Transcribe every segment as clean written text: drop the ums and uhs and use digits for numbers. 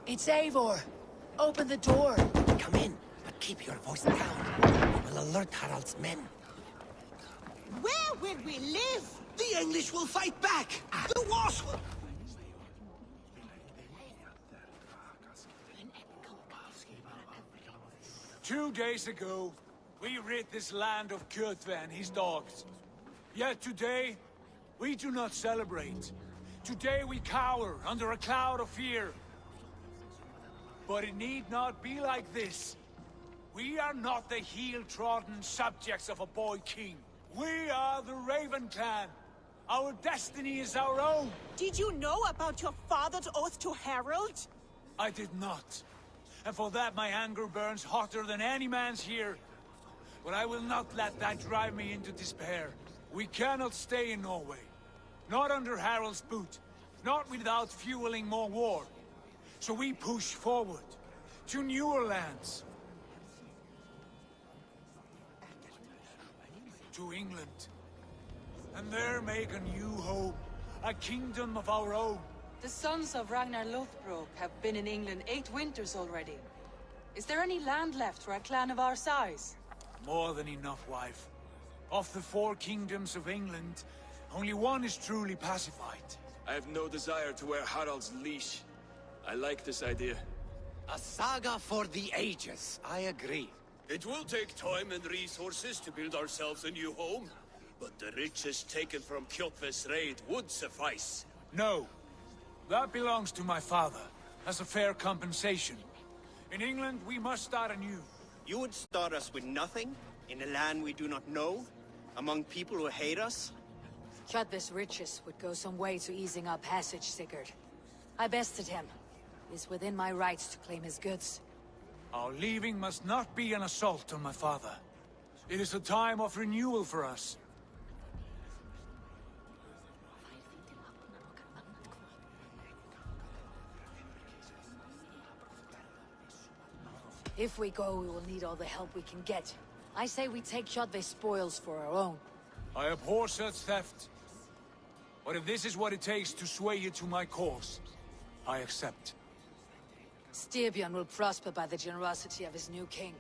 It's Eivor. Open the door. Come in, but keep your voice down. We will alert Harald's men. Where will we live? The English will fight back! The Wasp! 2 days ago, we rid this land of Kjotve and his dogs. Yet today, we do not celebrate. Today we cower under a cloud of fear. But it need not be like this. We are not the heel-trodden subjects of a boy king. We are the Raven Clan. Our destiny is our own. Did you know about your father's oath to Harald? I did not. And for that my anger burns hotter than any man's here. But I will not let that drive me into despair. We cannot stay in Norway. Not under Harald's boot. Not without fueling more war. So we push forward. To newer lands. To England. And there make a new home. A kingdom of our own. The sons of Ragnar Lothbrok have been in England 8 winters already. Is there any land left for a clan of our size? More than enough, wife. Of the 4 kingdoms of England, only one is truly pacified. I have no desire to wear Harald's leash. I like this idea. A saga for the ages, I agree. It will take time and resources to build ourselves a new home, but the riches taken from Kjotve's raid would suffice. No. That belongs to my father, as a fair compensation. In England, we must start anew. You would start us with nothing? In a land we do not know? Among people who hate us? Kjotve's riches would go some way to easing our passage, Sigurd. I bested him. It is within my rights to claim his goods. Our leaving must not be an assault on my father. It is a time of renewal for us. If we go, we will need all the help we can get. I say we take Kjotve's spoils for our own. I abhor such theft. But if this is what it takes to sway you to my cause, I accept. Styrbjörn will prosper by the generosity of his new king.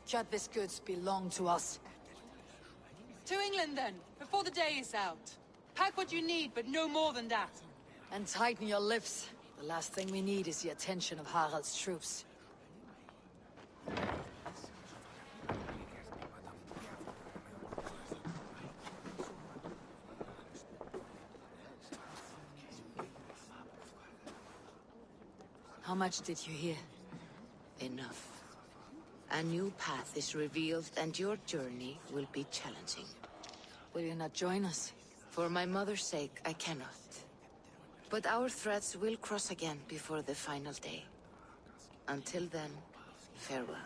Kjotve's goods belong to us. To England then, before the day is out. Pack what you need, but no more than that. And tighten your lips. The last thing we need is the attention of Harald's troops. How much did you hear? Enough. A new path is revealed and your journey will be challenging. Will you not join us? For my mother's sake, I cannot. But our threads will cross again before the final day. Until then, farewell.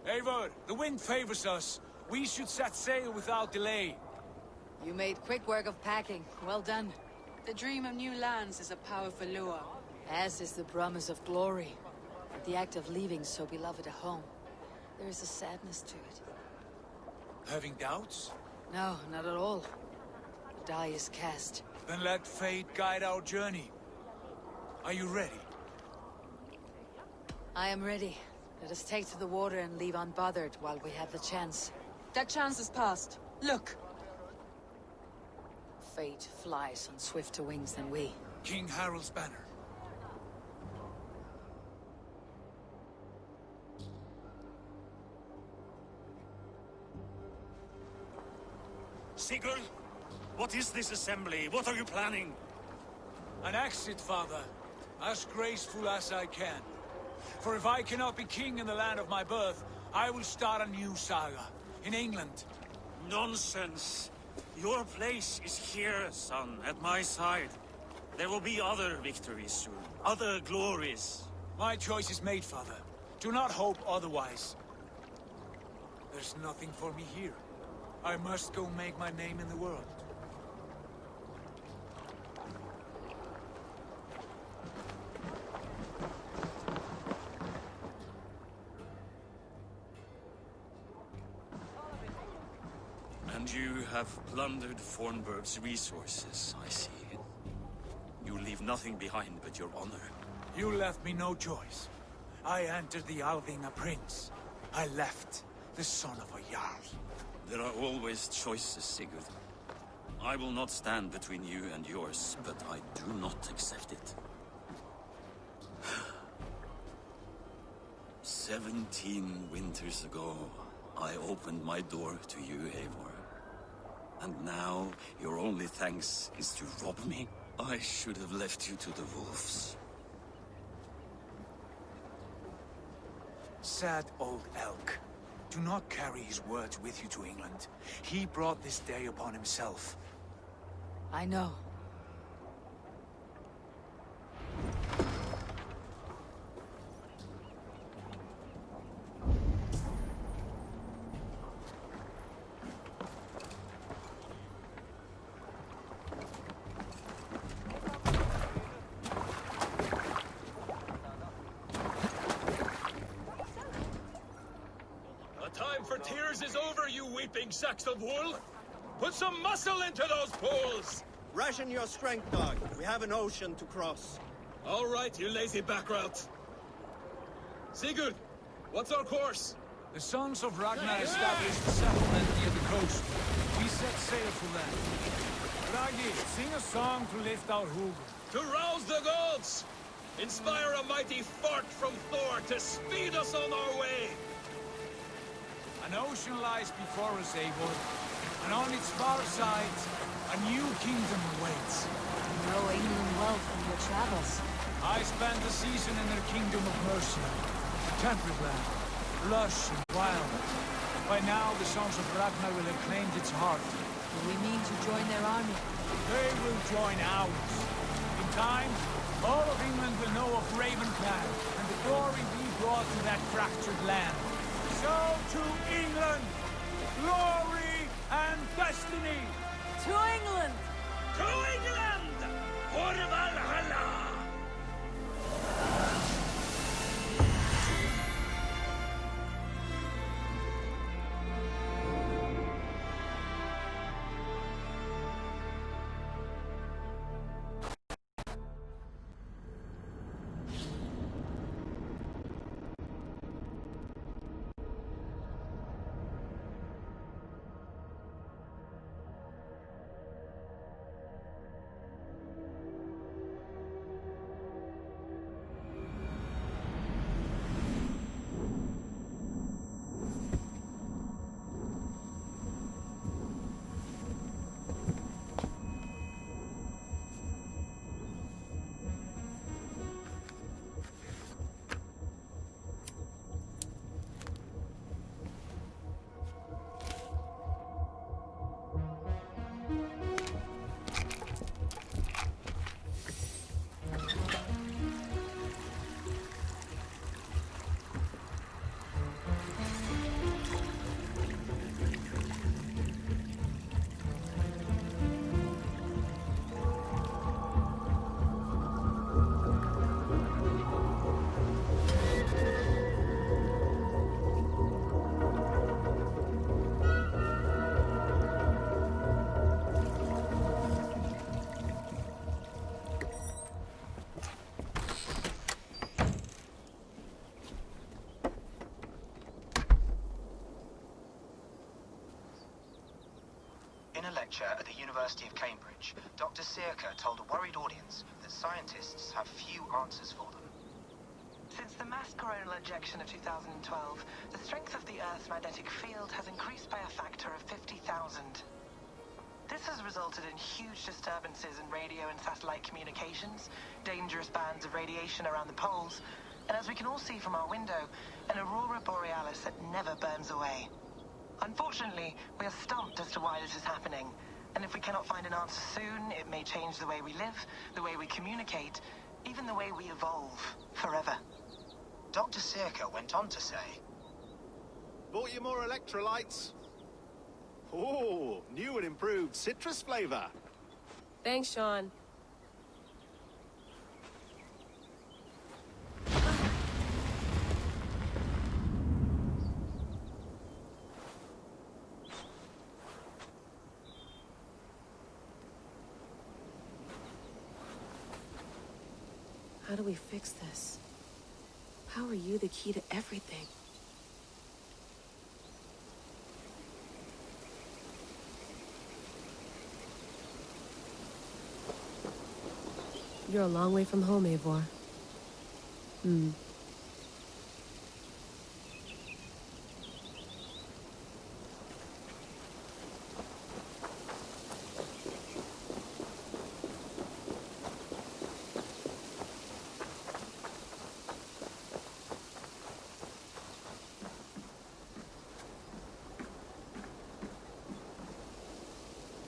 Eivor, the wind favors us. We should set sail without delay. You made quick work of packing. Well done. The dream of new lands is a powerful lure. As is the promise of glory. And the act of leaving so beloved a home. There is a sadness to it. Having doubts? No, not at all. The die is cast. Then let fate guide our journey. Are you ready? I am ready. Let us take to the water and leave unbothered while we have the chance. That chance is past. Look! Fate flies on swifter wings than we. King Harald's banner. Sigurd, what is this assembly? What are you planning? An exit, father. As graceful as I can. For if I cannot be king in the land of my birth, I will start a new saga. In England. Nonsense. Your place is here, son, at my side. There will be other victories soon. Other glories. My choice is made, father. Do not hope otherwise. There's nothing for me here. I must go make my name in the world. And you have plundered Fornburg's resources, I see. You leave nothing behind but your honor. You left me no choice. I entered the Alving a prince. I left the son of a Jarl. There are always choices, Sigurd. I will not stand between you and yours, but I do not accept it. 17 winters ago, I opened my door to you, Eivor. And now, your only thanks is to rob me? I should have left you to the wolves. Sad old elk. Do not carry his words with you to England. He brought this day upon himself. I know. Tears is over, you weeping sacks of wool! Put some muscle into those poles! Ration your strength, dog. We have an ocean to cross. All right, you lazy backrout. Sigurd, what's our course? The sons of Ragnar established a settlement near the coast. We set sail for them. Ragi, sing a song to lift our hoof. To rouse the gods! Inspire a mighty fart from Thor to speed us on our way! An ocean lies before us, Eivor, and on its far side, a new kingdom awaits. You know England well from your travels. I spent a season in their kingdom of Mercia. Temperate land, lush and wild. By now, the sons of Ragnar will have claimed its heart. Do we mean to join their army? They will join ours. In time, all of England will know of Ravenclan, and the glory we brought to that fractured land. So to England, glory and destiny! To England! To England! For Valhalla! In a lecture at the University of Cambridge, Dr. Searca told a worried audience that scientists have few answers for them. Since the mass coronal ejection of 2012, the strength of the Earth's magnetic field has increased by a factor of 50,000. has resulted in huge disturbances in radio and satellite communications, dangerous bands of radiation around the poles, and as we can all see from our window, an aurora borealis that never burns away. Unfortunately, we are stumped as to why this is happening, and if we cannot find an answer soon, it may change the way we live, the way we communicate, even the way we evolve, forever. Dr. Circa went on to say, Bought you more electrolytes? Oh, new and improved citrus flavor. Thanks, Sean. How do we fix this? How are you the key to everything? You're a long way from home, Eivor.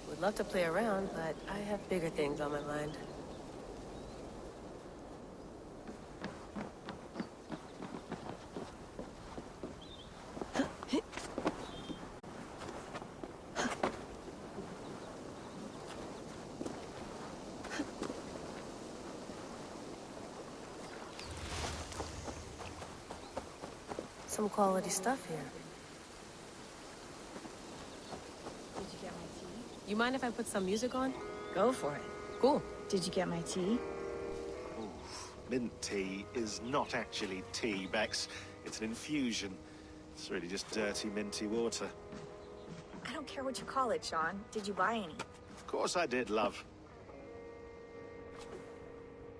Would love to play around, but I have bigger things on my mind. Some quality stuff here. Did you get my tea? You mind if I put some music on? Go for it. Cool. Did you get my tea? Oof, mint tea is not actually tea, Bex. It's an infusion. It's really just dirty, minty water. I don't care what you call it, Sean. Did you buy any? Of course I did, love.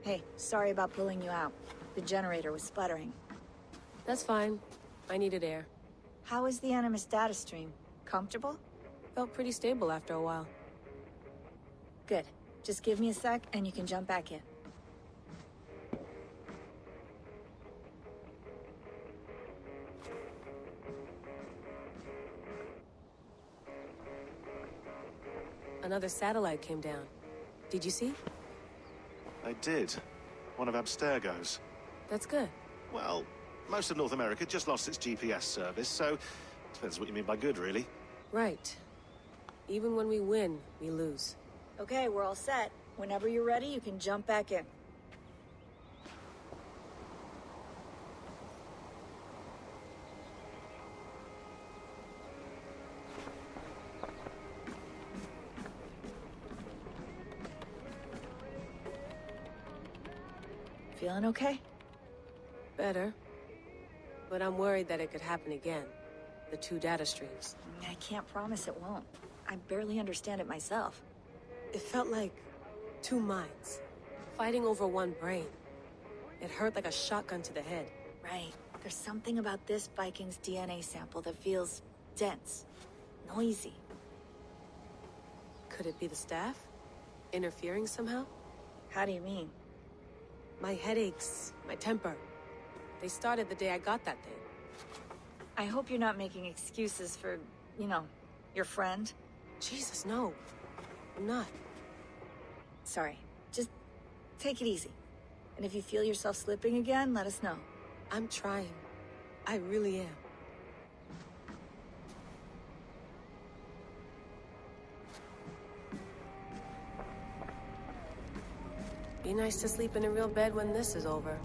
Hey, sorry about pulling you out. The generator was sputtering. That's fine. I needed air. How is the Animus data stream? Comfortable? Felt pretty stable after a while. Good. Just give me a sec and you can jump back in. Another satellite came down. Did you see? I did. One of Abstergo's. That's good. Well, most of North America just lost its GPS service, so depends what you mean by good, really. Right. Even when we win, we lose. Okay, we're all set. Whenever you're ready, you can jump back in. Feeling okay? Better. But I'm worried that it could happen again. The two data streams. I can't promise it won't. I barely understand it myself. It felt like two minds, fighting over one brain. It hurt like a shotgun to the head. Right. There's something about this Viking's DNA sample that feels dense, noisy. Could it be the staff? Interfering somehow? How do you mean? My headaches, my temper. They started the day I got that thing. I hope you're not making excuses for, you know, your friend. Jesus, no. I'm not. Sorry. Just take it easy. And if you feel yourself slipping again, let us know. I'm trying. I really am. Be nice to sleep in a real bed when this is over.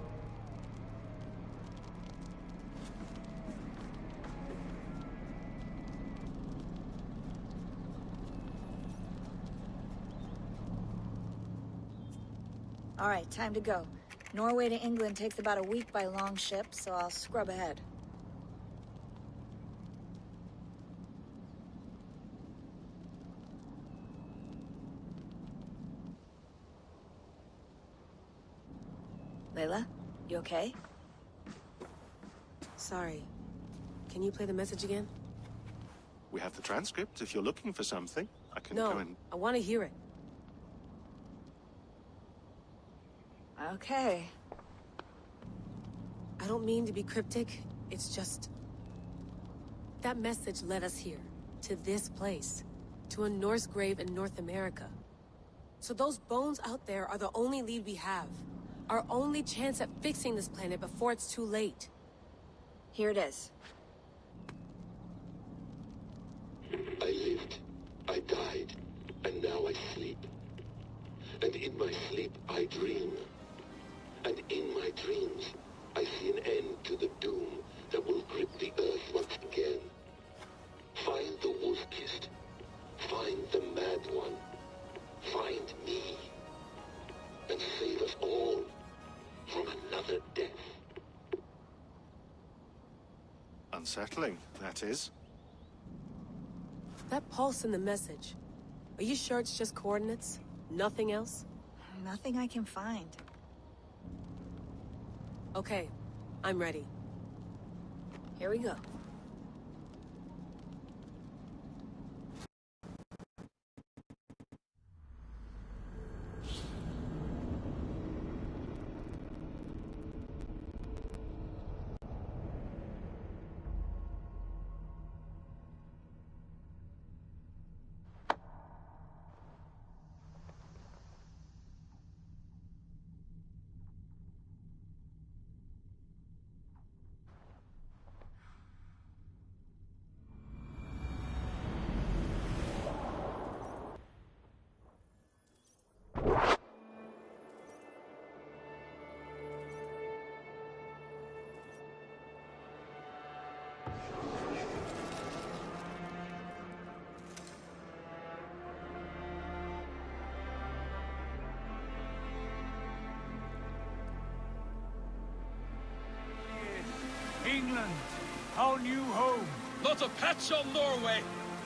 All right, time to go. Norway to England takes about a week by long ship, so I'll scrub ahead. Layla, you okay? Sorry. Can you play the message again? We have the transcript if you're looking for something. I can No, go and... I want to hear it. Okay. I don't mean to be cryptic. It's just... that message led us here. To this place. To a Norse grave in North America. So those bones out there are the only lead we have. Our only chance at fixing this planet before it's too late. Here it is. I lived, I died, and now I sleep. And in my sleep I dream. And in my dreams I see an end to the doom that will grip the earth once again. Find the wolf-kissed. Find the mad one. Find me. And save us all from another death. Unsettling, that is. That pulse in the message. Are you sure it's just coordinates? Nothing else? Nothing I can find. Okay, I'm ready. Here we go. England, our new home. Not a patch on Norway,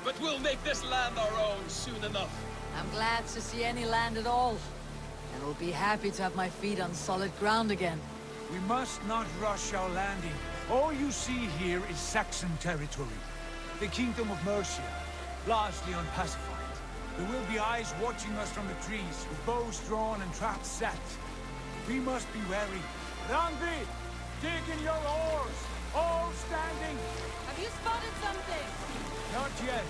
but we'll make this land our own soon enough. I'm glad to see any land at all. And will be happy to have my feet on solid ground again. We must not rush our landing. All you see here is Saxon territory. The Kingdom of Mercia, largely unpacified. There will be eyes watching us from the trees, with bows drawn and traps set. We must be wary. Randvi, dig in your oars! All standing! Have you spotted something? Not yet.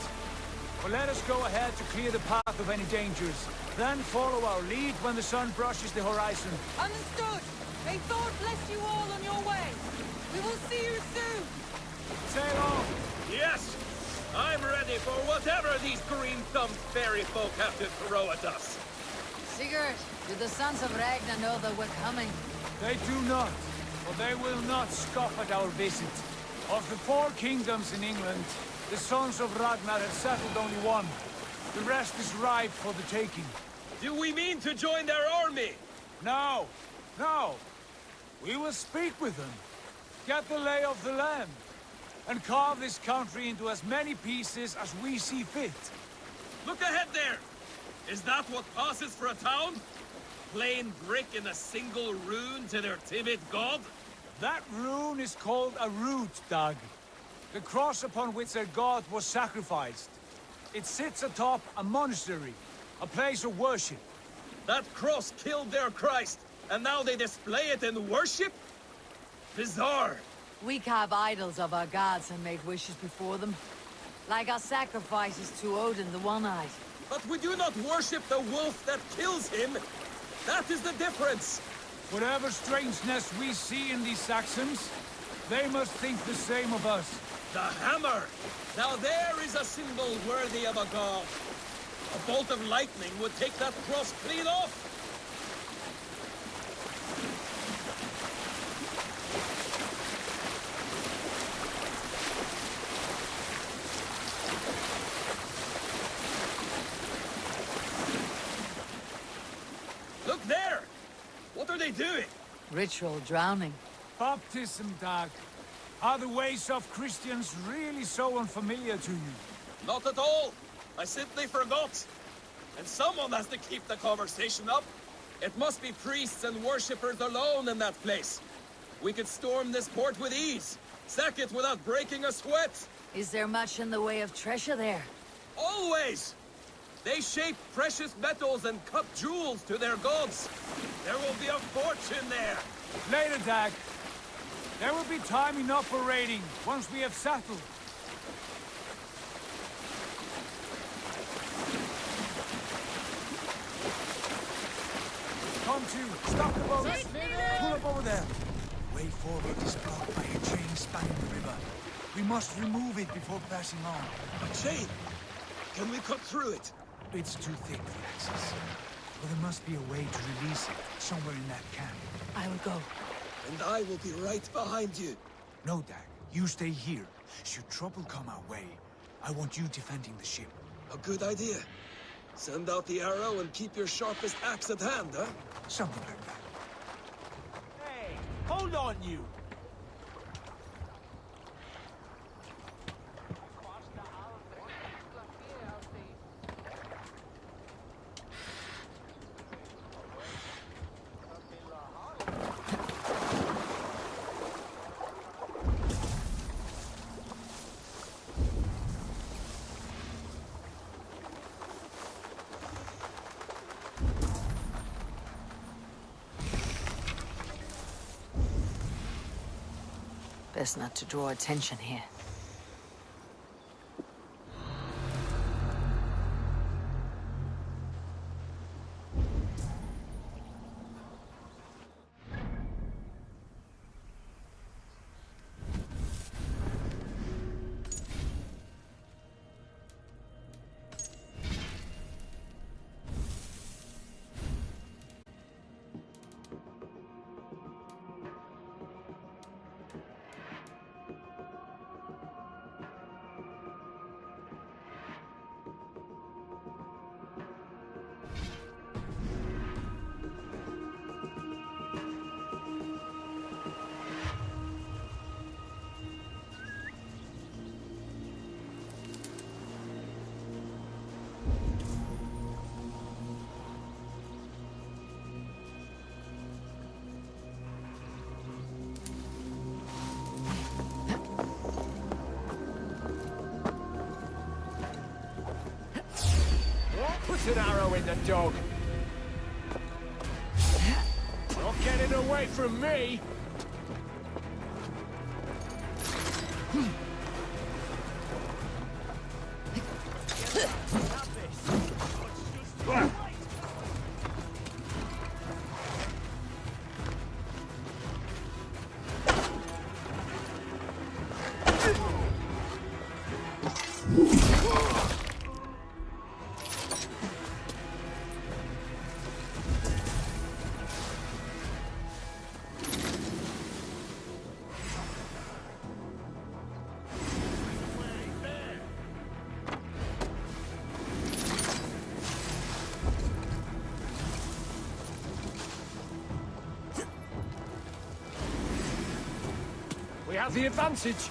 But let us go ahead to clear the path of any dangers. Then follow our lead when the sun brushes the horizon. Understood! May Thor bless you all on your way! We will see you soon! Sail on! Yes! I'm ready for whatever these green-thumbed fairy folk have to throw at us. Sigurd, do the sons of Ragnar know that we're coming? They do not. But they will not scoff at our visit. Of the 4 kingdoms in England, the sons of Ragnar have settled only one. The rest is ripe for the taking. Do we mean to join their army? No, no. We will speak with them, get the lay of the land, and carve this country into as many pieces as we see fit. Look ahead there! Is that what passes for a town? Plain brick in a single rune to their timid god? That rune is called a root, Dag. The cross upon which their god was sacrificed. It sits atop a monastery, a place of worship. That cross killed their Christ, and now they display it in worship? Bizarre. We carve idols of our gods and make wishes before them. Like our sacrifices to Odin, the One-Eyed. But we do not worship the wolf that kills him. That is the difference. Whatever strangeness we see in these Saxons, they must think the same of us. The hammer! Now there is a symbol worthy of a god. A bolt of lightning would take that cross clean off. Look there! What are they doing? Ritual drowning. Baptism, Dag. Are the ways of Christians really so unfamiliar to you? Not at all. I simply forgot. And someone has to keep the conversation up. It must be priests and worshippers alone in that place. We could storm this port with ease. Sack it without breaking a sweat. Is there much in the way of treasure there? Always! They shape precious metals and cut jewels to their gods. There will be a fortune there. Later, Dag. There will be time enough for raiding once we have settled. Come to, stop the boat. Pull up over there. Way forward is blocked by a chain spanning the river. We must remove it before passing on. A chain? Can we cut through it? It's too thick for access. But there must be a way to release it, somewhere in that camp. I will go. And I will be right behind you. No, Dag. You stay here. Should trouble come our way, I want you defending the ship. A good idea. Send out the arrow and keep your sharpest axe at hand, huh? Something like that. Hey, hold on, you! Best not to draw attention here. Put an arrow in the dog. Not getting away from me. We have the advantage.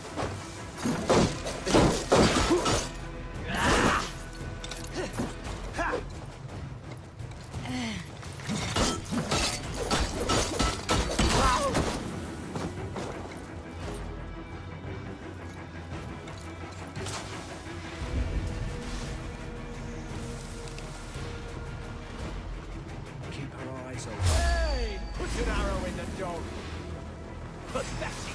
Keep our eyes open. Hey! Put an arrow in the dog. Pathetic.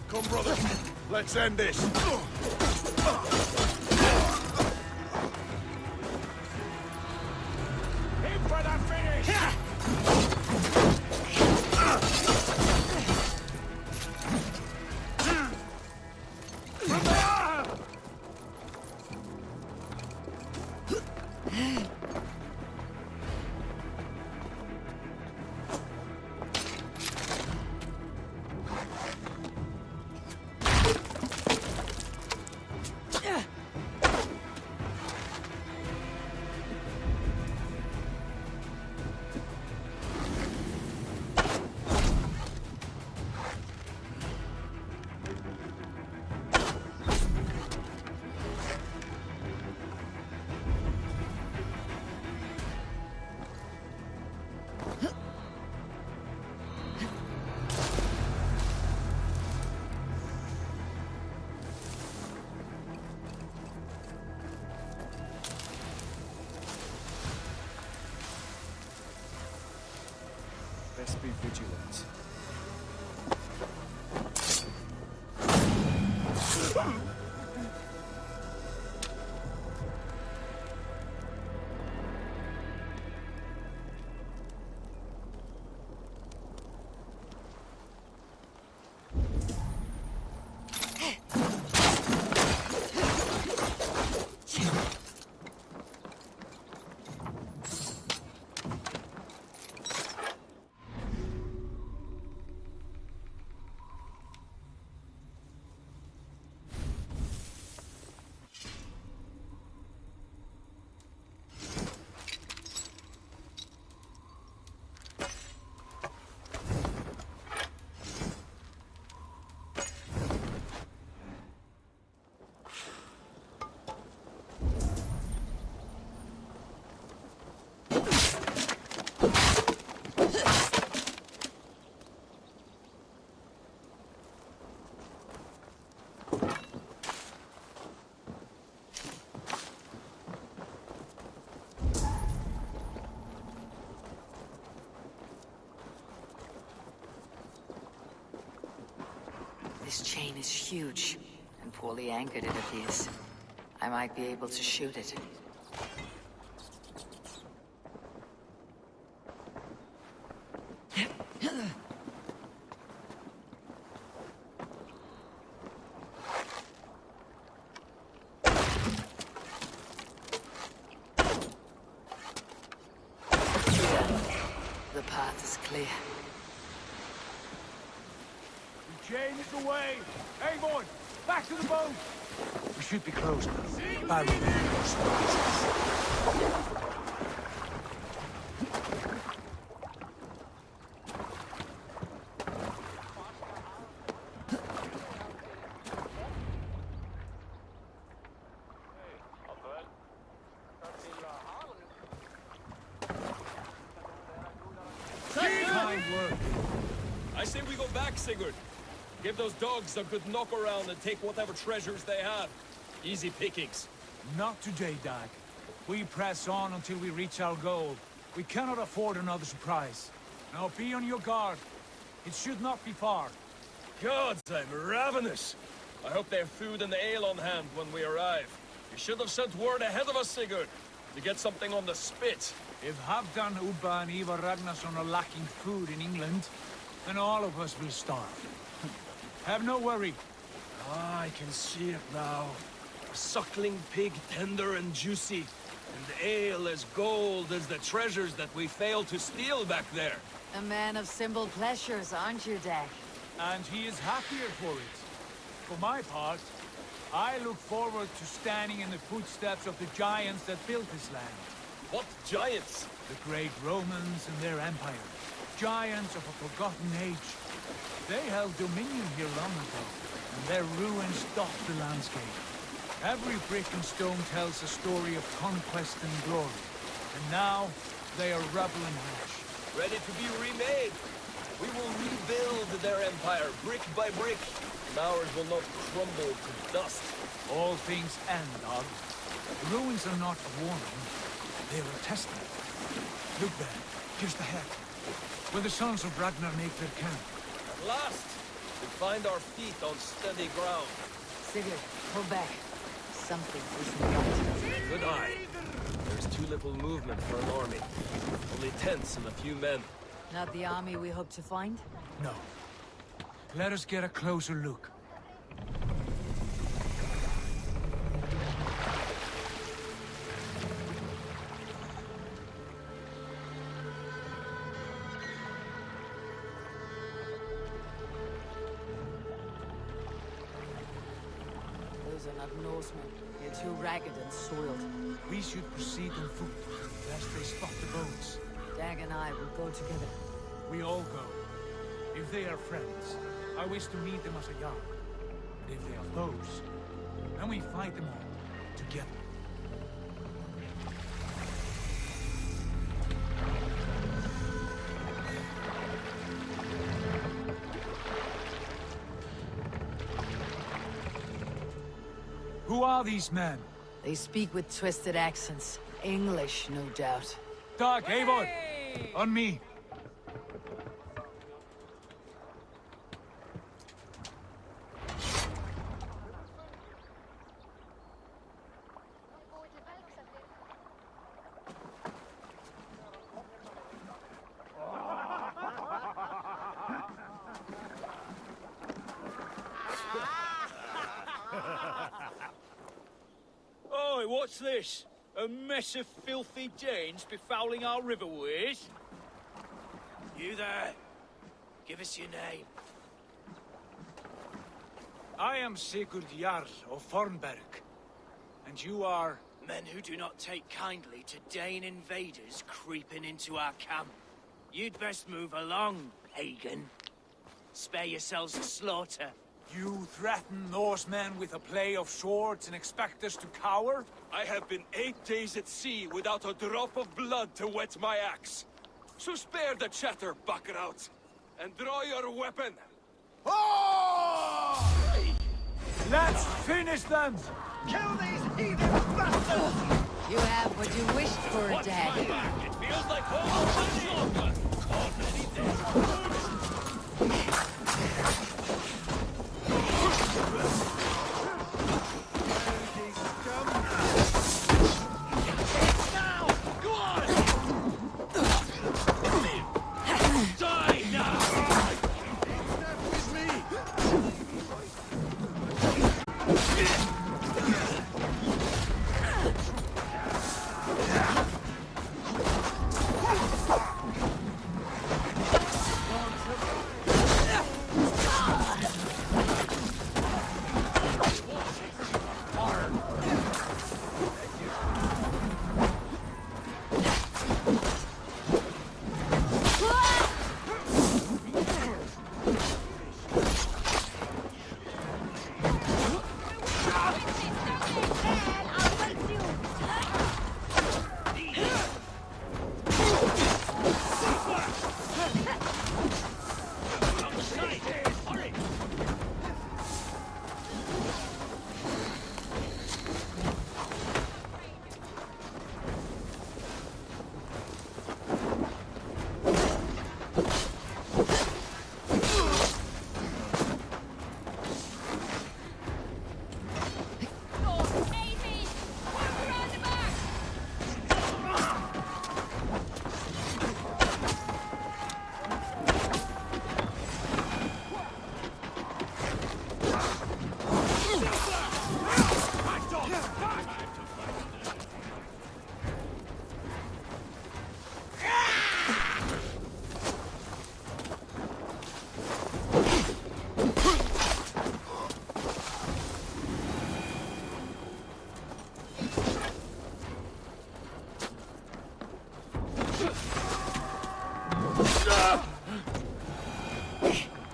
Come, brother. Let's end this. In for the finish! Best be vigilant. This chain is huge, and poorly anchored it appears. I might be able to shoot it. The path is clear. Chain is away! Hey, boy! Back to the boat! We should be close now. Barry, Kind work. I say we go back, Sigurd. Give those dogs a good knock around and take whatever treasures they have. Easy pickings. Not today, Dag. We press on until we reach our goal. We cannot afford another surprise. Now be on your guard. It should not be far. Gods, I'm ravenous. I hope they have food and ale on hand when we arrive. You should have sent word ahead of us, Sigurd, to get something on the spit. If Halfdan, Ubba and Ivar Ragnarsson are lacking food in England, then all of us will starve. Have no worry. Ah, I can see it now. A suckling pig, tender and juicy. And ale as gold as the treasures that we failed to steal back there. A man of simple pleasures, aren't you, Dag? And he is happier for it. For my part, I look forward to standing in the footsteps of the giants that built this land. What giants? The great Romans and their empire. Giants of a forgotten age. They held dominion here long ago, and their ruins dot the landscape. Every brick and stone tells a story of conquest and glory. And now, they are rubble and ash. Ready to be remade. We will rebuild their empire, brick by brick. And ours will not crumble to dust. All things end, Og. The ruins are not a warning. They are a testament. Look there, just ahead. Where the sons of Ragnar make their camp. At last, we find our feet on steady ground. Sigurd, pull back. Something isn't right. Good eye. There's too little movement for an army. Only tents and a few men. Not the army we hope to find? No. Let us get a closer look. Those are not Norsemen. They're too ragged and soiled. We should proceed on foot, lest they spot the boats. Dag and I will go together. We all go. If they are friends, I wish to meet them as a yard. But if they are foes, then we fight them all, together. Who are these men? They speak with twisted accents. English, no doubt. Dag, Eivor! On me! what's this? A mess of filthy Danes befouling our riverways? You there? Give us your name. I am Sigurd Jarl of Fornberg. And you are... Men who do not take kindly to Dane invaders creeping into our camp. You'd best move along, pagan. Spare yourselves the slaughter. You threaten Norsemen with a play of swords and expect us to cower? I have been 8 days at sea without a drop of blood to wet my axe. So spare the chatter, Baccarat, and draw your weapon. Oh! Let's finish them! Kill these heathen bastards! You have what you wished for, Dad. It feels like home already dead.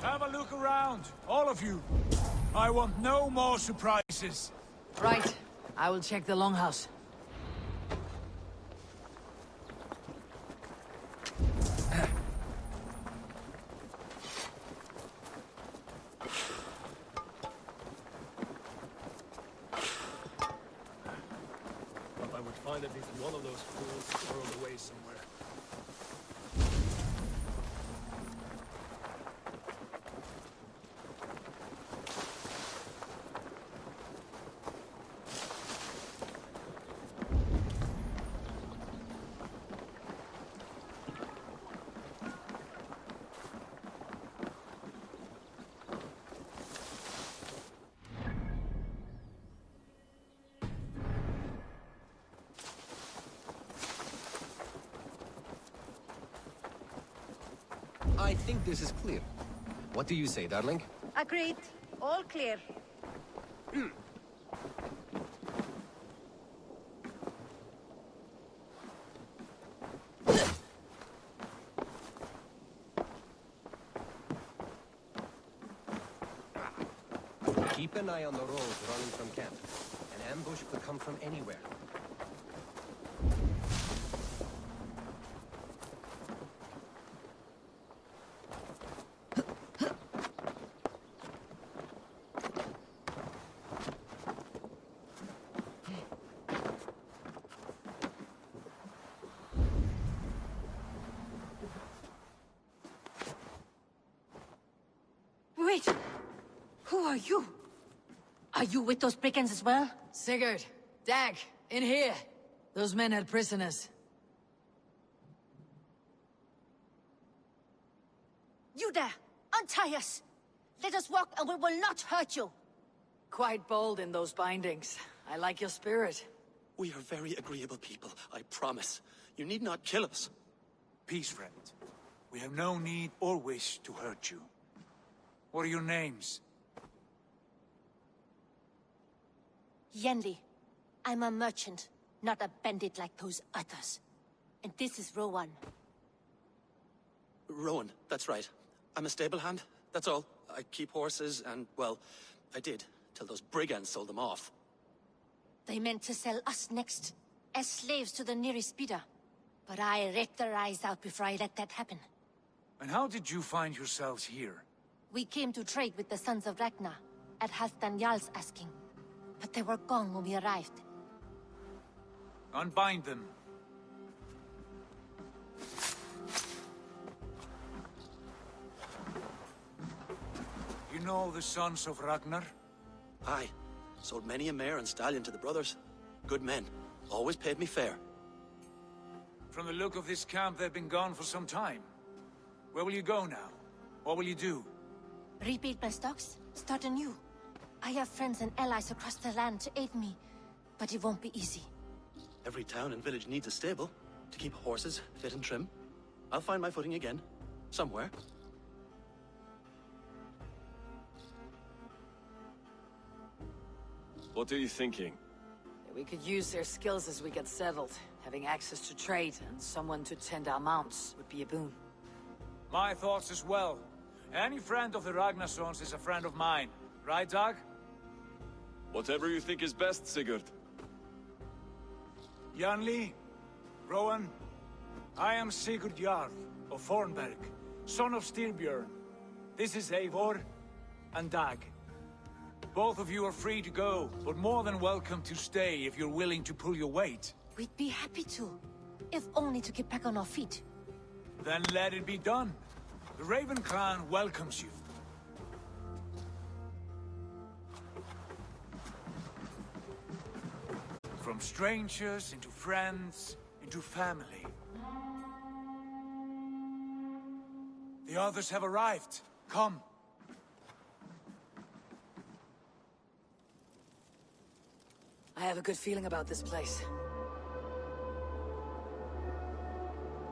Have a look around, all of you. I want no more surprises. Right. I will check the longhouse. Thought I would find at least one of those fools squirreled away somewhere. I think this is clear. What do you say, darling? Agreed. All clear. Keep an eye on the road running from camp. An ambush could come from anywhere. Wait! Who are you? Are you with those brigands as well? Sigurd, Dag, in here. Those men held prisoners. You there! Untie us! Let us walk and we will not hurt you! Quite bold in those bindings. I like your spirit. We are very agreeable people, I promise. You need not kill us. Peace, friend. We have no need or wish to hurt you. What are your names? Yenli. I'm a merchant, not a bandit like those others. And this is Rowan. Rowan, that's right. I'm a stable hand, that's all. I keep horses and, well, I did, till those brigands sold them off. They meant to sell us next, as slaves to the nearest bidder. But I raked their eyes out before I let that happen. And how did you find yourselves here? We came to trade with the Sons of Ragnar, at Halfdan Jarl's asking. But they were gone when we arrived. Unbind them. You know the Sons of Ragnar? Aye. Sold many a mare and stallion to the brothers. Good men. Always paid me fair. From the look of this camp, they've been gone for some time. Where will you go now? What will you do? Rebuild my stocks, start anew. I have friends and allies across the land to aid me, but it won't be easy. Every town and village needs a stable to keep horses fit and trim. I'll find my footing again. Somewhere. What are you thinking? We could use their skills as we get settled. Having access to trade and someone to tend our mounts would be a boon. My thoughts as well. Any friend of the Ragnarsons is a friend of mine. Right, Dag? Whatever you think is best, Sigurd. Janli, Rowan, I am Sigurd Jarl of Fornberg, son of Styrbjörn. This is Eivor and Dag. Both of you are free to go, but more than welcome to stay if you're willing to pull your weight. We'd be happy to, if only to get back on our feet. Then let it be done. The Raven clan welcomes you. From strangers, into friends, into family. The others have arrived. Come. I have a good feeling about this place.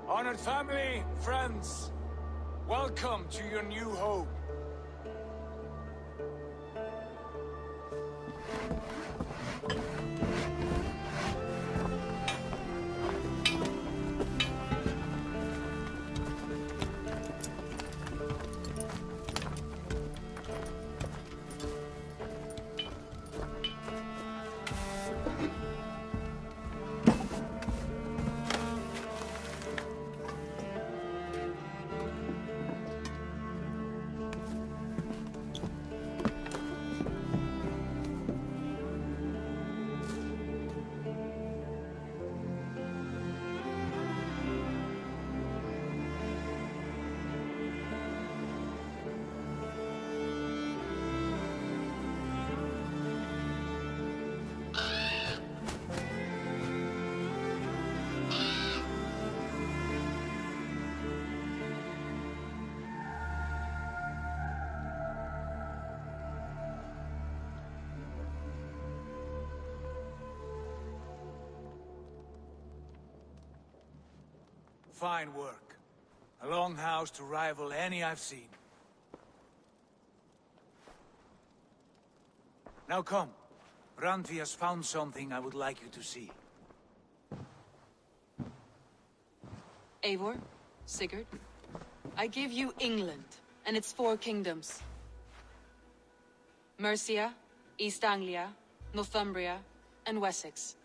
Honored family, friends, welcome to your new home. Fine work. A longhouse to rival any I've seen. Now come. Randvi has found something I would like you to see. Eivor, Sigurd, I give you England and its 4 kingdoms. Mercia, East Anglia, Northumbria, and Wessex.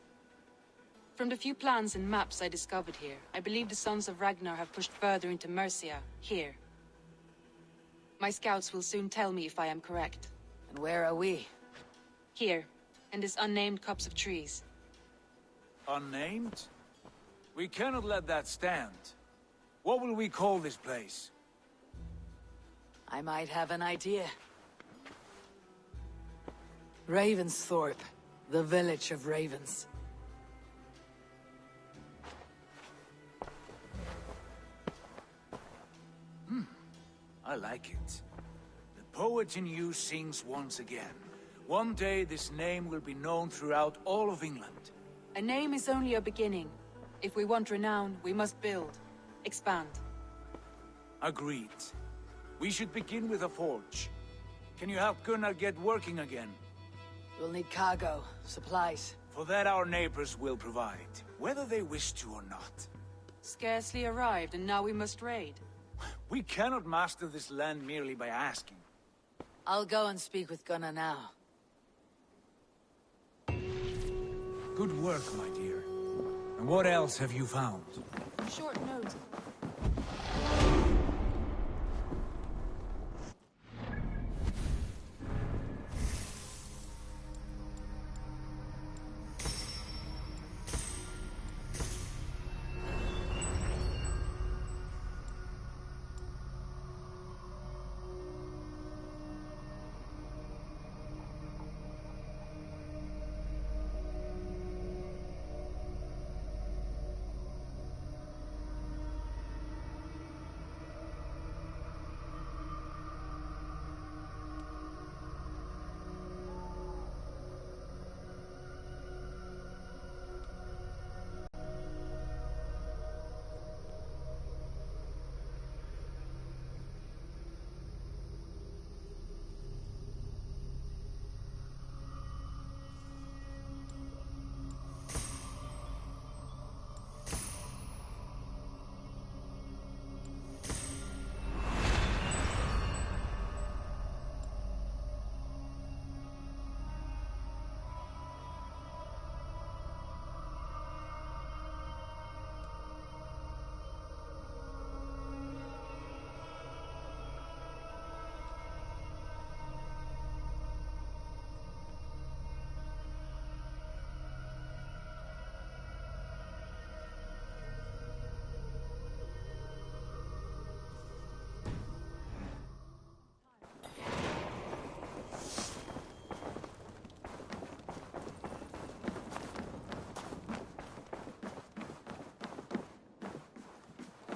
From the few plans and maps I discovered here, I believe the Sons of Ragnar have pushed further into Mercia, here. My scouts will soon tell me if I am correct. And where are we? Here, in this unnamed copse of trees. Unnamed? We cannot let that stand. What will we call this place? I might have an idea. Ravensthorpe, the village of ravens. I like it. The poet in you sings once again. One day this name will be known throughout all of England. A name is only a beginning. If we want renown, we must build. Expand. Agreed. We should begin with a forge. Can you help Gunnar get working again? We'll need cargo, supplies. For that our neighbors will provide, whether they wish to or not. Scarcely arrived, and now we must raid. We cannot master this land merely by asking. I'll go and speak with Gunnar now. Good work, my dear. And what else have you found? Short note.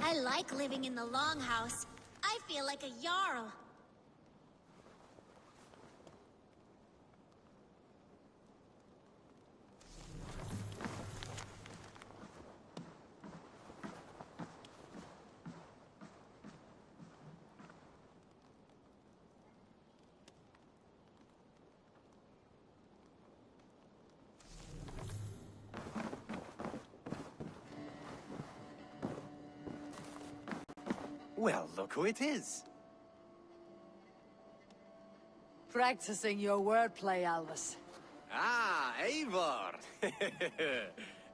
I like living in the Longhouse. I feel like a Jarl. Well, look who it is. Practicing your wordplay, Alvis. Ah, Eivor!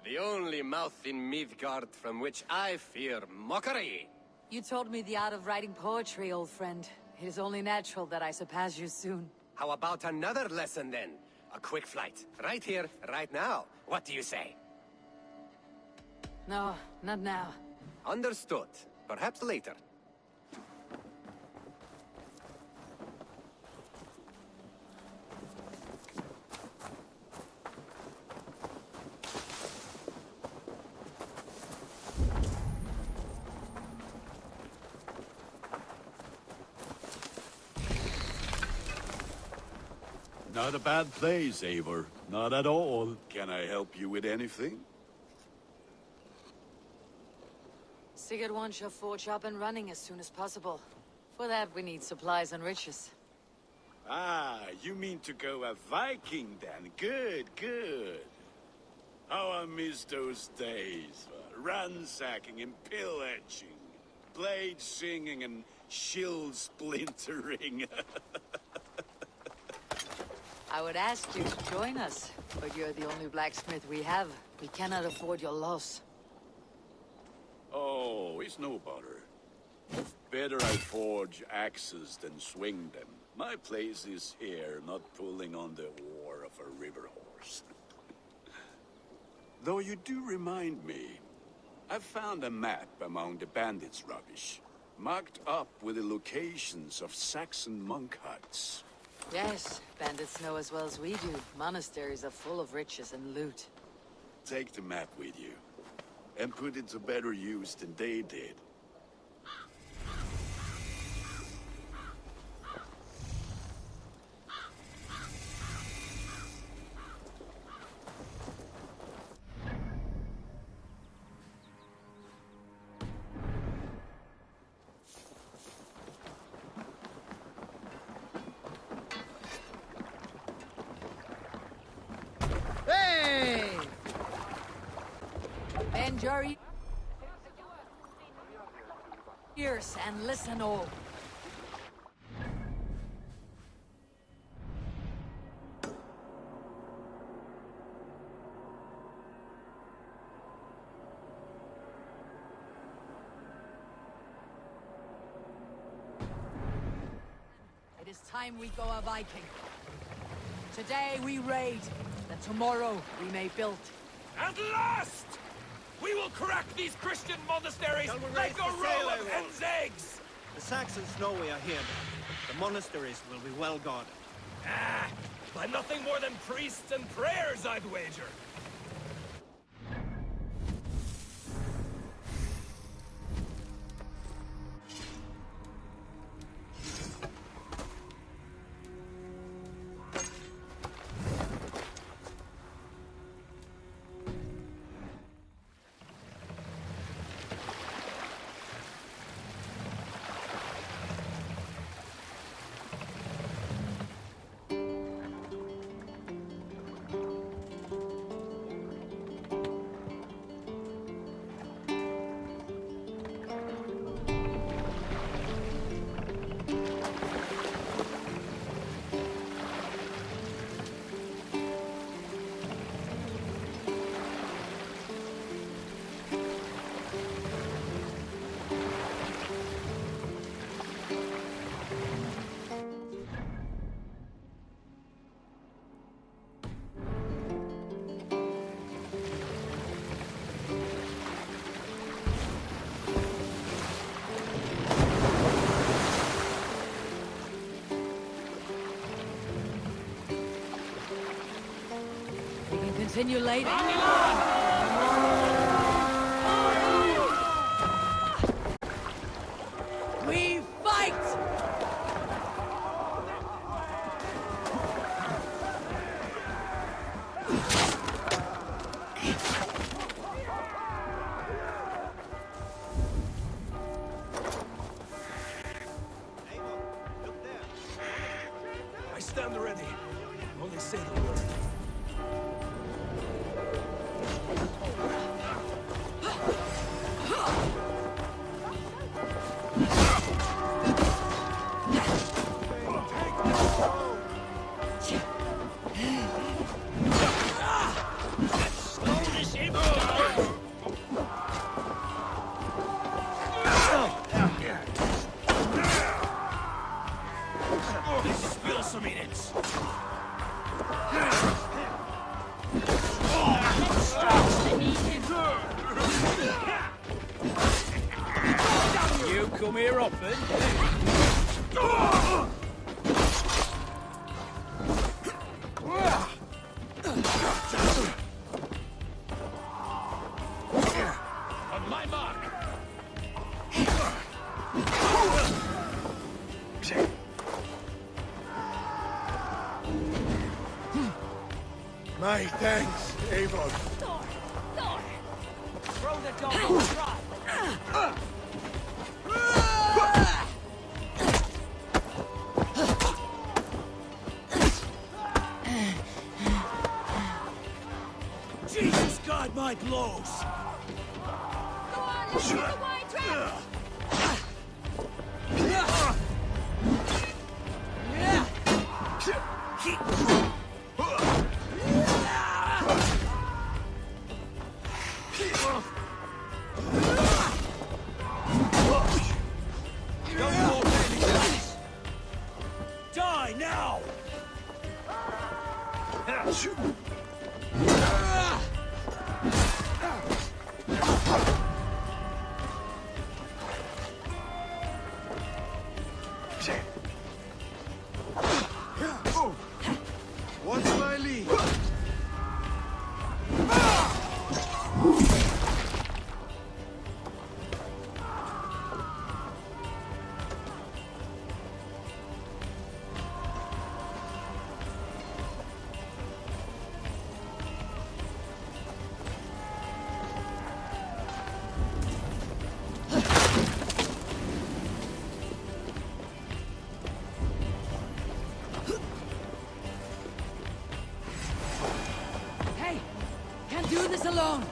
The only mouth in Midgard from which I fear mockery. You taught me the art of writing poetry, old friend. It is only natural that I surpass you soon. How about another lesson then? A quick flight. Right here, right now. What do you say? No, not now. Understood. Perhaps later. Not a bad place, Eivor. Not at all. Can I help you with anything? Sigurd wants your forge up and running as soon as possible. For that, we need supplies and riches. Ah, you mean to go a Viking then? Good, good. How I miss those days. Ransacking and pillaging. Blade singing and shield splintering. I would ask you to join us, but you're the only blacksmith we have. We cannot afford your loss. Oh, it's no bother. Better I forge axes than swing them. My place is here, not pulling on the oar of a river horse. Though you do remind me, I found a map among the bandits' rubbish, marked up with the locations of Saxon monk huts. Yes, bandits know as well as we do. Monasteries are full of riches and loot. Take the map with you, and put it to better use than they did. Bend your ears and listen all. It is time we go a Viking. Today we raid, that tomorrow we may build. At last! We will crack these Christian monasteries like a row of hen's eggs! The Saxons know we are here. The monasteries will be well guarded. Ah, by nothing more than priests and prayers, I'd wager. Continue later. We fight! I stand ready. Only say the word. Spill some minutes. You come here often? On my mark. My thanks, Eivor. Throw the dog on the trot. Jesus God, my blows! Go on, let's shoot the wide trap! Die now! What's my lead? Hey! Can't do this alone!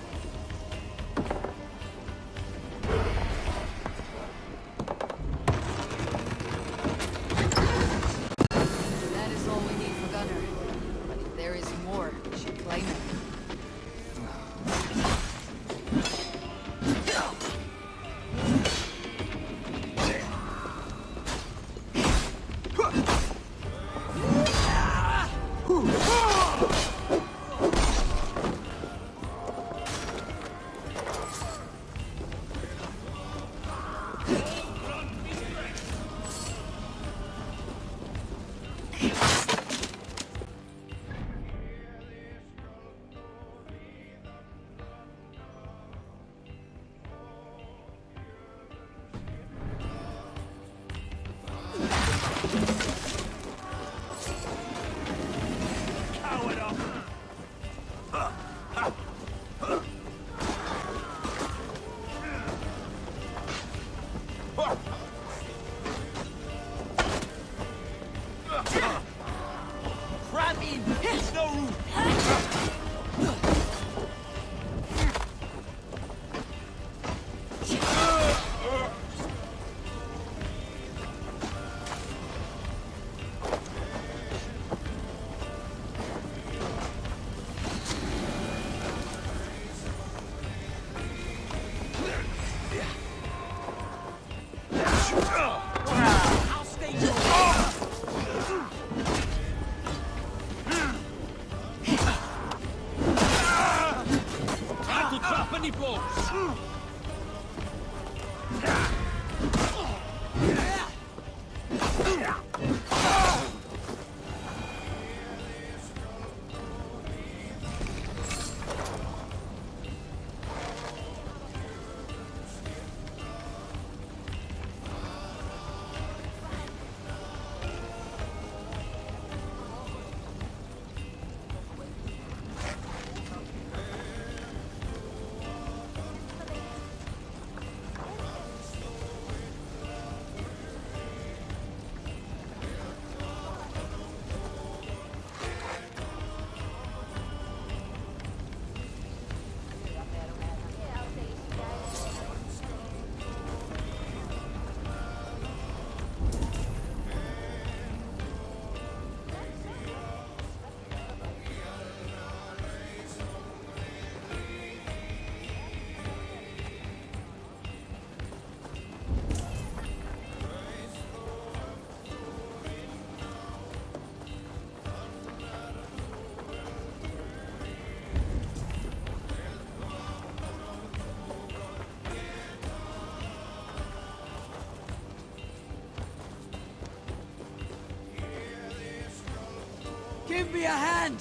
Give me a hand!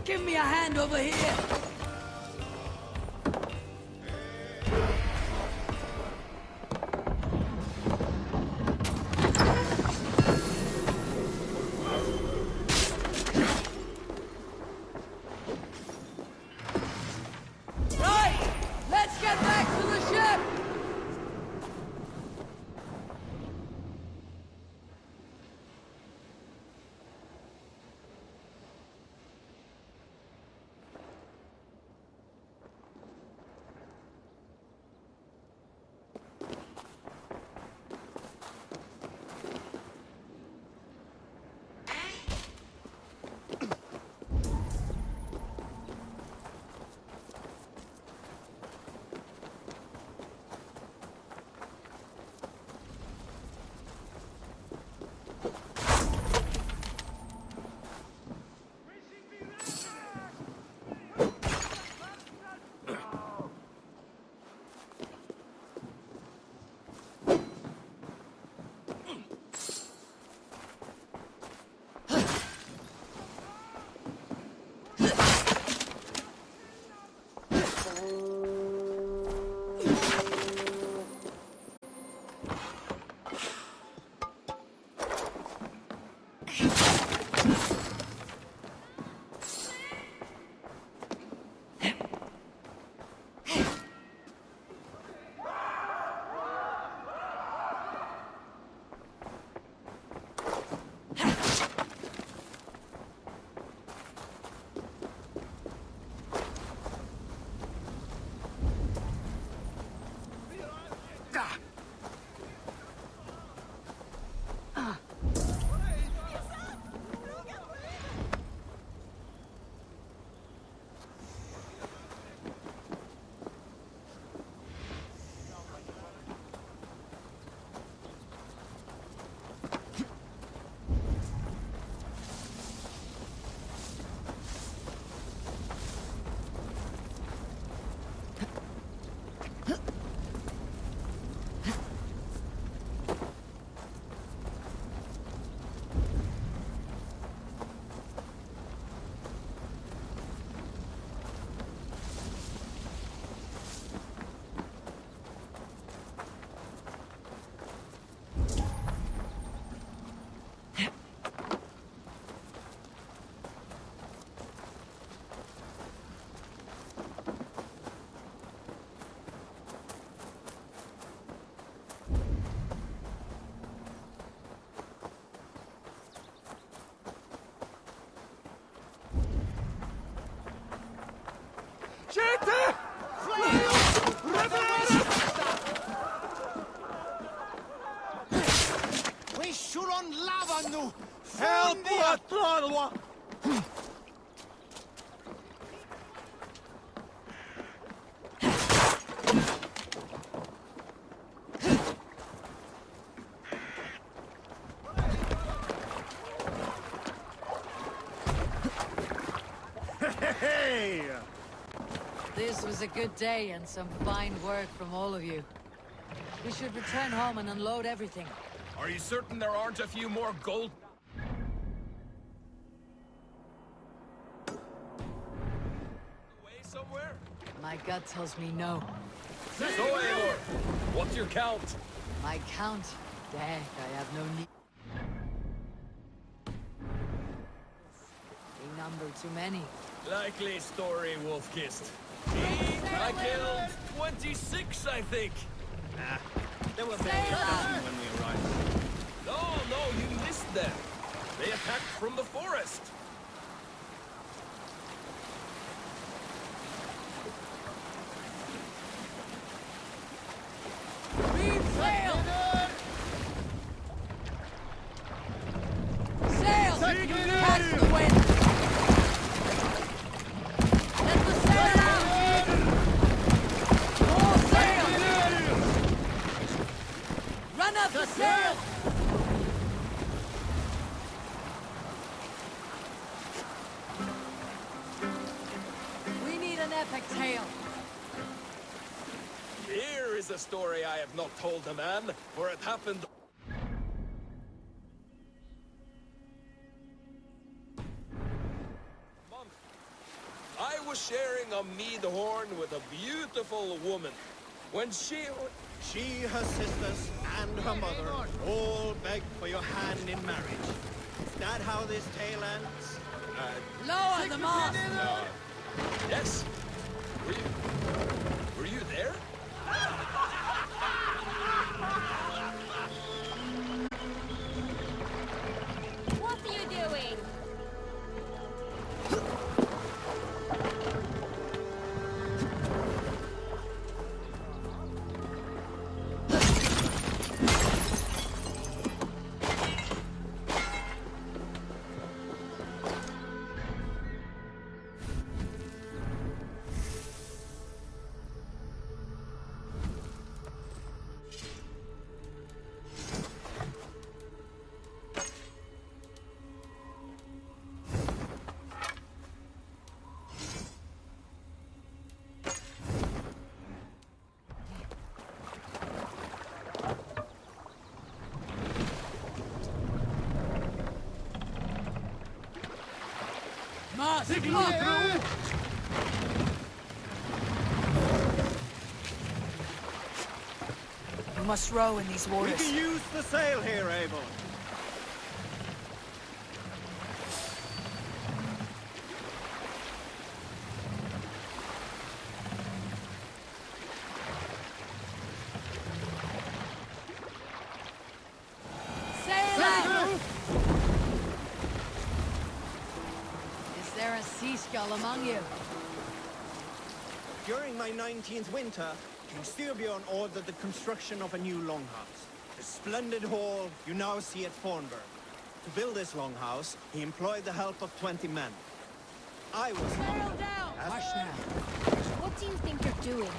Give me a hand over here! Right! Let's get back to the ship! This was a good day and some fine work from all of you. We should return home and unload everything. Are you certain there aren't a few more gold? Away somewhere? My gut tells me no. So, Eivor, what's your count? My count? Dang, I have no need. A number too many. Likely story, Wolf-Kissed. I killed 26, I think. Nah, there were barely a dozen when we arrived. No, you missed them. They attacked from the forest. Sail! Catch the wind! Let the sail out! More sail! Run up the sail! We need an epic tale. Here is a story I have not told a man, for it happened. I was sharing a mead horn with a beautiful woman. When she, her sisters, and her mother all begged for your hand in marriage. Is that how this tale ends? Lower the mast! Yes. Were you there? What are you doing? Mast! Through! You must row in these We waters. can use the sail here, Eivor. Sail out! Is there a sea skull among you? During my 19th winter, King Styrbjorn ordered the construction of a new longhouse. The splendid hall you now see at Fornburg. To build this longhouse, he employed the help of 20 men. I was Sail down! Hush now. What do you think you're doing?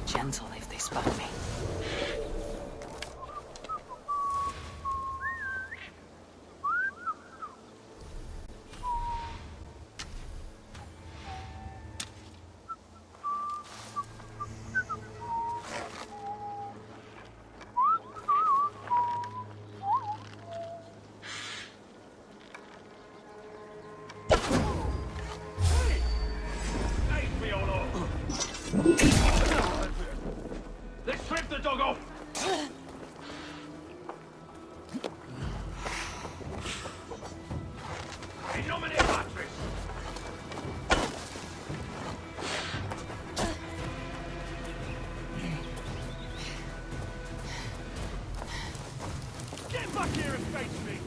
Gentle if they spot me. Let's strip the dog off! here and face me!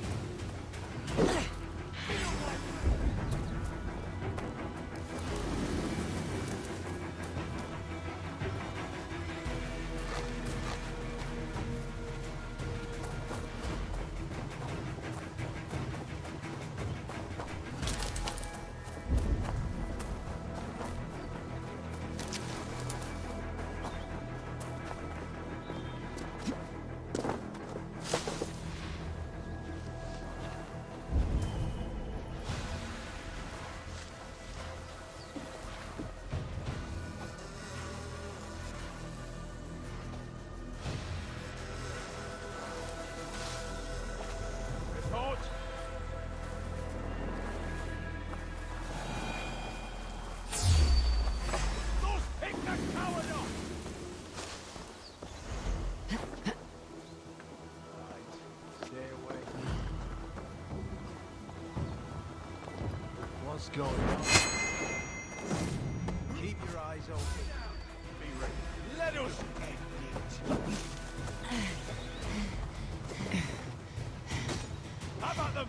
What's going on? Keep your eyes open. Be ready. Let us How about them?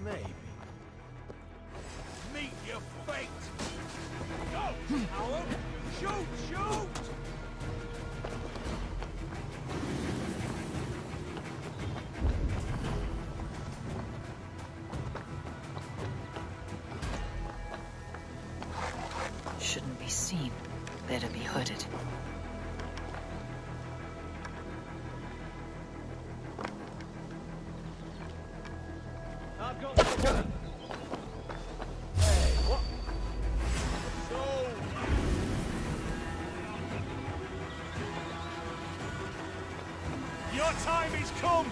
Maybe. Meet your fate! Go, coward! Shoot, shoot! Shouldn't be seen. Better be hooded. I've got... Hey, what? So... Your time is come!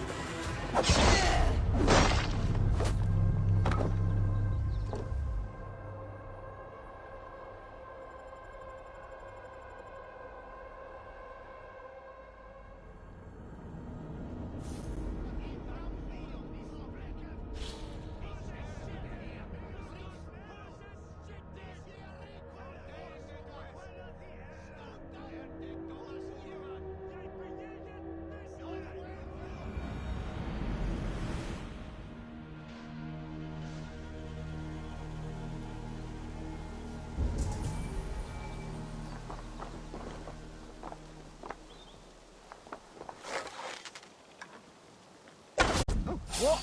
What?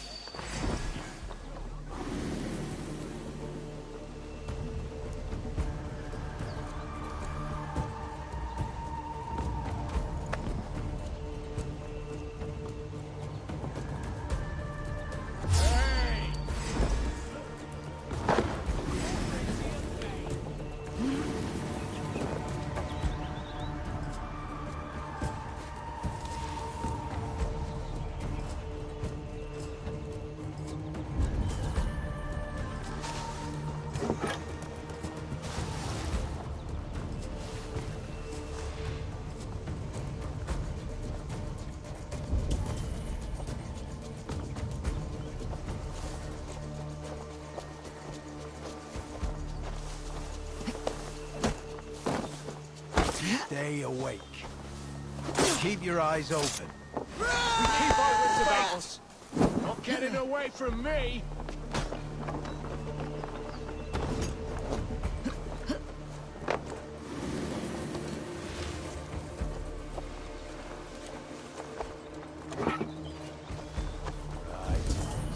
Stay awake. Keep your eyes open. We keep our wits about us! Not getting away from me!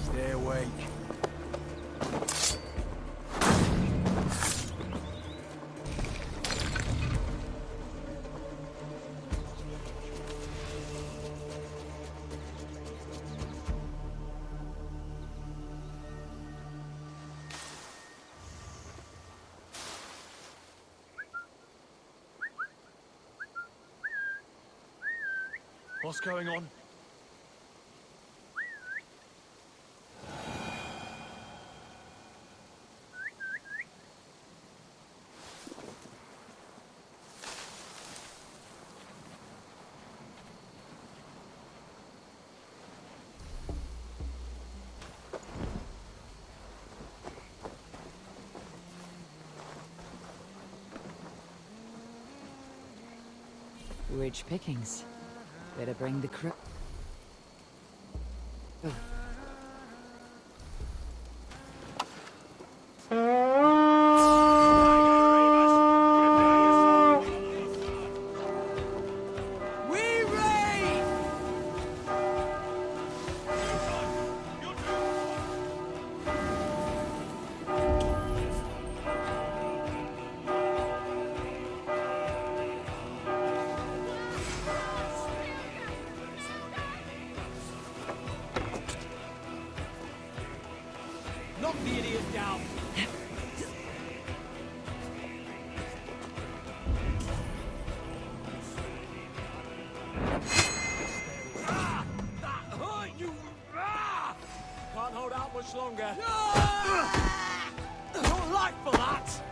Stay awake. What's going on? Rich pickings. Better bring the crew. Knock the idiot down! That hurt you! Can't hold out much longer. Your life for that!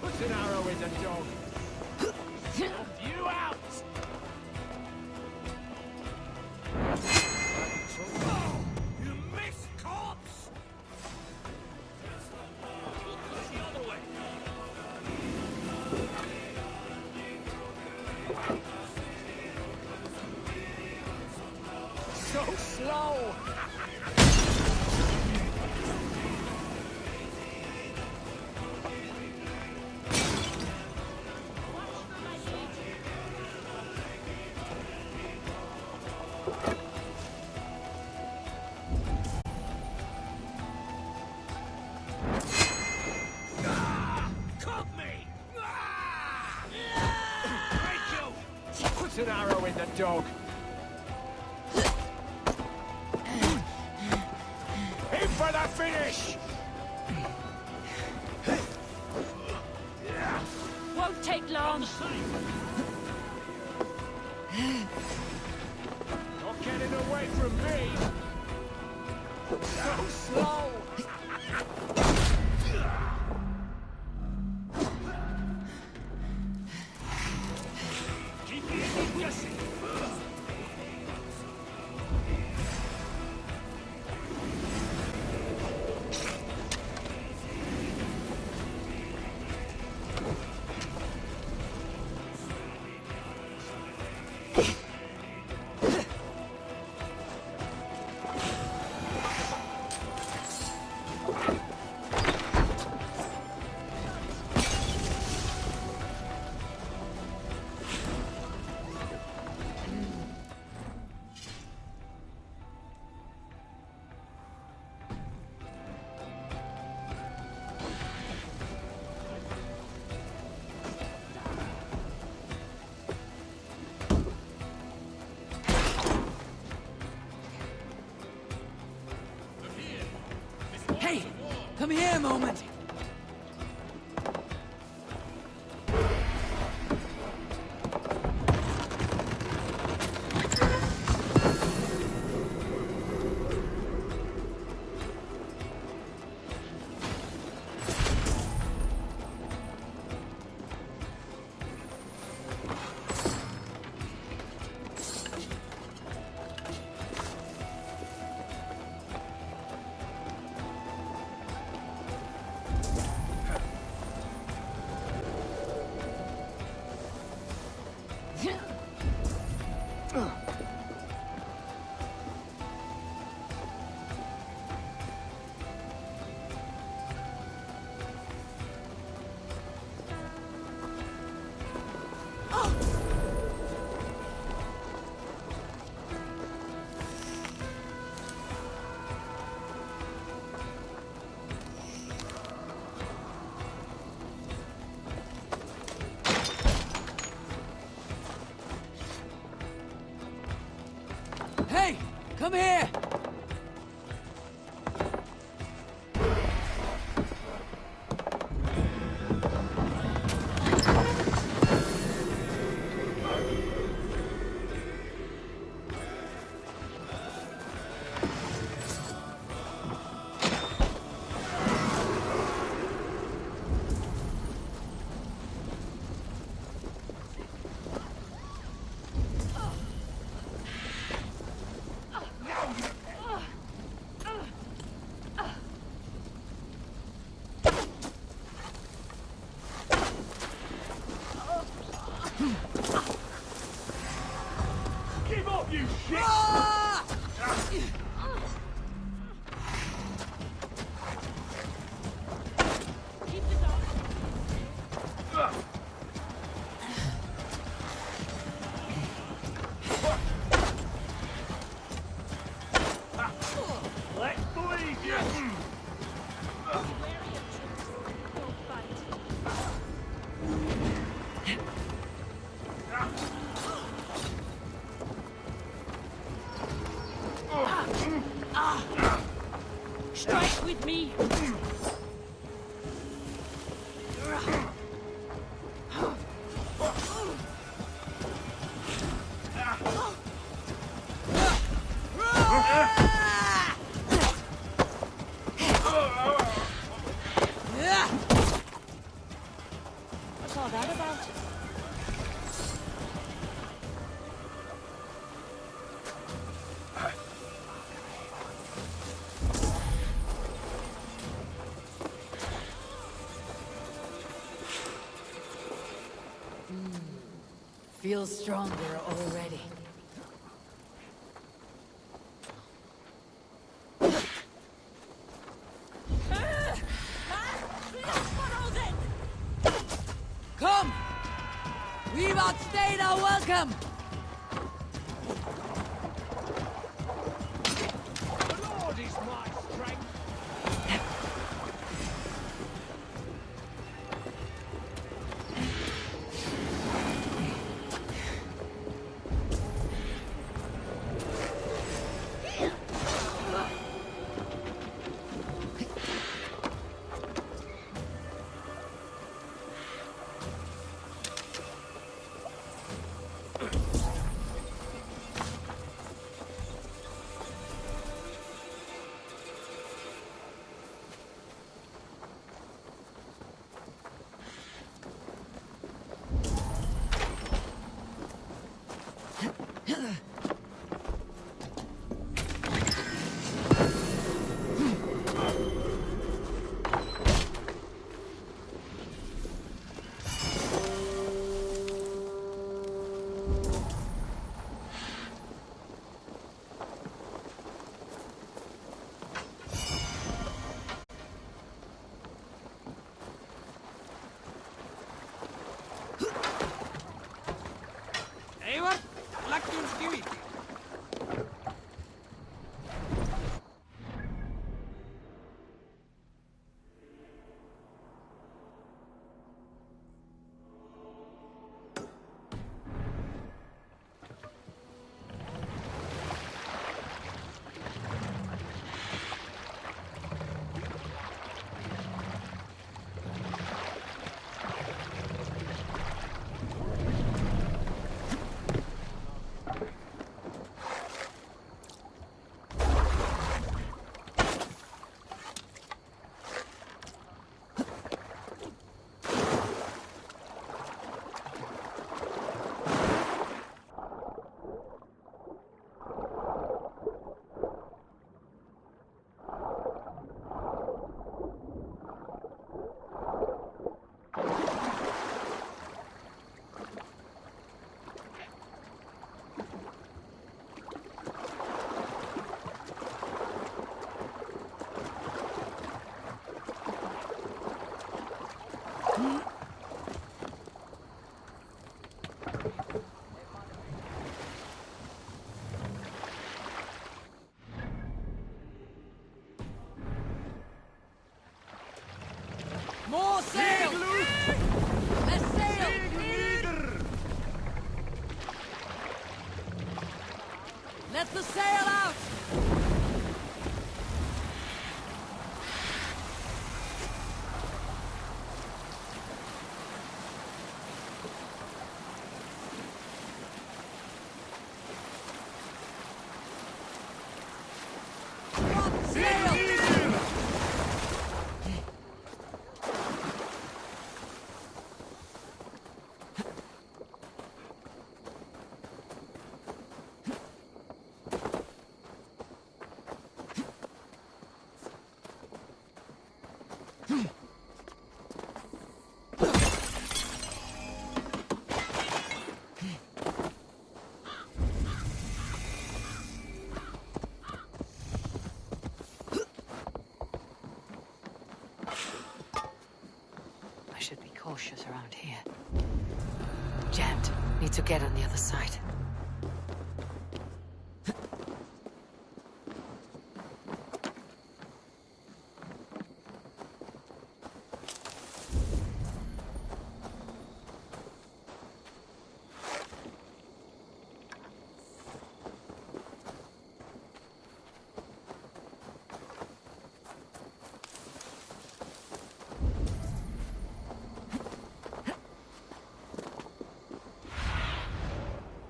Put an arrow in the dog. Help you out! Oh, you missed, corpse! The other way. So slow! Put an arrow in the dog. Aim for the finish! Won't take long. Not getting away from me! So slow! Hey! Come here a moment! Hey! Come here! Keep off, you shit! Let's believe you! Strike with me! What's all that about? Feels stronger already. Come! We've outstayed our welcome! The Lord is my strength! Eivor, läggjum skjúi! More sail! Let's sail! Let the sail out! cautious around here. Jammed. Need to get on the other side.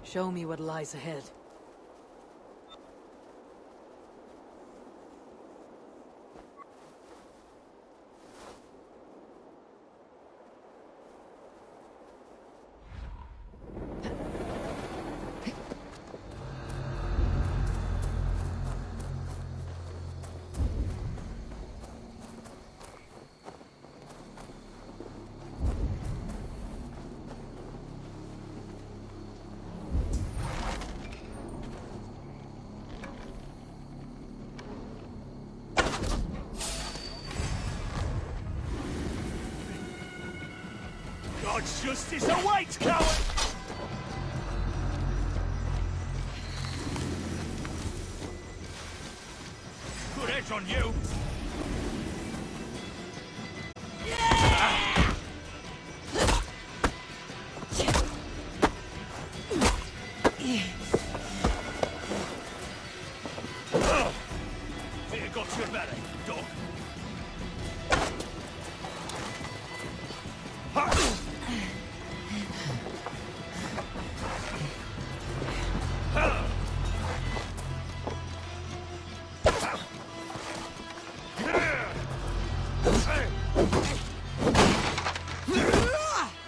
Show me what lies ahead. God's justice awaits, coward! Good edge on you! Fear got your belly, dog.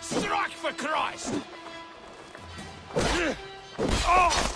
Strike for Christ! Oh!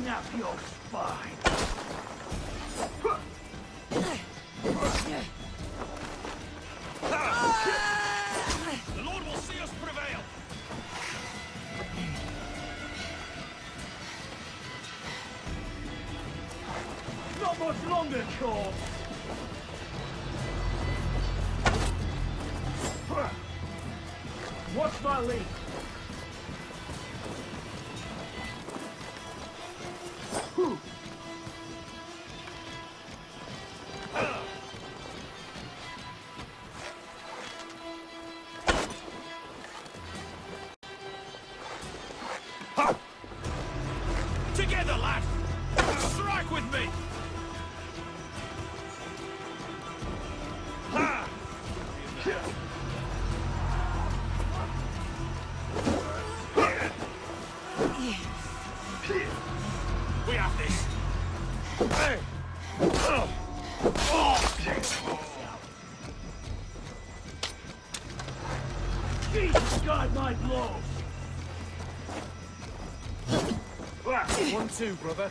Snap your spine! The Lord will see us prevail! Not much longer, Cor! Watch my lead! Together, lad! Strike with me! Ha! We have this! Hey! Jesus, guide my blows! 1-2, brother.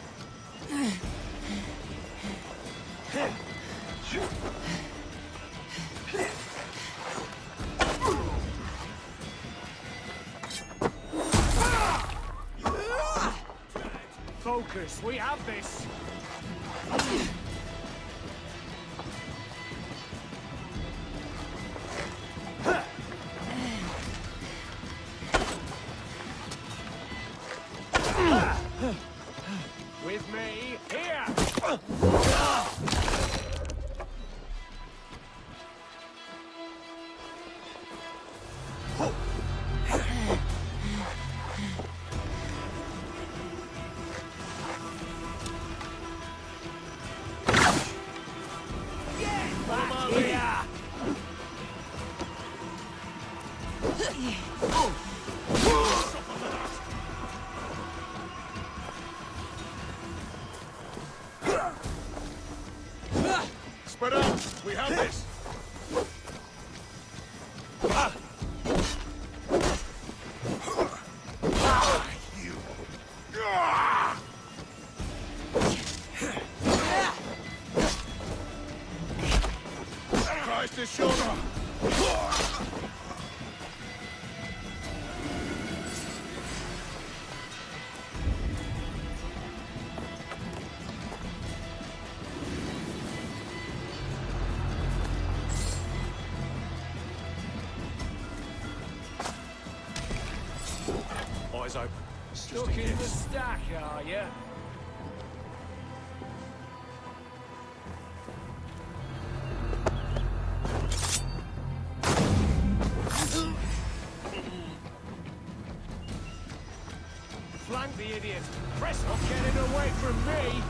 Focus, we have this. With me, here! Back here! Spread out! We have this! Christ is shoulder! Eyes open. Stuck in the stack, are you? Flank the idiot. Press not getting away from me.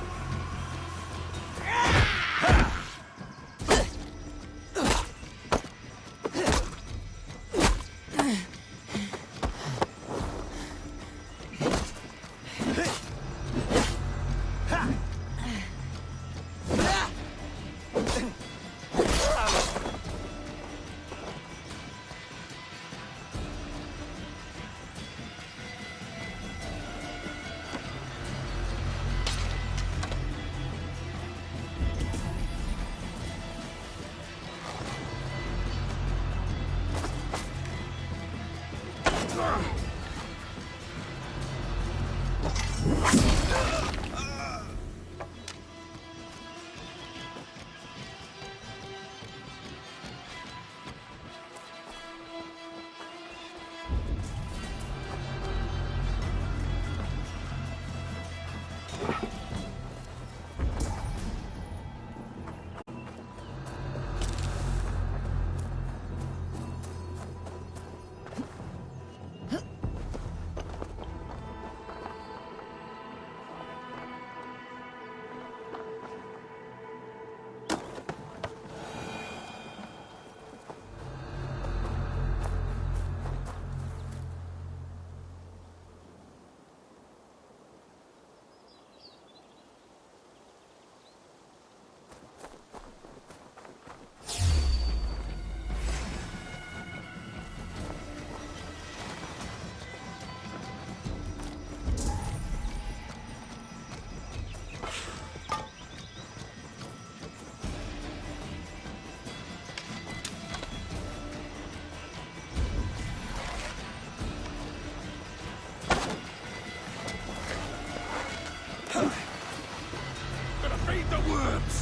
Gonna feed the worms!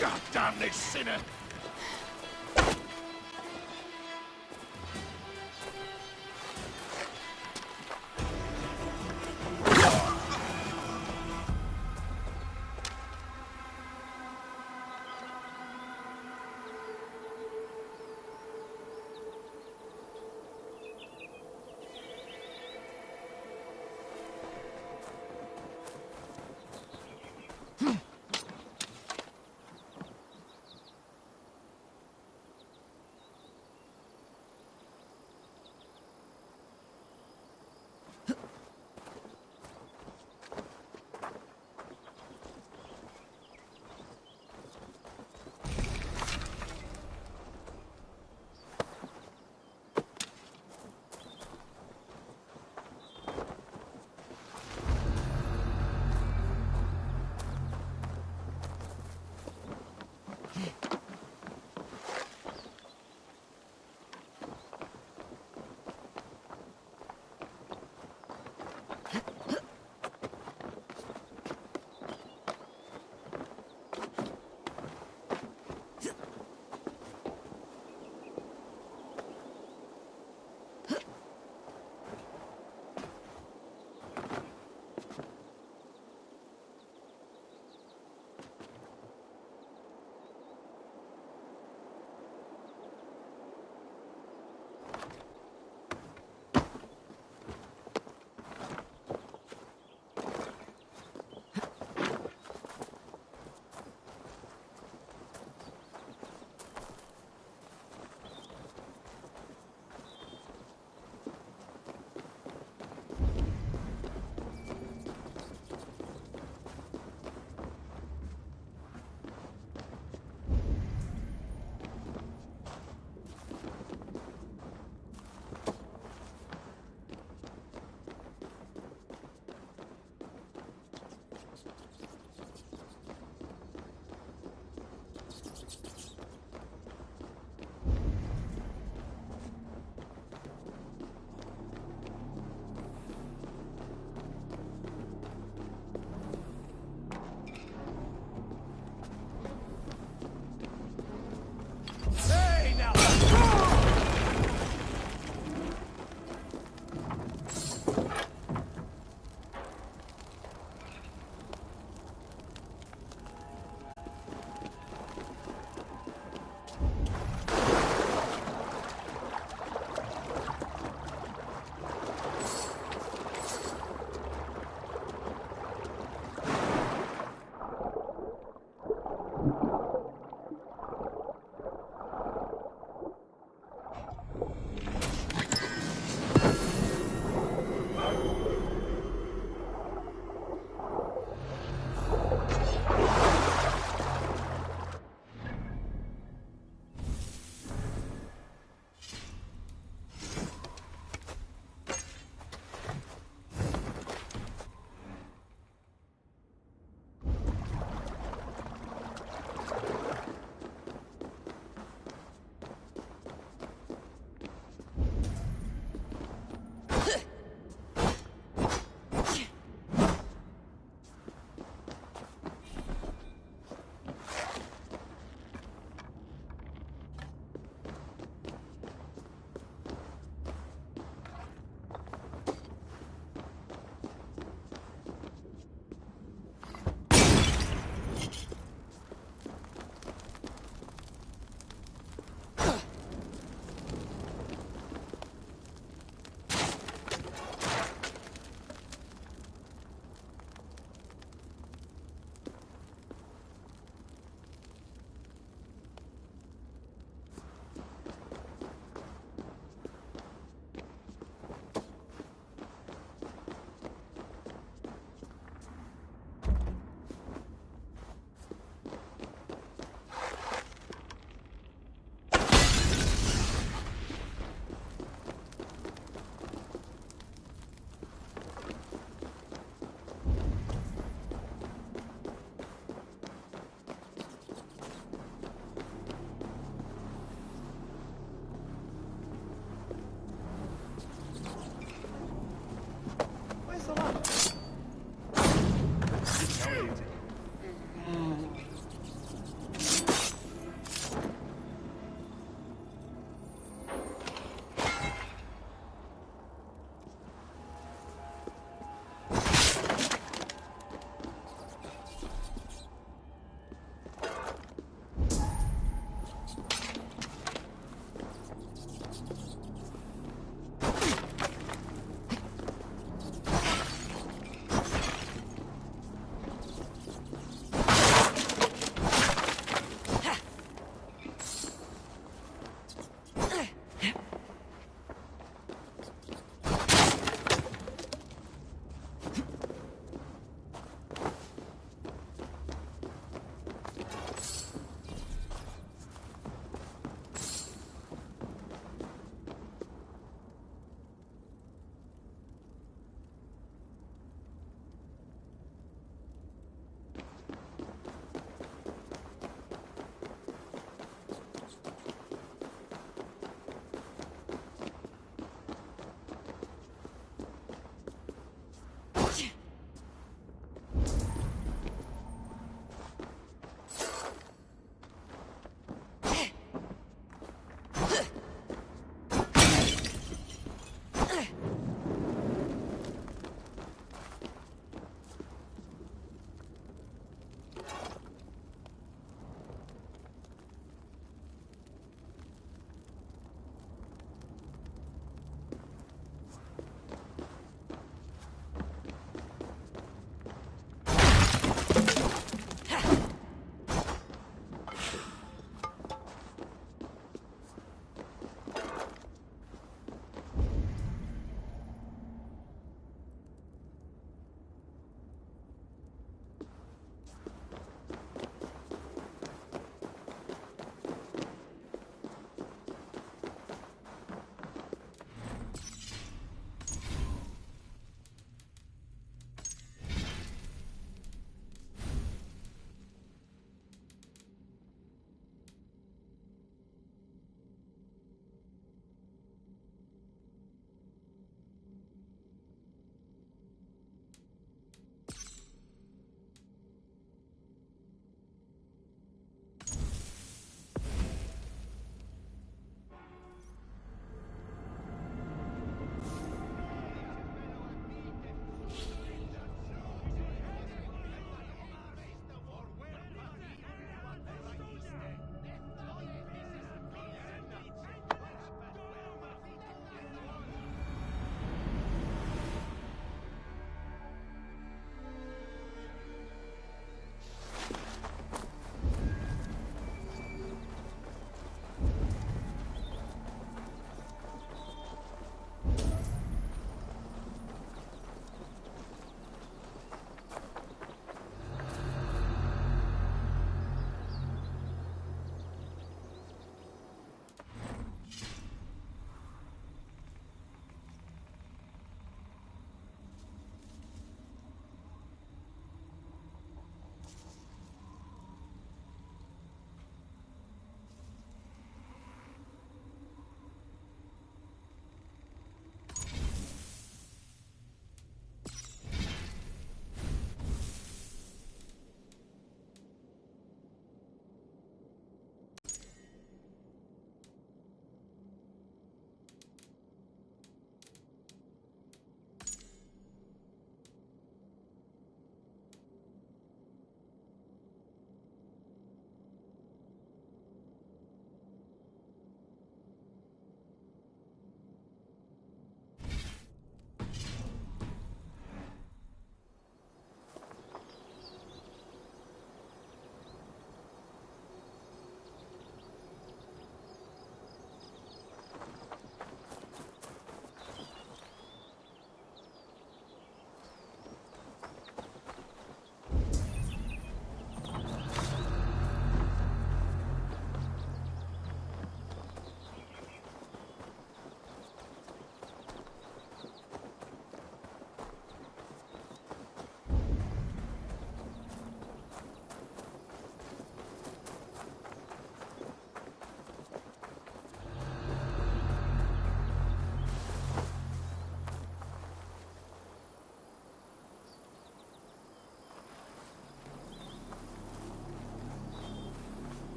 God damn this sinner!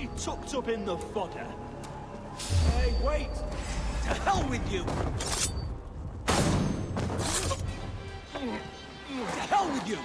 be tucked up in the fodder. Hey, wait! To hell with you! To hell with you!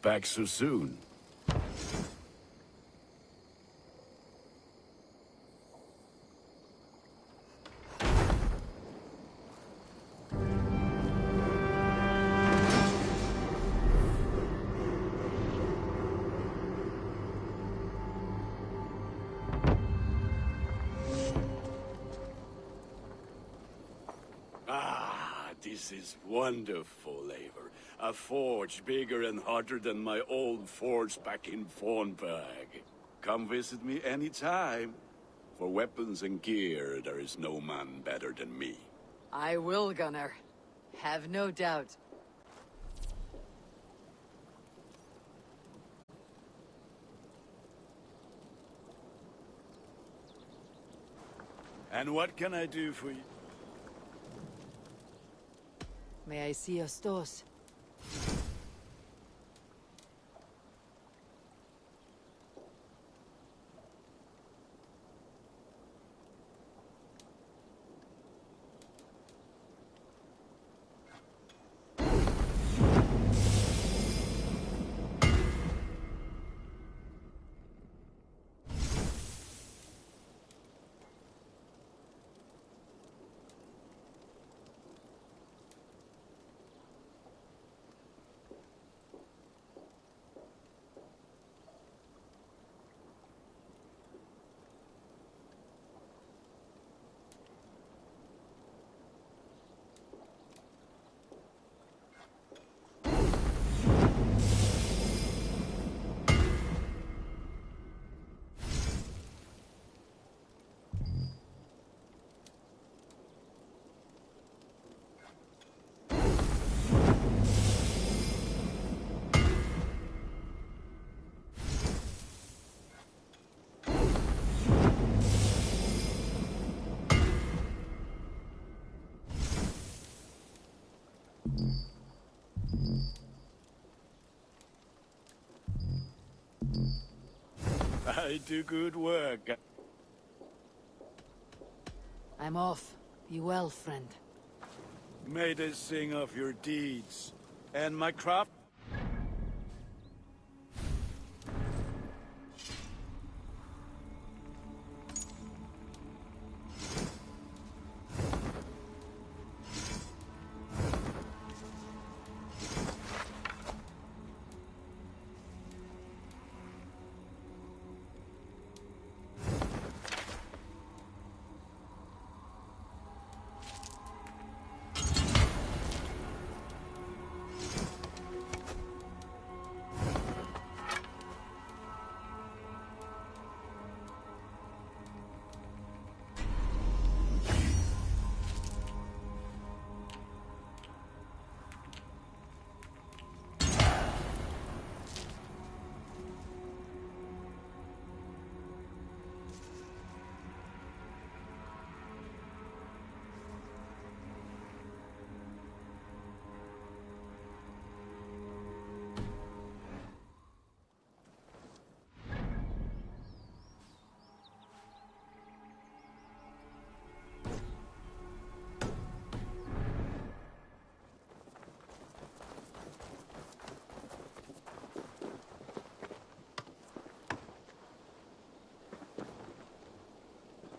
Back so soon? This is wonderful, Eivor. A forge bigger and hotter than my old forge back in Fornburg. Come visit me anytime. For weapons and gear, there is no man better than me. I will, Gunnar. Have no doubt. And what can I do for you? May I see your stores? I do good work. I'm off. Be well, friend. May they sing of your deeds. And my craft...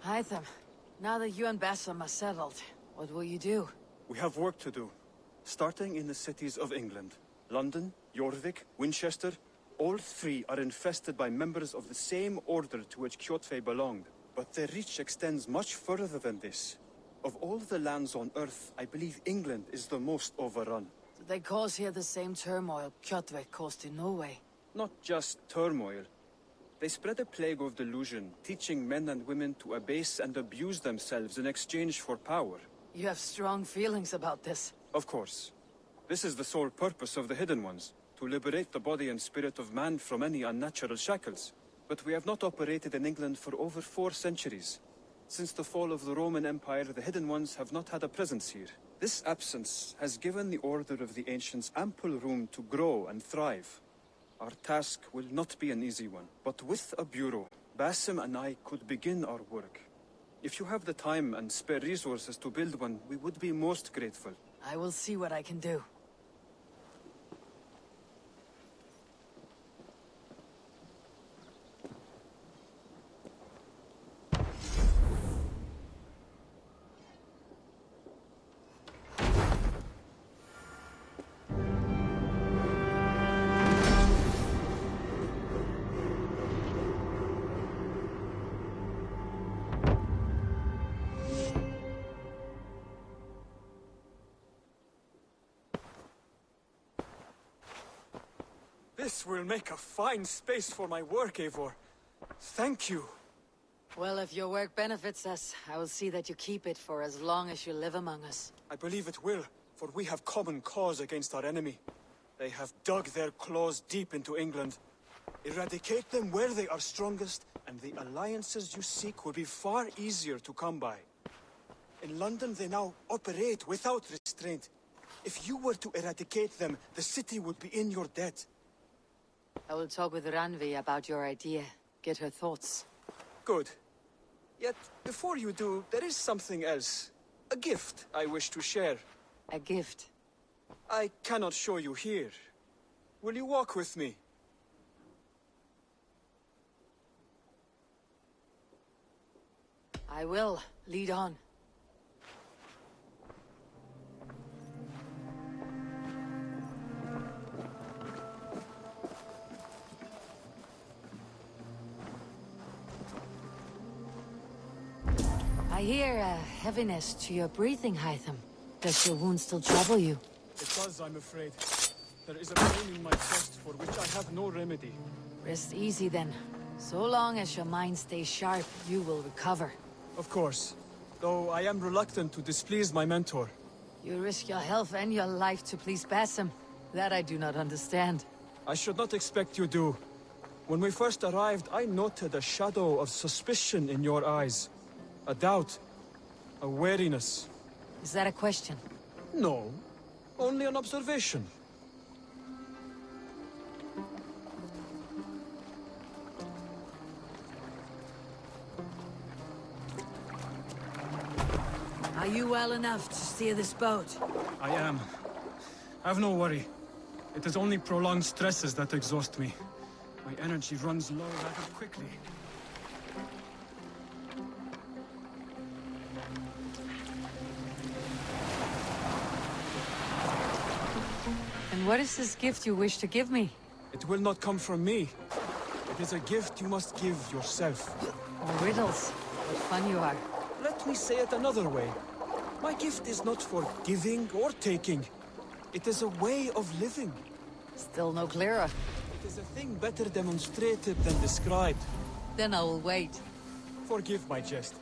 Hytham, now that you and Bassam are settled, what will you do? We have work to do. Starting in the cities of England. London, Jorvik, Winchester, all three are infested by members of the same order to which Kjotve belonged. But their reach extends much further than this. Of all the lands on Earth, I believe England is the most overrun. Do they cause here the same turmoil Kjotve caused in Norway? Not just turmoil. They spread a plague of delusion, teaching men and women to abase and abuse themselves in exchange for power. You have strong feelings about this. Of course. This is the sole purpose of the Hidden Ones, to liberate the body and spirit of man from any unnatural shackles. But we have not operated in England for over 4 centuries. Since the fall of the Roman Empire, the Hidden Ones have not had a presence here. This absence has given the Order of the Ancients ample room to grow and thrive. Our task will not be an easy one, but with a bureau, Basim and I could begin our work. If you have the time and spare resources to build one, we would be most grateful. I will see what I can do. This will make a fine space for my work, Eivor. Thank you. Well, if your work benefits us, I will see that you keep it for as long as you live among us. I believe it will, for we have common cause against our enemy. They have dug their claws deep into England. Eradicate them where they are strongest, and the alliances you seek will be far easier to come by. In London, they now operate without restraint. If you were to eradicate them, the city would be in your debt. I will talk with Ranvi about your idea. Get her thoughts. Good. Yet, before you do, there is something else. A gift I wish to share. A gift? I cannot show you here. Will you walk with me? I will. Lead on. I hear a heaviness to your breathing, Hytham. Does your wound still trouble you? It does, I'm afraid. There is a pain in my chest for which I have no remedy. Rest easy then. So long as your mind stays sharp, you will recover. Of course. Though I am reluctant to displease my mentor. You risk your health and your life to please Basim. That I do not understand. I should not expect you do. When we first arrived, I noted a shadow of suspicion in your eyes. A doubt. A wariness. Is that a question? No. Only an observation. Are you well enough to steer this boat? I am. Have no worry. It is only prolonged stresses that exhaust me. My energy runs low rather quickly. And what is this gift you wish to give me? It will not come from me. It is a gift you must give yourself. More riddles. What fun you are. Let me say it another way. My gift is not for giving or taking. It is a way of living. Still no clearer. It is a thing better demonstrated than described. Then I will wait. Forgive my jest.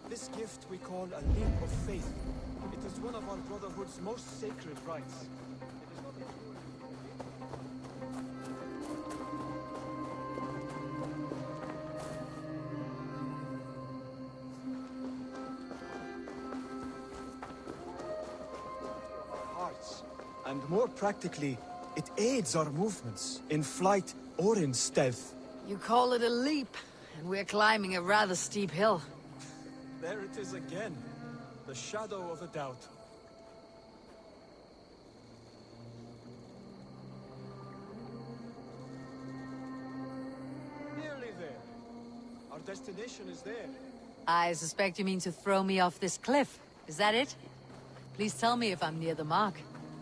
This gift we call a leap of faith. It is one of our Brotherhood's most sacred rites. And more practically, it aids our movements, in flight or in stealth. You call it a leap, and we're climbing a rather steep hill. There it is again, the shadow of a doubt. Nearly there. Our destination is there. I suspect you mean to throw me off this cliff. Is that it? Please tell me if I'm near the mark.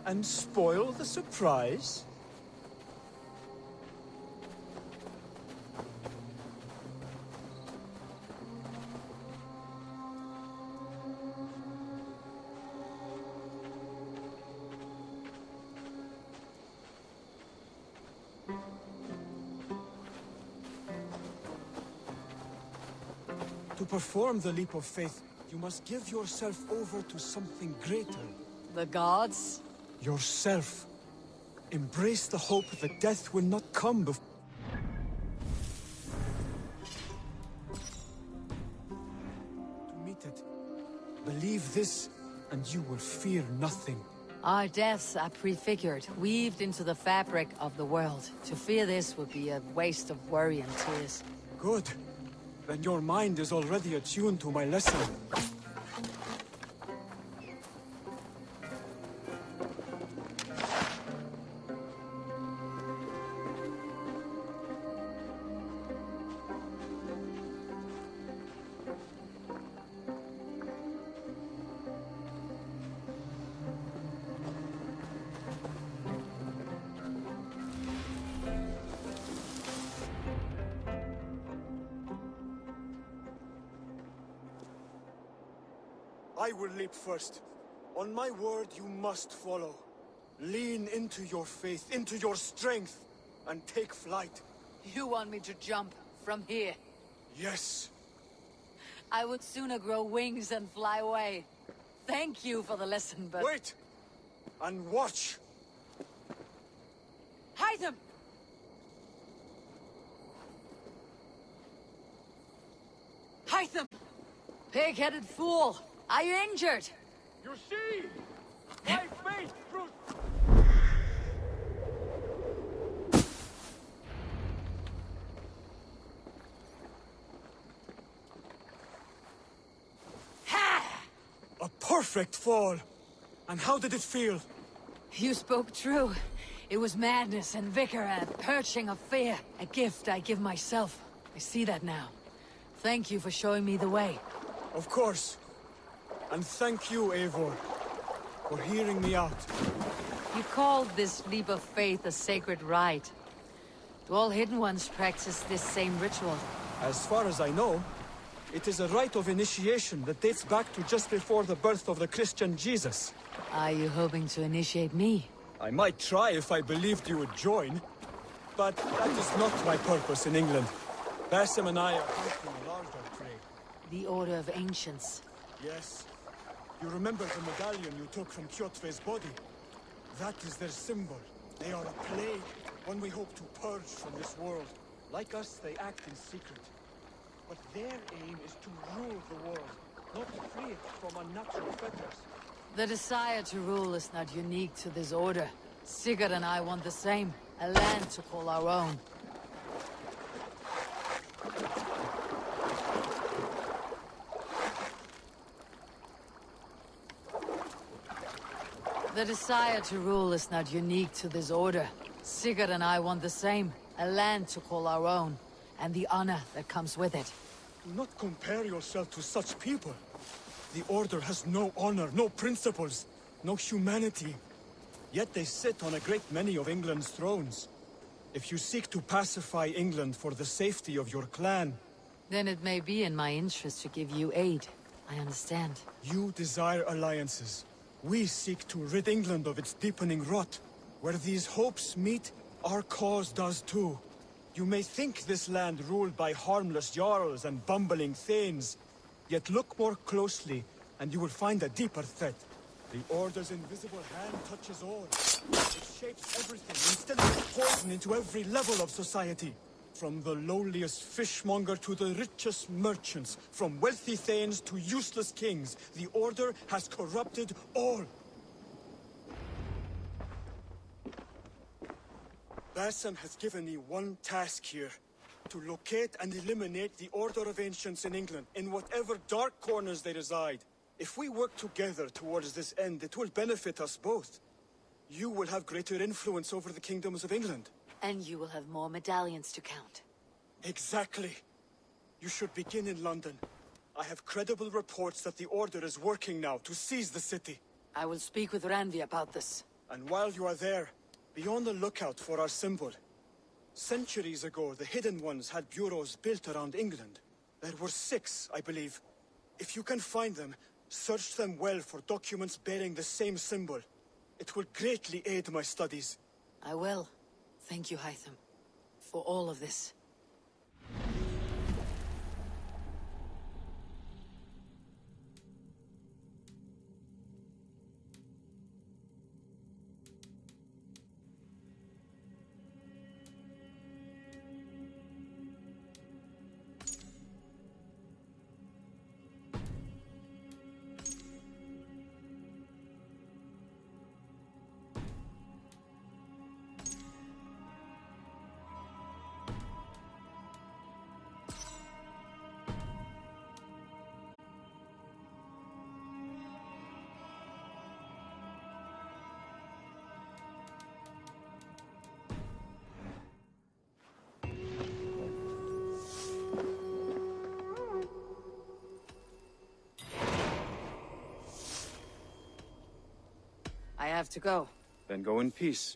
And spoil the surprise? To perform the leap of faith, you must give yourself over to something greater. The gods? Yourself. Embrace the hope that death will not come before. To meet it, believe this, and you will fear nothing. Our deaths are prefigured, weaved into the fabric of the world. To fear this would be a waste of worry and tears. Good. Then your mind is already attuned to my lesson. I will leap first. On my word, you must follow. Lean into your faith, into your strength. and take flight. You want me to jump from here? Yes. I would sooner grow wings and fly away. Thank you for the lesson, but... Wait! And watch! Hytham! Hytham! Pig-headed fool! Are you injured? You see! My face through... A perfect fall! And how did it feel? You spoke true. It was madness and vigor and perching of fear. A gift I give myself. I see that now. Thank you for showing me the way. Of course. And thank you, Eivor, for hearing me out. You called this leap of faith a sacred rite. Do all Hidden Ones practice this same ritual? As far as I know, it is a rite of initiation that dates back to just before the birth of the Christian Jesus. Are you hoping to initiate me? I might try if I believed you would join. But that is not my purpose in England. Basim and I are helping a larger trade. The Order of Ancients. Yes. You remember the medallion you took from Kjotve's body? That is their symbol. They are a plague, one we hope to purge from this world. Like us, they act in secret. But their aim is to rule the world, not free it from unnatural fetters. The desire to rule is not unique to this order. Sigurd and I want the same. A land to call our own. The desire to rule is not unique to this order. Sigurd and I want the same. A land to call our own. And the honor that comes with it. Do not compare yourself to such people. The Order has no honor, no principles, no humanity. Yet they sit on a great many of England's thrones. If you seek to pacify England for the safety of your clan... Then it may be in my interest to give you aid. I understand. You desire alliances. We seek to rid England of its deepening rot. Where these hopes meet, our cause does too. You may think this land ruled by harmless jarls and bumbling thanes. Yet look more closely, and you will find a deeper threat. The Order's invisible hand touches all. It shapes everything, instilling poison into every level of society. From the lowliest fishmonger to the richest merchants, from wealthy thanes to useless kings, the Order has corrupted all. Basim has given me one task here. To locate and eliminate the Order of Ancients in England, in whatever dark corners they reside. If we work together towards this end, it will benefit us both. You will have greater influence over the kingdoms of England. And you will have more medallions to count. Exactly. You should begin in London. I have credible reports that the Order is working now to seize the city. I will speak with Randvi about this. And while you are there, be on the lookout for our symbol. Centuries ago, the Hidden Ones had bureaus built around England. There were 6, I believe. If you can find them, search them well for documents bearing the same symbol. It will greatly aid my studies. I will. Thank you, Hytham, for all of this. I have to go. Then go in peace.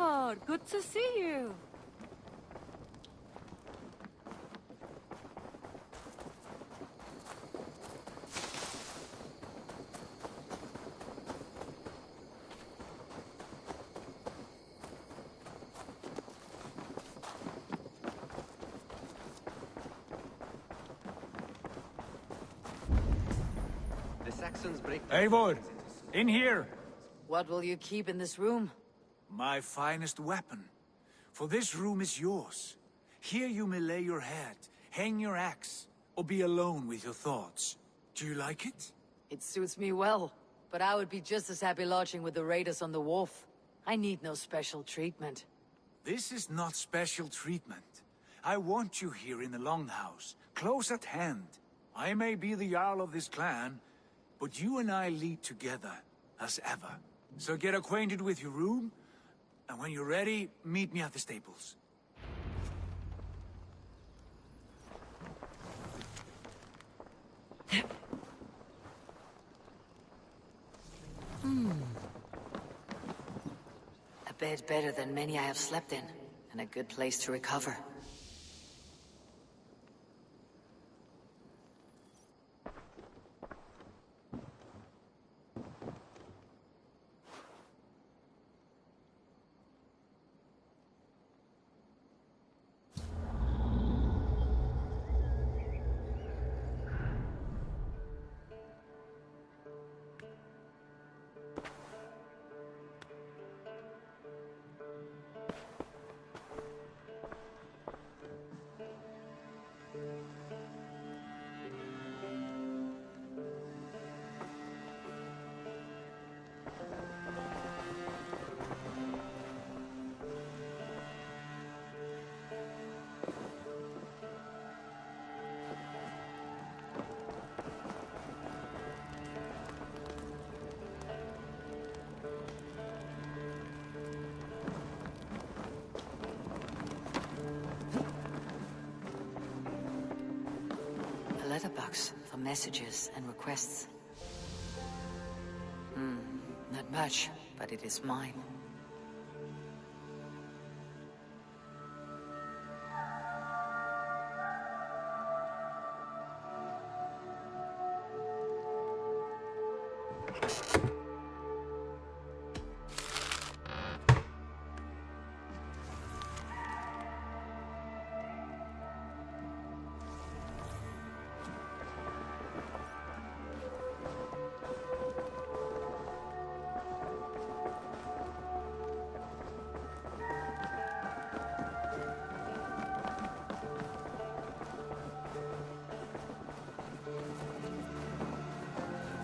Eivor, good to see you. The Saxons break... Eivor, in here! What will you keep in this room? My finest weapon. For this room is yours. Here you may lay your head, hang your axe, or be alone with your thoughts. Do you like it? It suits me well, but I would be just as happy lodging with the raiders on the wharf. I need no special treatment. This is not special treatment. I want you here in the Longhouse, close at hand. I may be the Jarl of this clan, but you and I lead together, as ever. So get acquainted with your room, and when you're ready, meet me at the stables. A bed better than many I have slept in, and a good place to recover. A letterbox for messages and requests. Not much, but it is mine.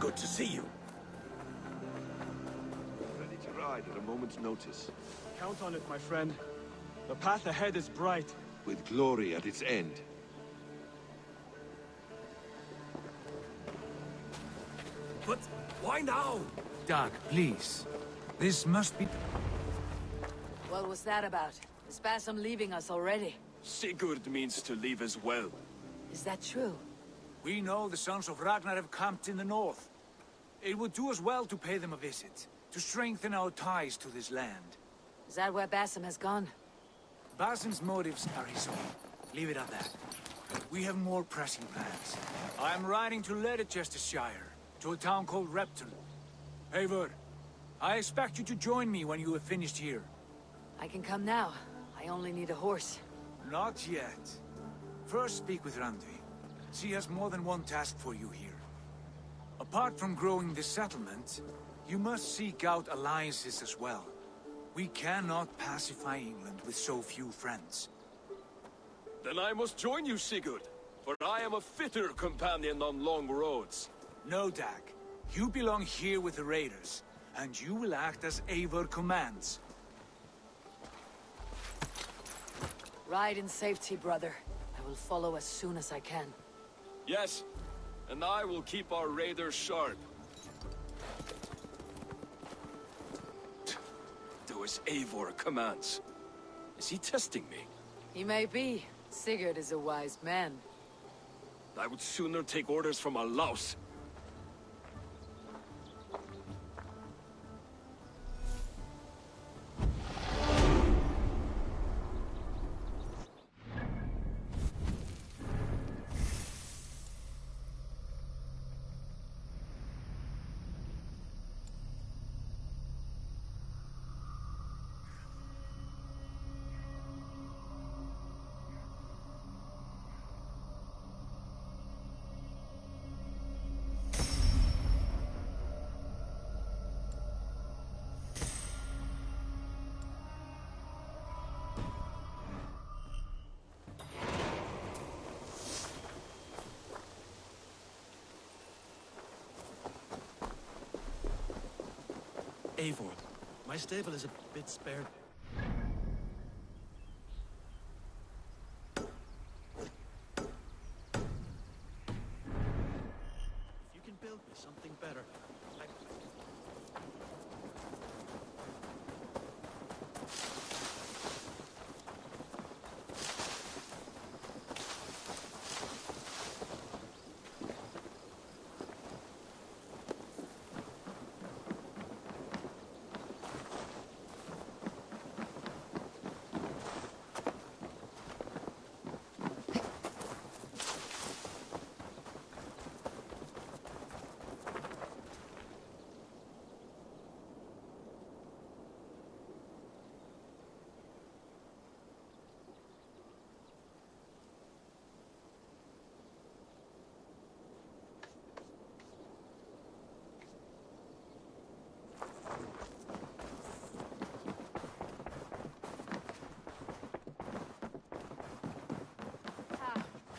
Good to see you. Ready to ride at a moment's notice. Count on it, my friend. The path ahead is bright. With glory at its end. But why now? Doug, please. This must be... What was that about? Is Basim leaving us already? Sigurd means to leave as well. Is that true? We know the sons of Ragnar have camped in the north. It would do us well to pay them a visit, to strengthen our ties to this land. Is that where Basim has gone? Basim's motives are his own. Leave it at that. We have more pressing plans. I am riding to Leicestershire, to a town called Repton. Eivor, I expect you to join me when you have finished here. I can come now. I only need a horse. Not yet. First speak with Randi. She has more than one task for you here. Apart from growing this settlement, you must seek out alliances as well. We cannot pacify England with so few friends. Then I must join you, Sigurd, for I am a fitter companion on long roads. No, Dag. You belong here with the raiders, and you will act as Eivor commands. Ride in safety, brother. I will follow as soon as I can. Yes, and I will keep our raiders sharp. Do as Eivor commands. Is he testing me? He may be. Sigurd is a wise man. I would sooner take orders from a louse. Eivor. My stable is a bit spared. If you can build me something better,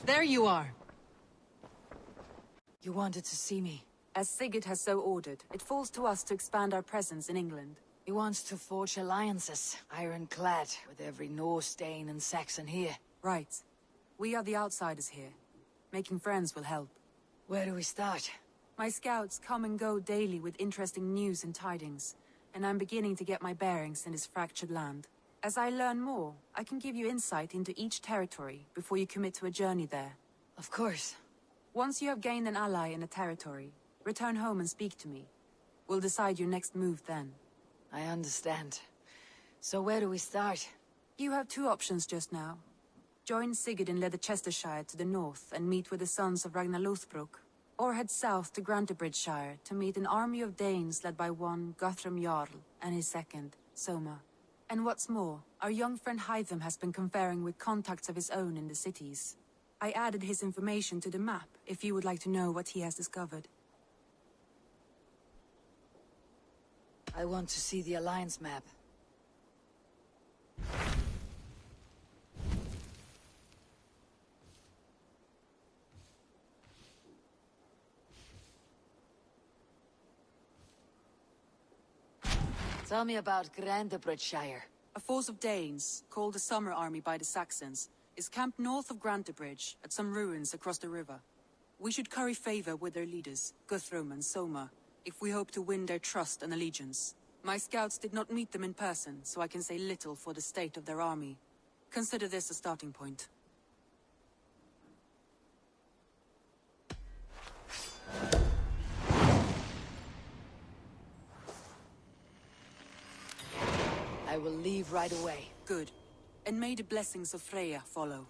There you are. You wanted to see me. As Sigurd has so ordered, it falls to us to expand our presence in England. He wants to forge alliances, ironclad, with every Norse, Dane, and Saxon here. Right. We are the outsiders here. Making friends will help. Where do we start? My scouts come and go daily with interesting news and tidings, and I'm beginning to get my bearings in this fractured land. As I learn more, I can give you insight into each territory before you commit to a journey there. Of course. Once you have gained an ally in a territory, return home and speak to me. We'll decide your next move then. I understand. So where do we start? You have two options just now. Join Sigurd in Leicestershire to the north and meet with the sons of Ragnar Lothbrok, or head south to Grantebridgeshire to meet an army of Danes led by one Guthrum Jarl and his second, Soma. And what's more, our young friend Hytham has been conferring with contacts of his own in the cities. I added his information to the map, if you would like to know what he has discovered. I want to see the Alliance map. Tell me about Grantebridgeshire. A force of Danes, called the Summer Army by the Saxons, is camped north of Grantebridge at some ruins across the river. We should curry favor with their leaders, Guthrum and Soma, if we hope to win their trust and allegiance. My scouts did not meet them in person, so I can say little for the state of their army. Consider this a starting point. I will leave right away. Good. And may the blessings of Freya follow.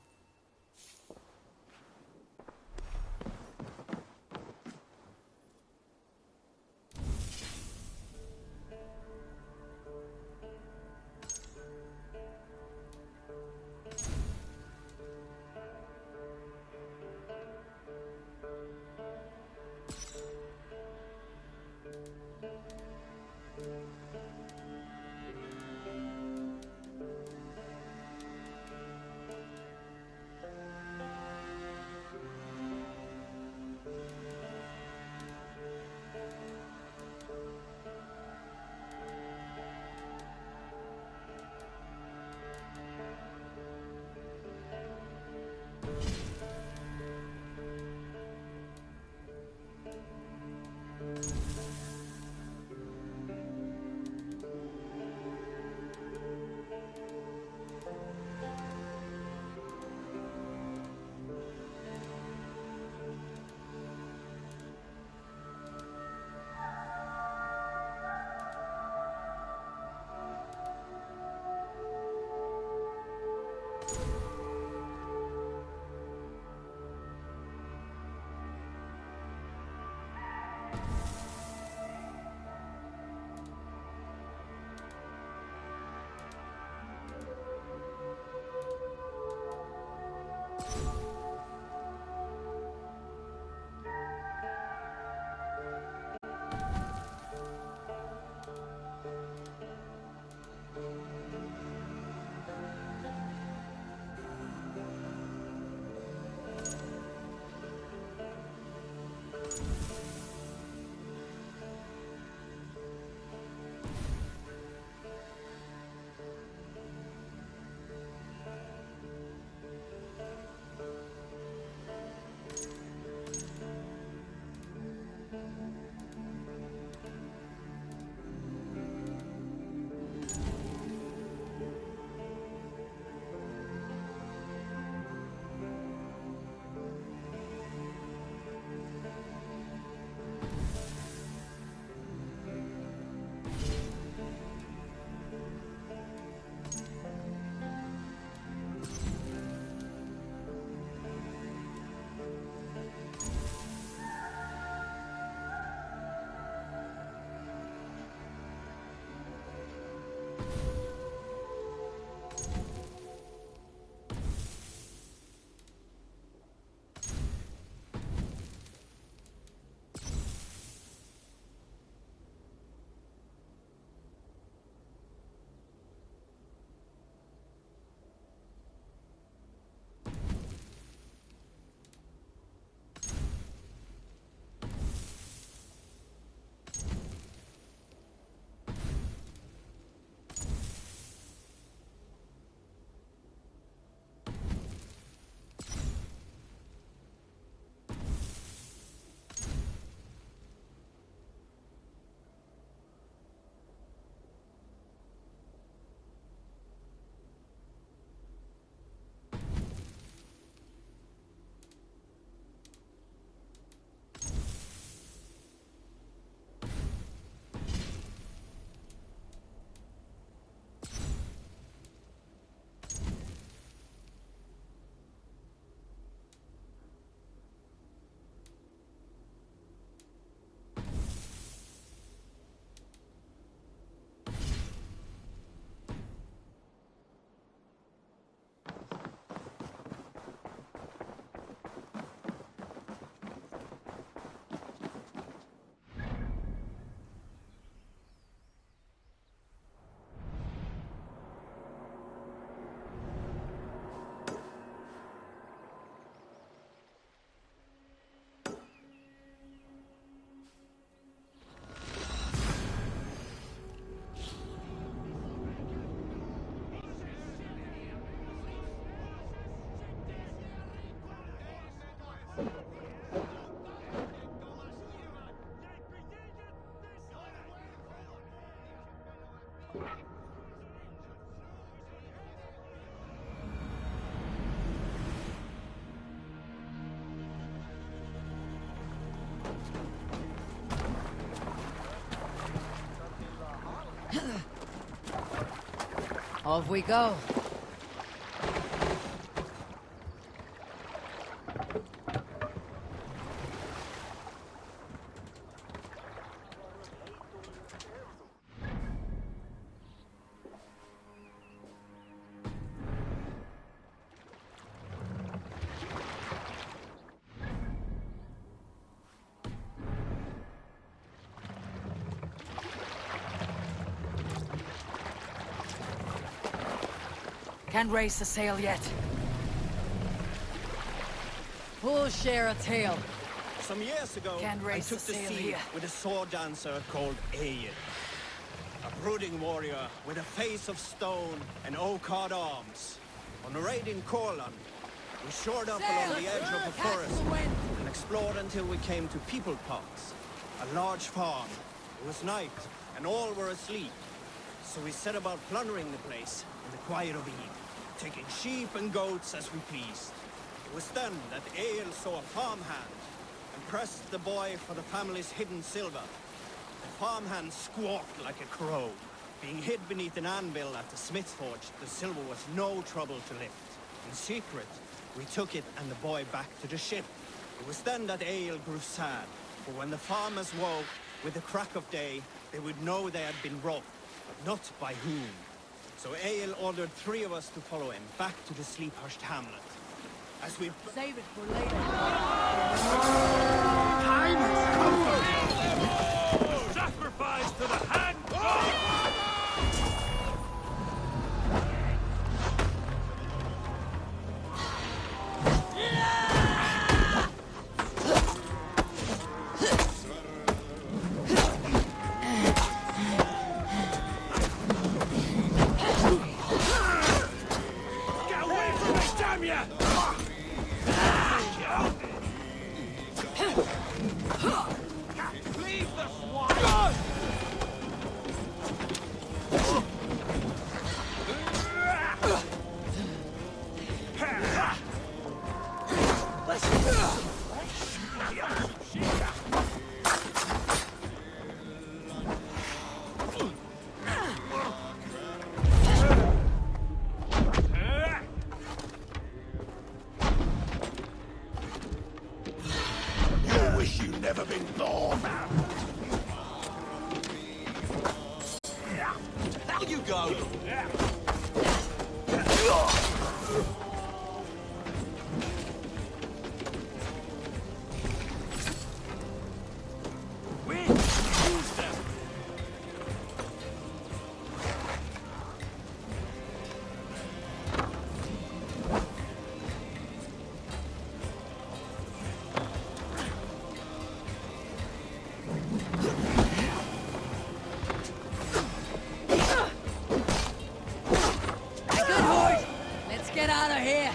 Off we go. Can't raise the sail yet. We'll share a tale. Some years ago, I took the sea with a sword dancer called Aeon. A brooding warrior with a face of stone and oak-hard arms. On a raid in Corlan, we shored up along the edge of a forest and explored until we came to People Pots, a large farm. It was night, and all were asleep. So we set about plundering the place in the quiet of eve, taking sheep and goats as we pleased. It was then that Ael saw a farmhand and pressed the boy for the family's hidden silver. The farmhand squawked like a crow. Being hid beneath an anvil at the smith's forge, the silver was no trouble to lift. In secret, we took it and the boy back to the ship. It was then that Ael grew sad, for when the farmers woke with the crack of day, they would know they had been robbed, but not by whom. So Ael ordered 3 of us to follow him back to the sleep-hushed hamlet. As we save it for later. Time has come for me! Sacrifice to the hand god! Never been born. How you go? Get out of here!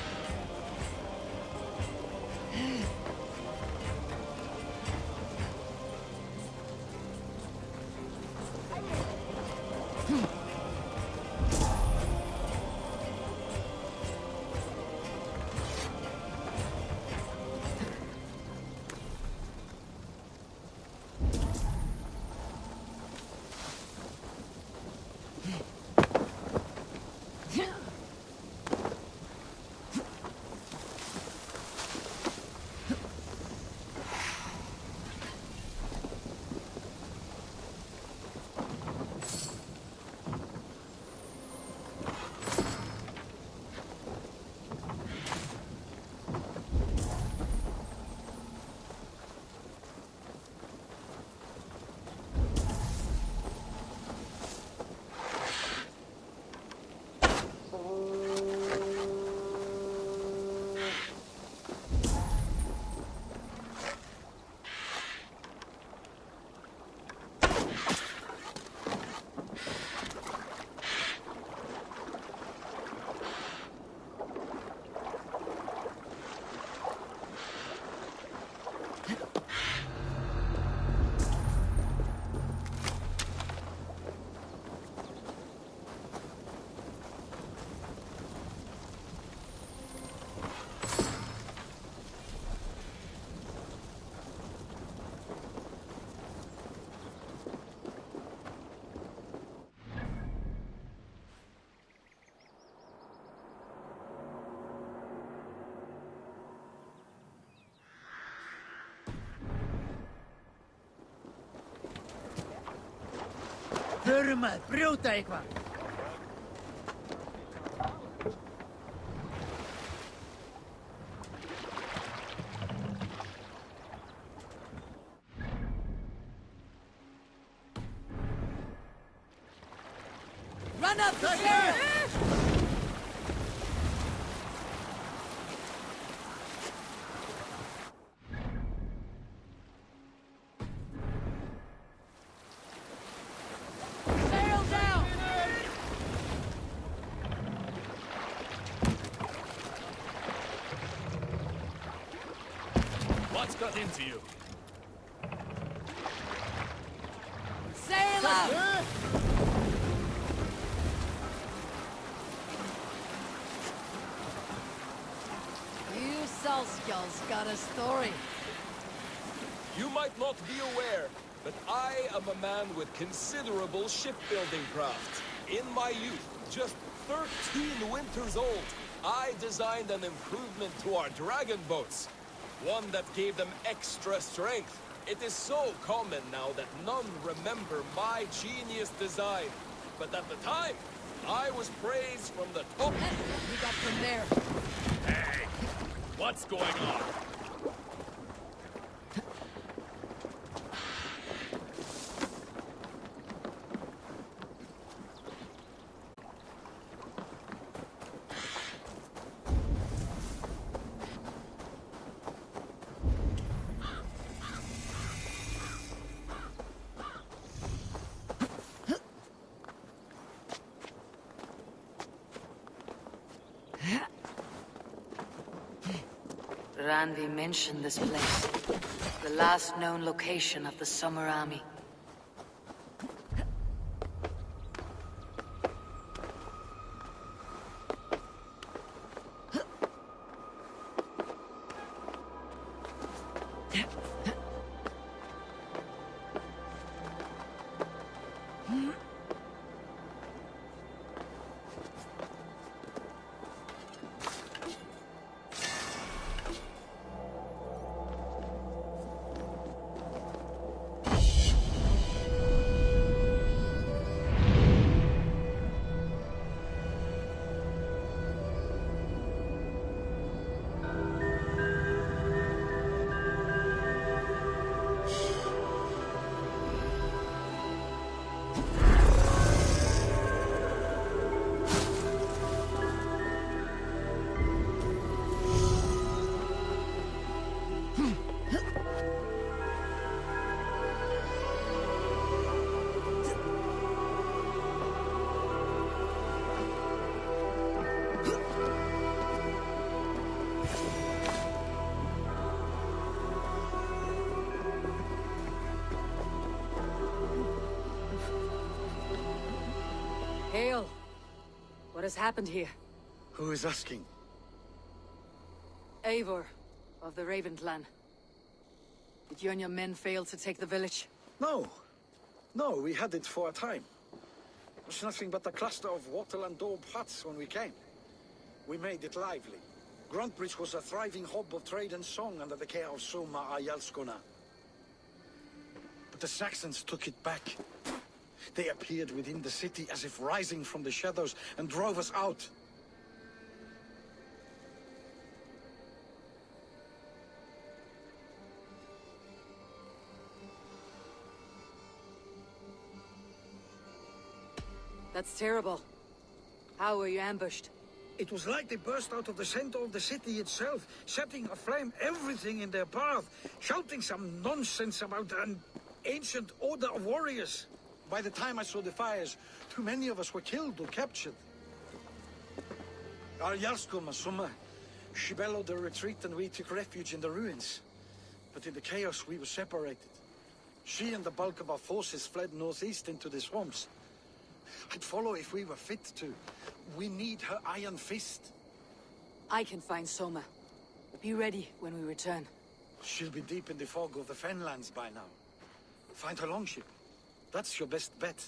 Hurma, bruutaikwa. Run up the stairs! Sail down! What's got into you? Sail up! You Salskulls got a story. You might not be aware, but I am a man with considerable shipbuilding craft. In my youth, just 13 winters old, I designed an improvement to our dragon boats. One that gave them extra strength. It is so common now that none remember my genius design. But at the time, I was praised from the top. We got from there. Hey, what's going on? Randi mentioned this place. The last known location of the Summer Army. Hail! What has happened here? Who is asking? Eivor, of the Raven clan. Did you and your men fail to take the village? No. No, we had it for a time. It was nothing but a cluster of wattle and daub huts when we came. We made it lively. Gruntbridge was a thriving hub of trade and song under the care of Soma Ayalskona. But the Saxons took it back. They appeared within the city as if rising from the shadows and drove us out. That's terrible. How were you ambushed? It was like they burst out of the center of the city itself, setting aflame everything in their path, shouting some nonsense about an ancient order of warriors. By the time I saw the fires, too many of us were killed or captured. Our Yarskoma, Summa, she bellowed a retreat and we took refuge in the ruins. But in the chaos, we were separated. She and the bulk of our forces fled northeast into the swamps. I'd follow if we were fit to. We need her iron fist. I can find Soma. Be ready when we return. She'll be deep in the fog of the Fenlands by now. Find her longship. That's your best bet.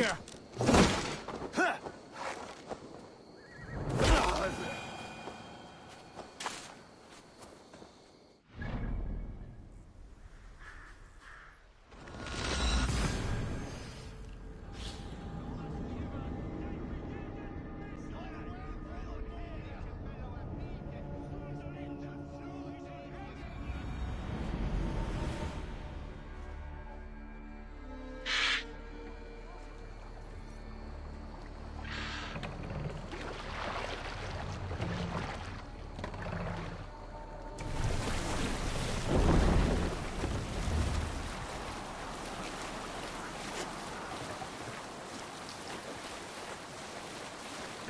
here!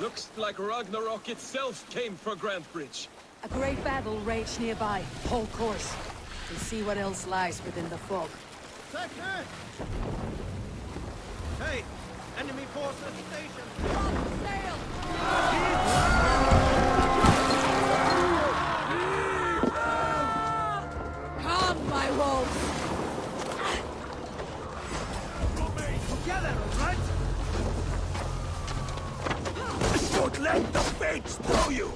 Looks like Ragnarok itself came for Grantbridge. A great battle raged nearby. Whole course. We'll see what else lies within the fog. Sector! Hey! Enemy force at the station! Sail! Come, my wolves! Together, right? Don't let the fates throw you!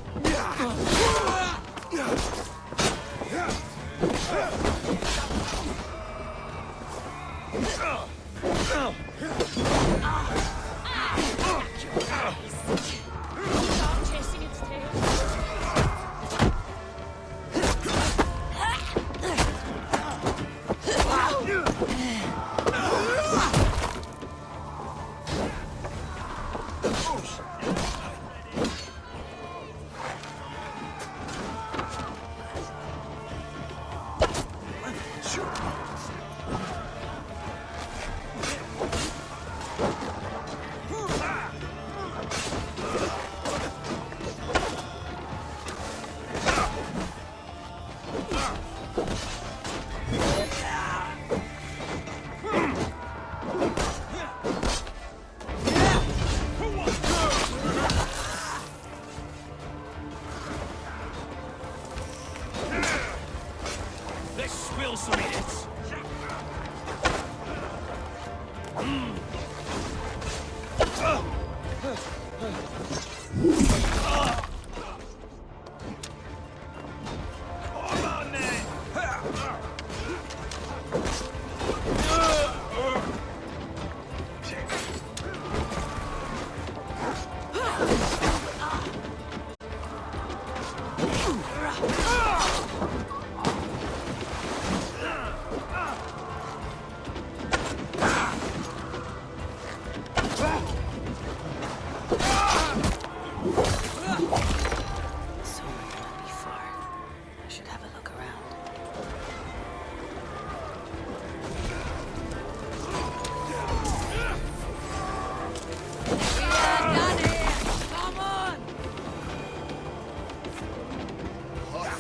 Stop chasing its tail. Let's spill some minutes.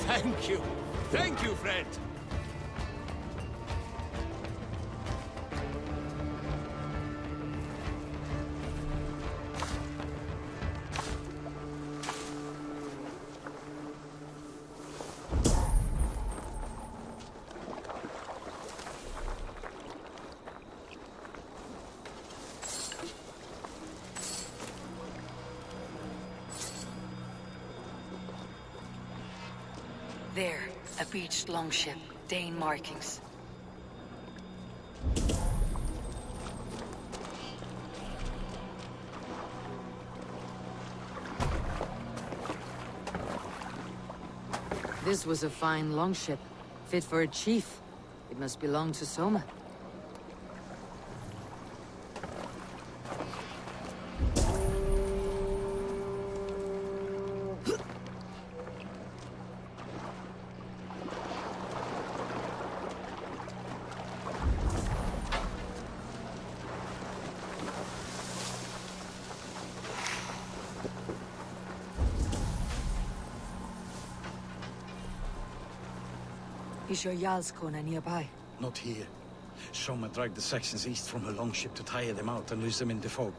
Thank you. Thank you, friend. There, a beached longship. Dane markings. This was a fine longship, fit for a chief. It must belong to Soma. Is your Jarlskona nearby? Not here. Soma dragged the Saxons east from her longship to tire them out and lose them in the fog.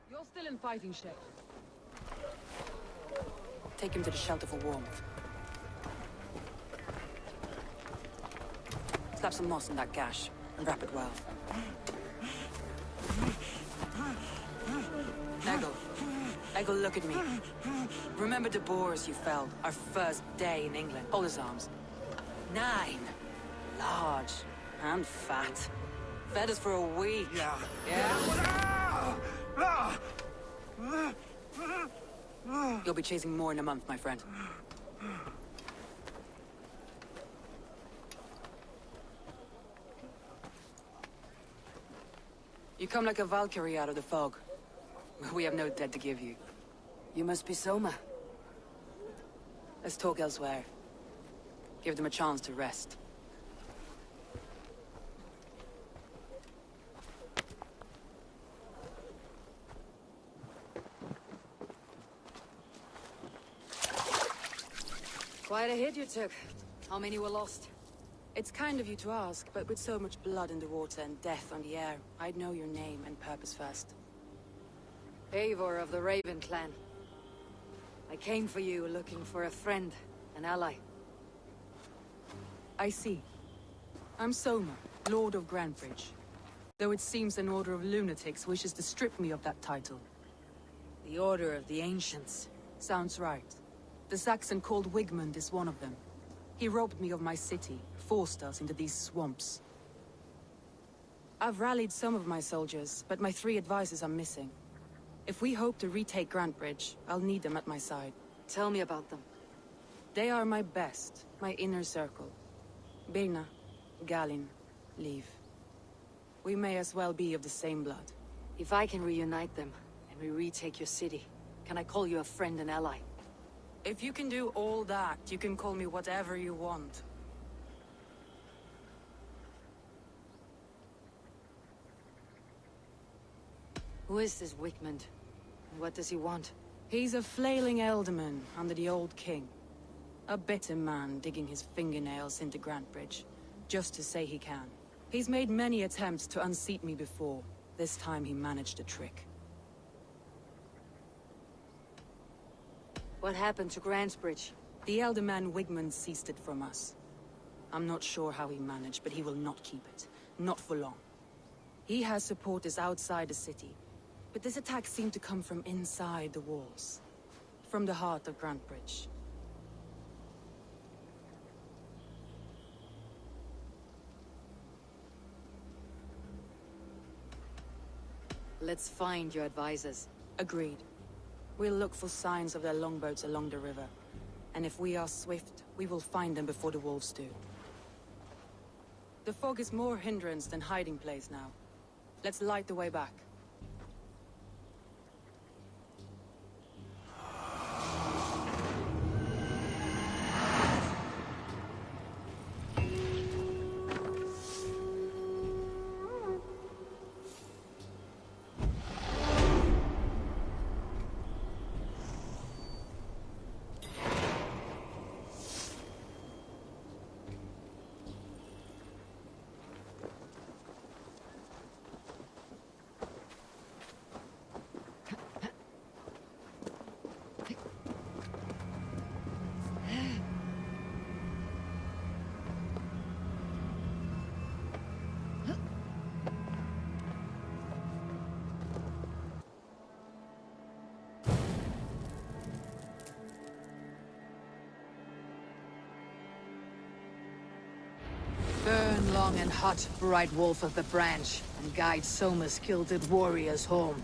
You're still in fighting shape. Take him to the shelter for warmth. Slap some moss in that gash, and wrap it well. Eggle, look at me. Remember the boars you felled, our first day in England? Hold his arms. 9. Large. And fat. Fed us for a week. Yeah? You'll be chasing more in a month, my friend. You come like a Valkyrie out of the fog. We have no debt to give you. You must be Soma. Let's talk elsewhere. Give them a chance to rest. Quite a hit you took. How many were lost? It's kind of you to ask, but with so much blood in the water and death on the air, I'd know your name and purpose first. Eivor of the Raven clan. I came for you looking for a friend, an ally. I see. I'm Soma, Lord of Grantbridge. Though it seems an order of lunatics wishes to strip me of that title. The Order of the Ancients. Sounds right. The Saxon called Wigmund is one of them. He robbed me of my city, forced us into these swamps. I've rallied some of my soldiers, but my 3 advisors are missing. If we hope to retake Grantbridge, I'll need them at my side. Tell me about them. They are my best, my inner circle. Birna, Galin, Leave. We may as well be of the same blood. If I can reunite them, and we retake your city, can I call you a friend and ally? If you can do all that, you can call me whatever you want. Who is this Wigmund? And what does he want? He's a flailing elderman under the old king. A bitter man digging his fingernails into Grantbridge, just to say he can. He's made many attempts to unseat me before. This time he managed a trick. What happened to Grantbridge? The elder man Wigmund seized it from us. I'm not sure how he managed, but he will not keep it. Not for long. He has supporters outside the city. But this attack seemed to come from inside the walls. From the heart of Grantbridge. Let's find your advisors. Agreed. We'll look for signs of their longboats along the river. And if we are swift, we will find them before the wolves do. The fog is more hindrance than hiding place now. Let's light the way back. Burn long and hot, bright wolf of the branch, and guide Soma's gilded warriors home.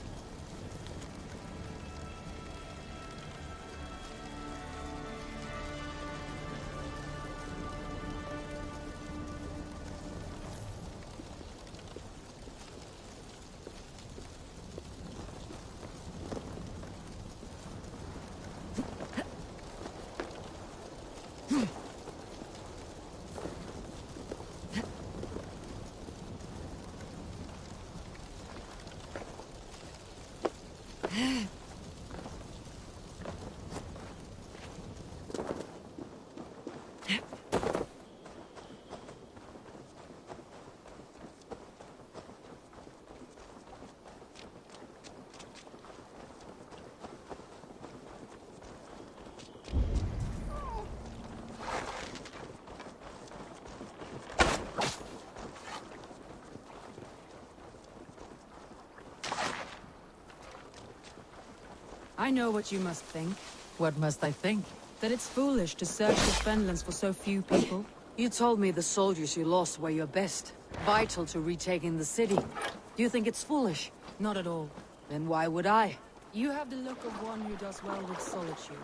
I know what you must think. What must I think? That it's foolish to search the Fenlands for so few people. You told me the soldiers you lost were your best, vital to retaking the city. Do you think it's foolish? Not at all. Then why would I? You have the look of one who does well with solitude.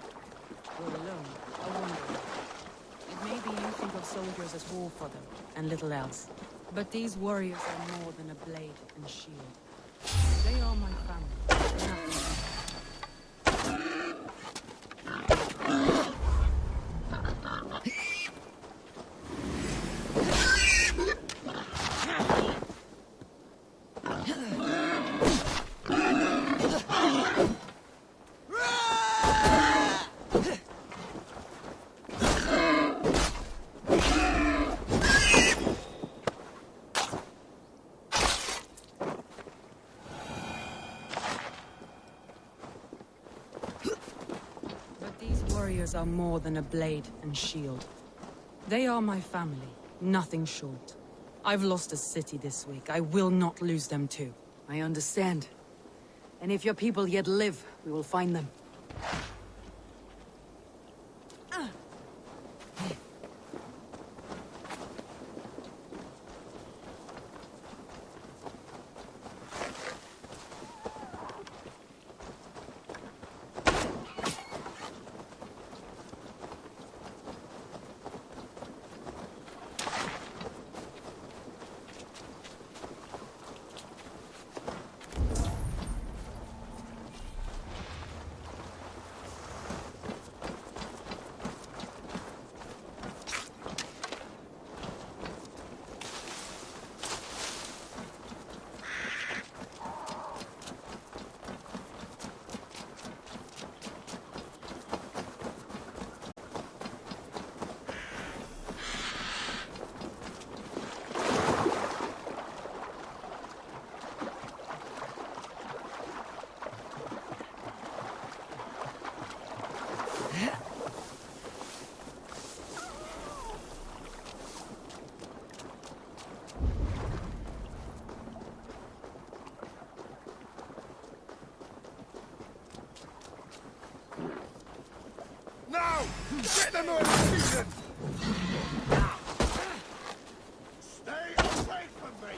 You're alone, a wanderer. It may be you think of soldiers as war fodder, and little else. But these warriors are more than a blade and shield. They are my family, nothing else. Are more than a blade and shield. They are my family, nothing short. I've lost a city this week. I will not lose them too. I understand. And if your people yet live, we will find them. Get them all season! Stay away from me!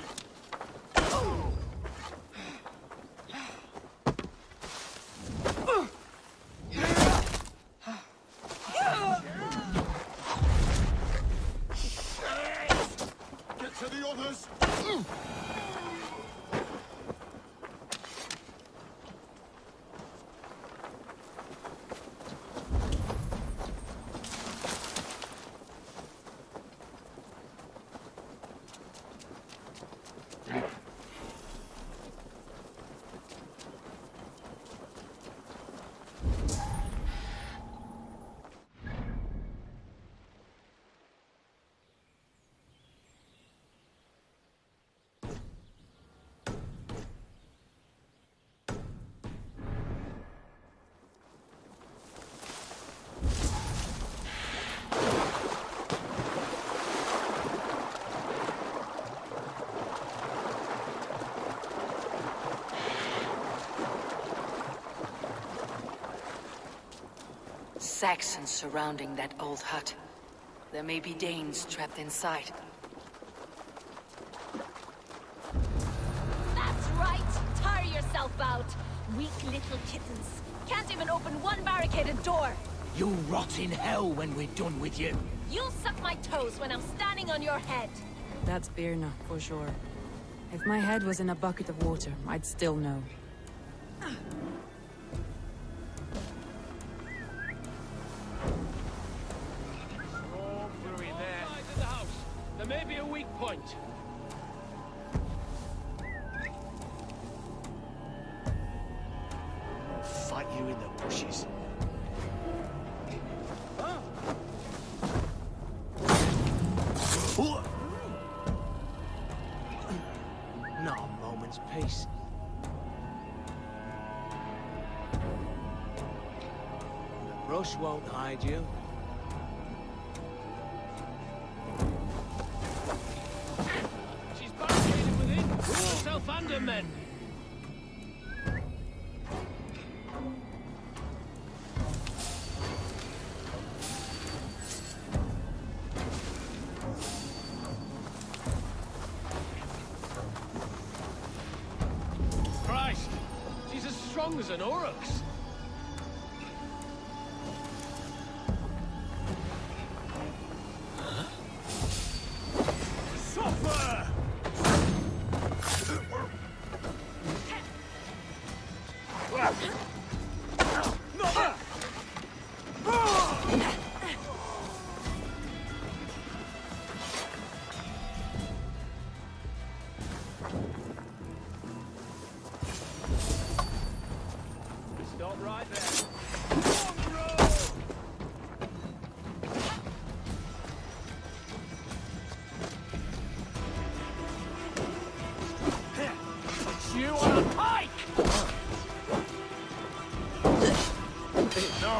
Get to the others! Saxons surrounding that old hut. There may be Danes trapped inside. That's right! Tire yourself out! Weak little kittens. Can't even open one barricaded door! You'll rot in hell when we're done with you. You'll suck my toes when I'm standing on your head! That's Birna, for sure. If my head was in a bucket of water, I'd still know. There may be a weak point. Fight you in the bushes. Not a moment's peace. The brush won't hide you. She's barricaded within. Put yourself under, men. songs and orcs. Suffer! Stop right there. Put you on a pike! No.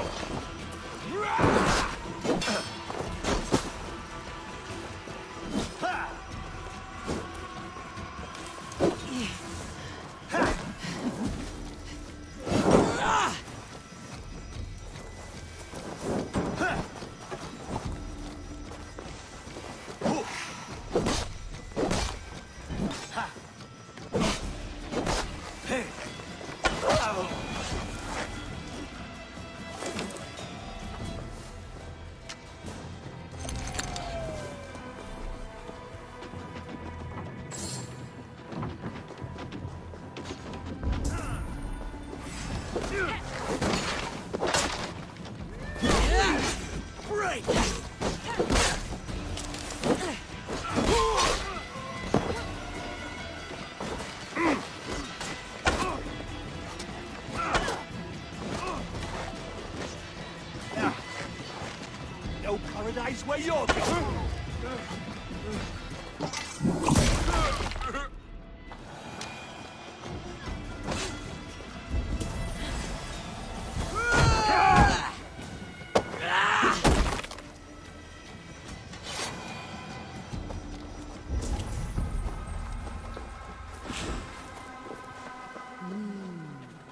Break! No paradise where you're going!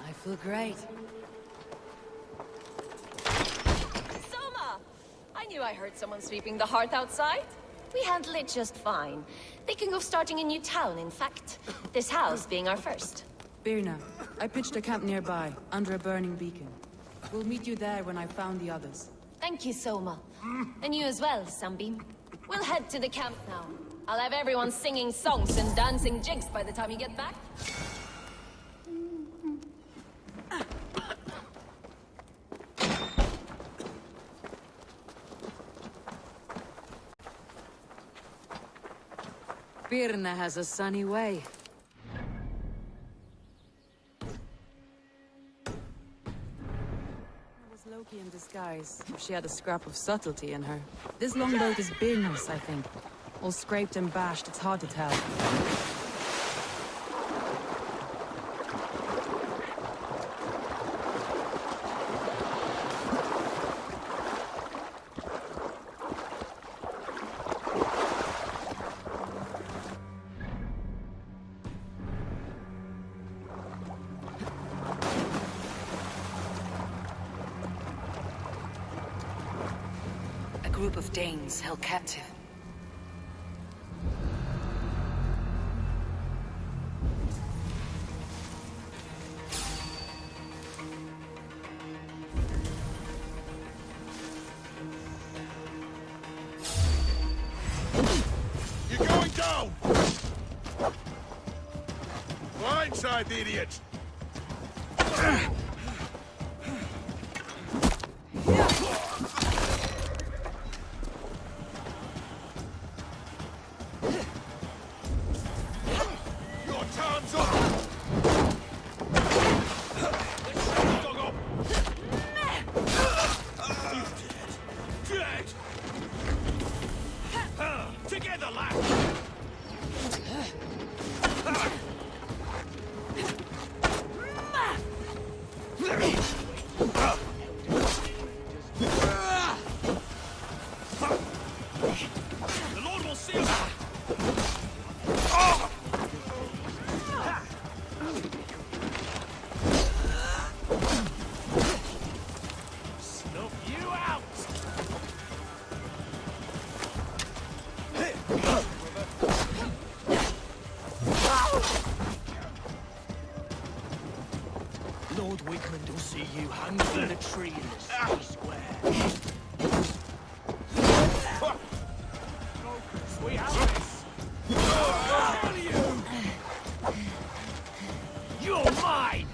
I feel great. Soma! I knew I heard someone sweeping the hearth outside. We handle it just fine. Thinking of starting a new town, in fact. This house being our first. Birna, I pitched a camp nearby, under a burning beacon. We'll meet you there when I've found the others. Thank you, Soma. And you as well, Sunbeam. We'll head to the camp now. I'll have everyone singing songs and dancing jigs by the time you get back. Birna has a sunny way. Was Loki in disguise, if she had a scrap of subtlety in her. This longboat is Birna's, I think. All scraped and bashed, it's hard to tell. A group of Danes held captive. You're going down! Blindside the idiot! Your time's up! Dead! Together, lad! Wigmund will see you hung from the tree in the city square. Smokers, we have this! How are you? You're mine!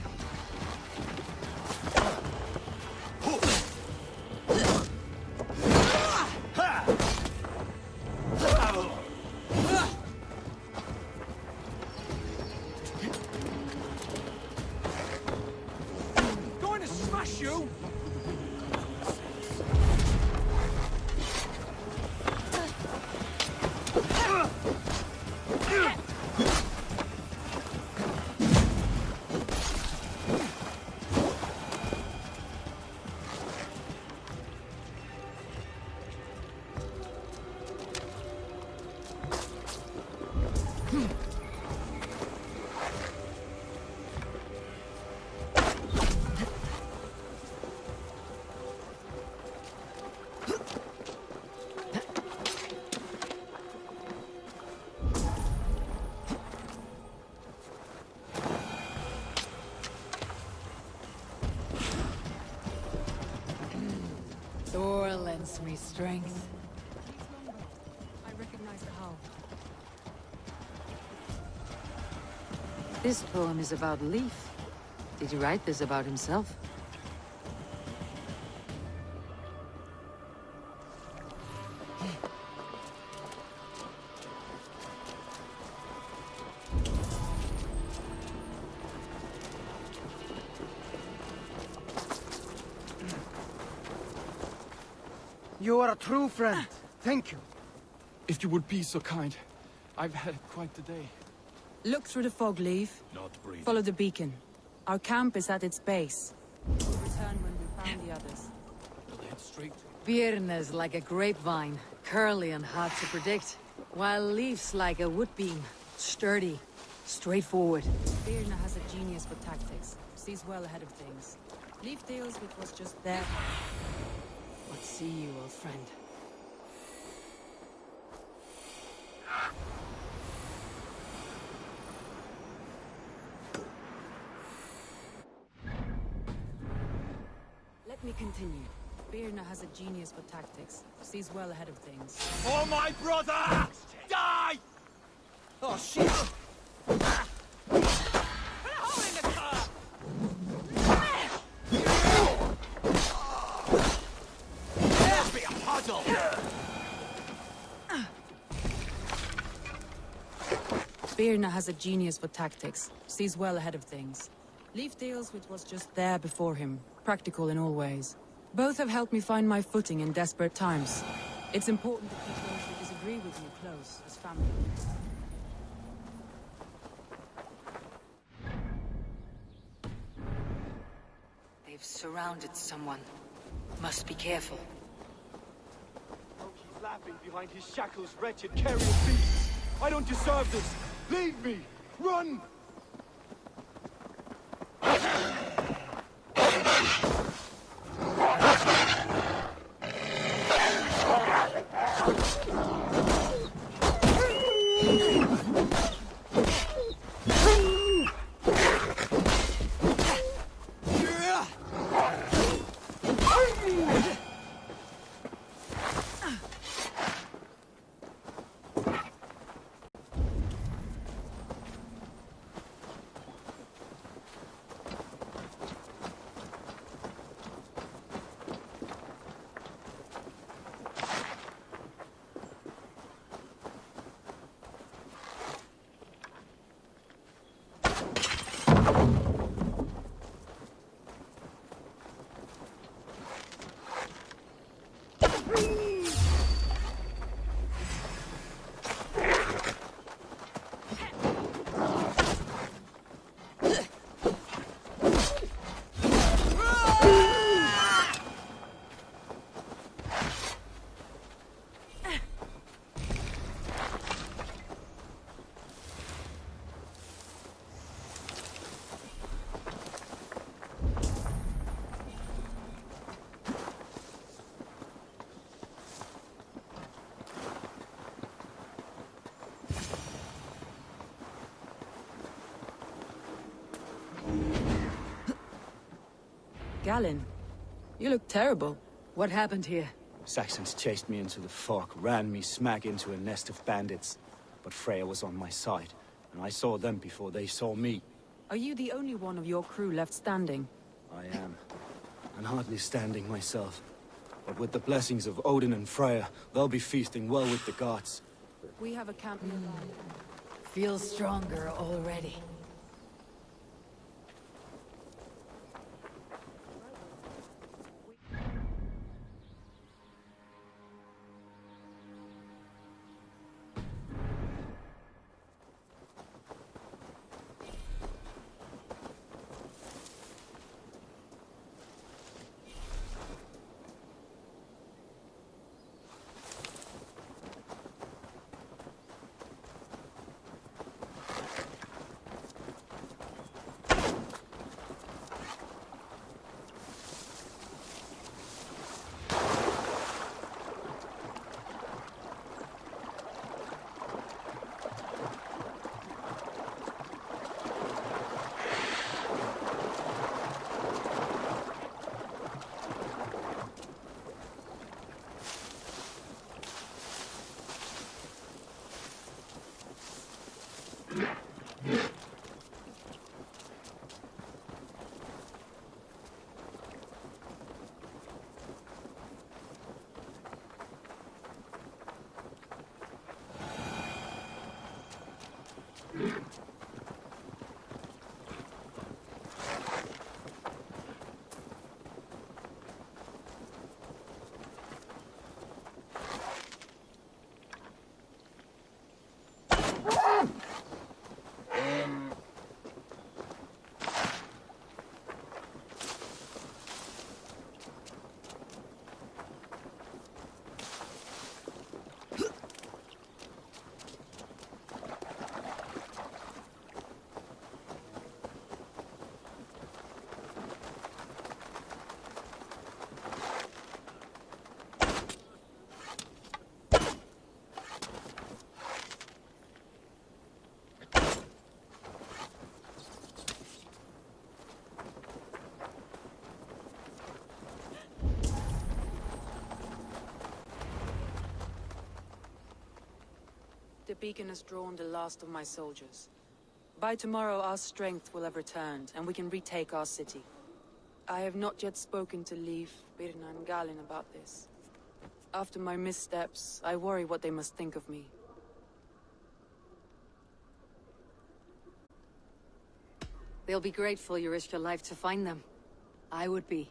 Going to smash you! Thor lends me strength. I recognize the hull. This poem is about Leif. Did he write this about himself? You are a true friend. Thank you. If you would be so kind. I've had quite the day. Look through the fog, Leif. Not breathing. Follow the beacon. Our camp is at its base. We'll return when we found the others. We'll head straight. Birna's like a grapevine, curly and hard to predict, while Leif's like a wood beam, sturdy, straightforward. Birna has a genius for tactics. Sees well ahead of things. Leif deals with what's just there. But see you, old friend. Let me continue. Birna has a genius for tactics. Sees well ahead of things. For my brother! Die! Oh, shit! Put a hole in the car! There'll be a puddle! Birna has a genius for tactics. Sees well ahead of things. Leif deals with what's just there before him. Practical in all ways. Both have helped me find my footing in desperate times. It's important to keep those who disagree with you close, as family. They've surrounded someone. Must be careful. He's laughing behind his shackles, wretched carrion beasts. I don't deserve this. Leave me. Run! Galen, you look terrible. What happened here? Saxons chased me into the fog, ran me smack into a nest of bandits. But Freya was on my side, and I saw them before they saw me. Are you the only one of your crew left standing? I am. And hardly standing myself. But with the blessings of Odin and Freya, they'll be feasting well with the gods. We have a camp nearby. Feel stronger already. The beacon has drawn the last of my soldiers. By tomorrow, our strength will have returned, and we can retake our city. I have not yet spoken to Leif, Birna, and Galen about this. After my missteps, I worry what they must think of me. They'll be grateful you risked your life to find them. I would be.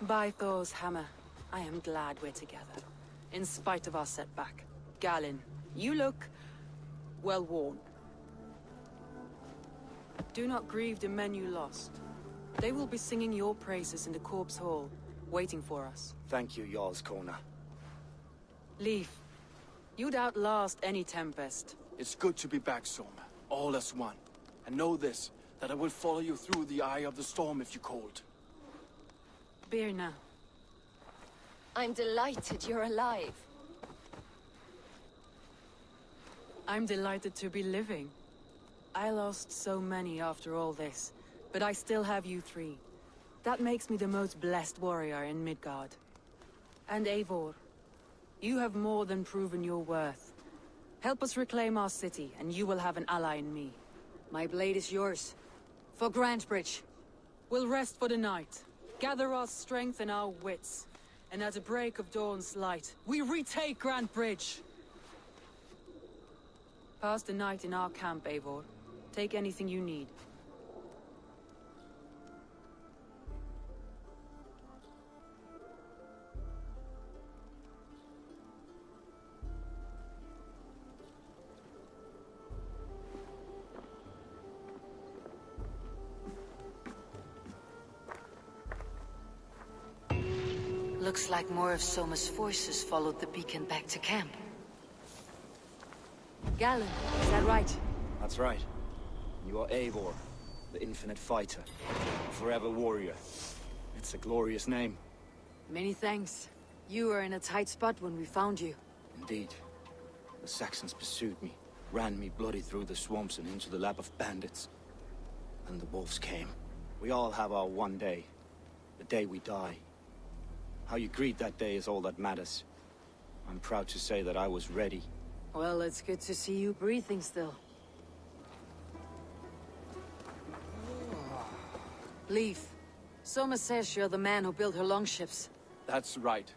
By Thor's hammer, I am glad we're together. In spite of our setback. Galen, you look well worn. Do not grieve the men you lost. They will be singing your praises in the Corpse Hall, waiting for us. Thank you, Jarl's Kona. Leif, you'd outlast any tempest. It's good to be back, Soma. All as one. And know this, that I will follow you through the eye of the storm if you called. Birna. I'm delighted you're alive. I'm delighted to be living. I lost so many after all this, but I still have you three. That makes me the most blessed warrior in Midgard. And Eivor, you have more than proven your worth. Help us reclaim our city, and you will have an ally in me. My blade is yours. For Grantebridge. We'll rest for the night. Gather our strength and our wits. And at the break of dawn's light, we retake Grantebridge! Pass the night in our camp, Eivor. Take anything you need. Looks like more of Soma's forces followed the beacon back to camp. Galen, is that right? That's right. You are Eivor, the infinite fighter, forever warrior. It's a glorious name. Many thanks. You were in a tight spot when we found you. Indeed. The Saxons pursued me. ran me bloody through the swamps and into the lap of bandits. And the wolves came. We all have our one day. The day we die. How you greet that day is all that matters. I'm proud to say that I was ready. Well, it's good to see you breathing still. Leaf, Soma says you're the man who built her longships. That's right.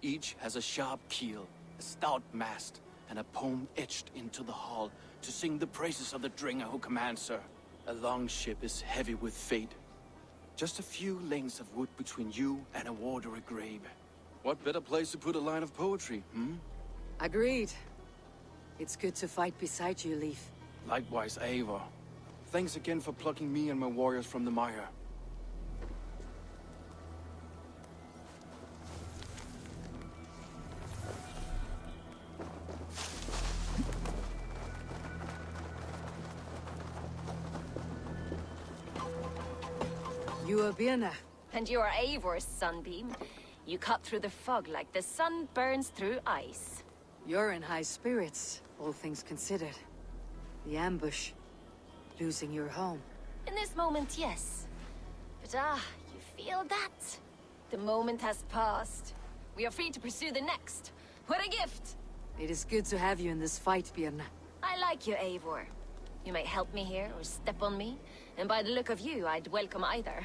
Each has a sharp keel, a stout mast, and a poem etched into the hull to sing the praises of the dringer who commands her. A longship is heavy with fate. Just a few lengths of wood between you and a watery grave. What better place to put a line of poetry, hmm? Agreed. It's good to fight beside you, Leaf. Likewise, Eivor. Thanks again for plucking me and my warriors from the mire. You are Birna. And you are Eivor's sunbeam. You cut through the fog like the sun burns through ice. You're in high spirits, all things considered. The ambush. Losing your home. In this moment, yes. But you feel that? The moment has passed. We are free to pursue the next. What a gift! It is good to have you in this fight, Birna. I like you, Eivor. You might help me here or step on me, and by the look of you, I'd welcome either.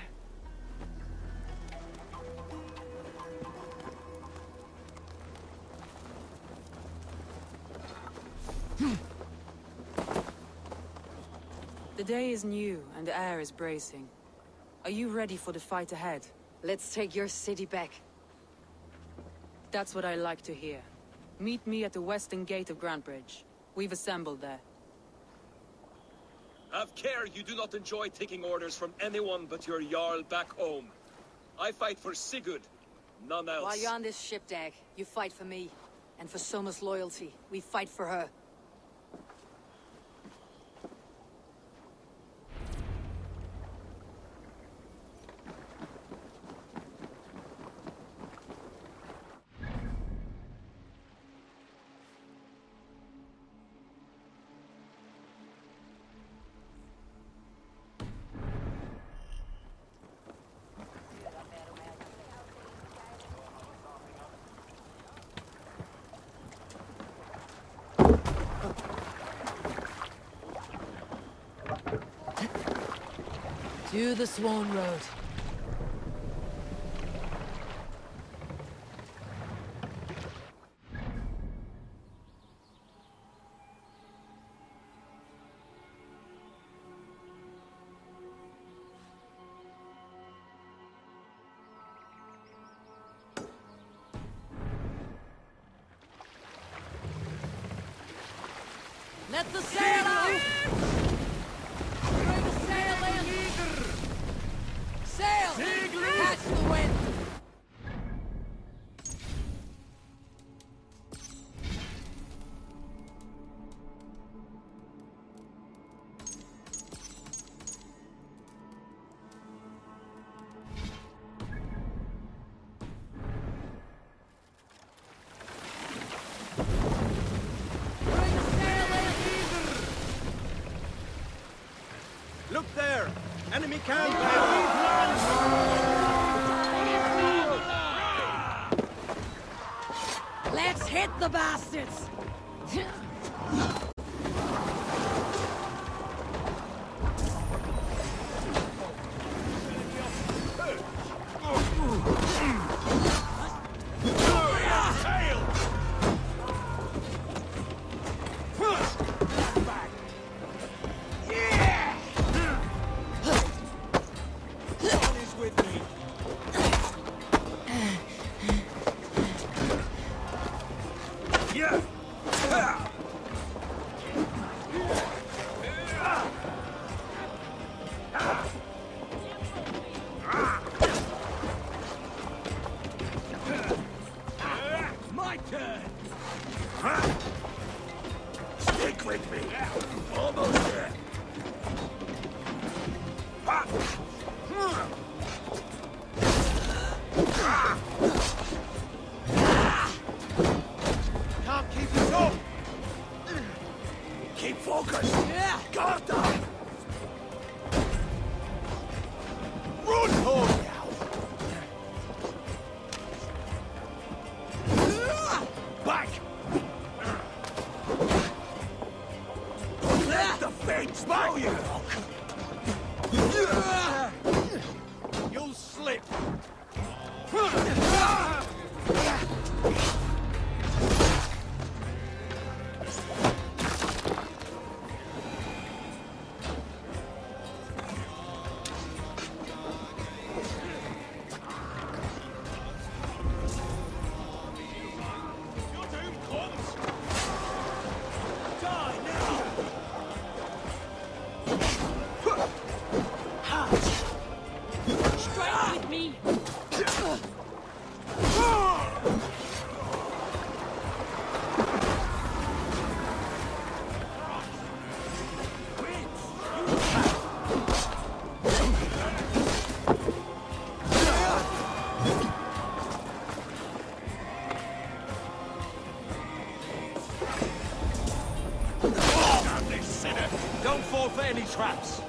The day is new, and the air is bracing. Are you ready for the fight ahead? Let's take your city back. That's what I like to hear. Meet me at the western gate of Grantbridge. We've assembled there. Have care you do not enjoy taking orders from anyone but your Jarl back home. I fight for Sigurd, none else. While you're on this ship, Dag, you fight for me. And for Soma's loyalty, we fight for her. To the Swan Road. Let the sail out! Bring the sail in! Sail! Catch the wind! Look there! Enemy camp! Let's hit the bastards! My turn! Stick with me! Almost there! Can't keep this up! Keep Focus! Garda! Run home now! Back! Let the fence back, you look! You'll slip! Don't fall for any traps.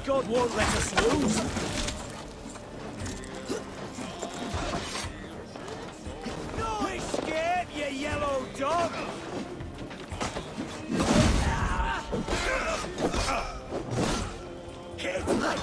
God won't let us lose. No escape, you yellow dog! Hit like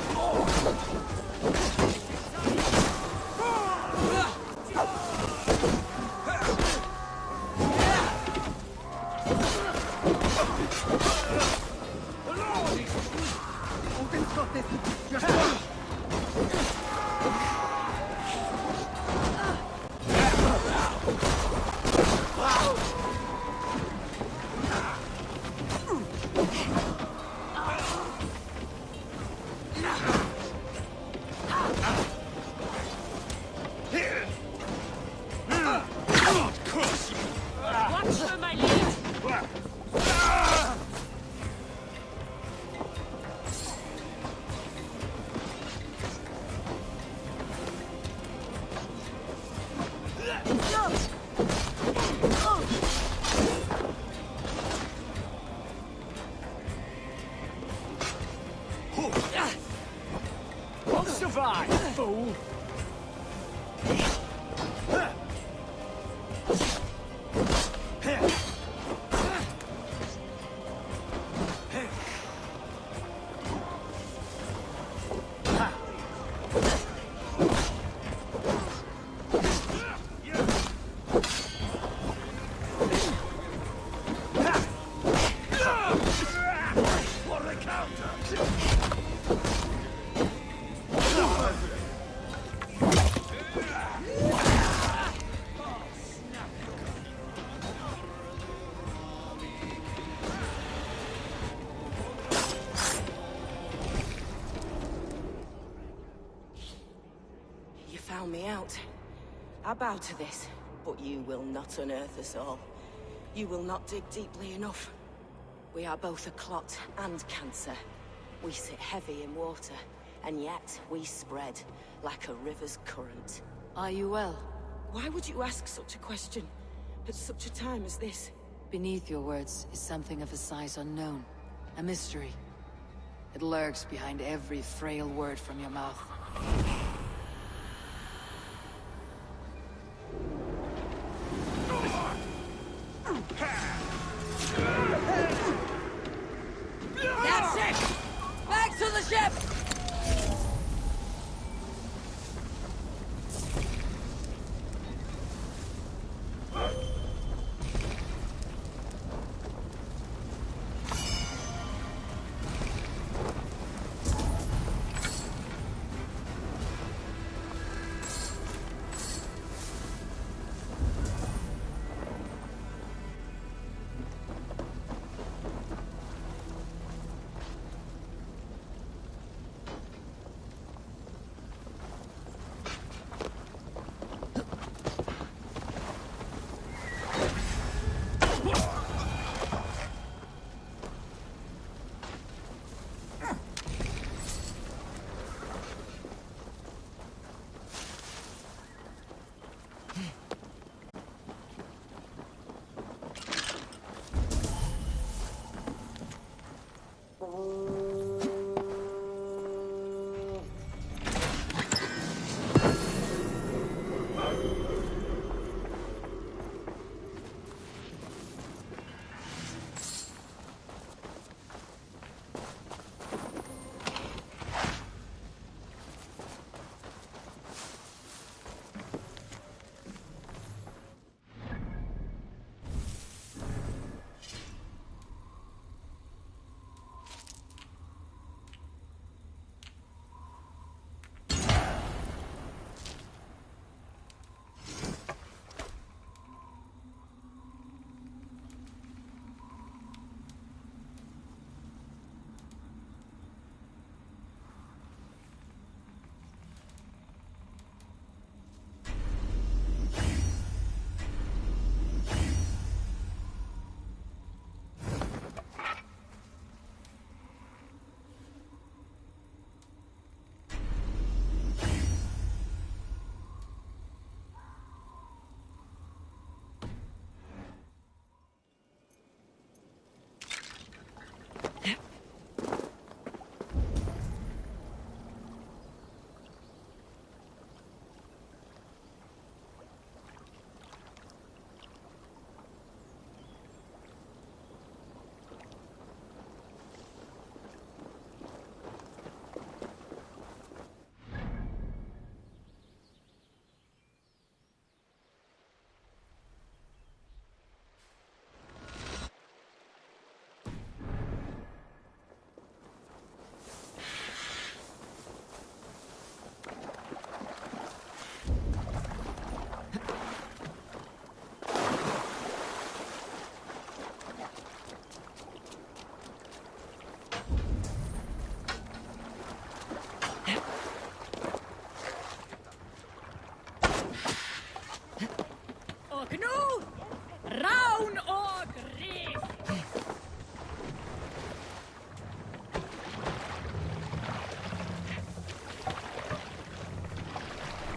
I'll survive, fool! You found me out. I bow to this, but you will not unearth us all. You will not dig deeply enough. We are both a clot and cancer. We sit heavy in water, and yet we spread like a river's current. Are you well? Why would you ask such a question at such a time as this? Beneath your words is something of a size unknown. A mystery. It lurks behind every frail word from your mouth. That's it! Back to the ship!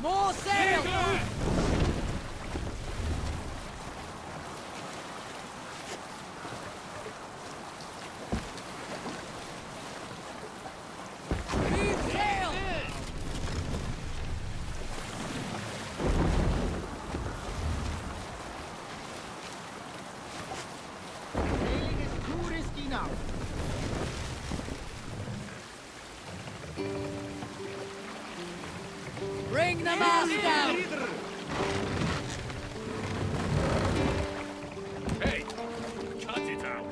More sail! Bring the mast down! Hey, cut it out!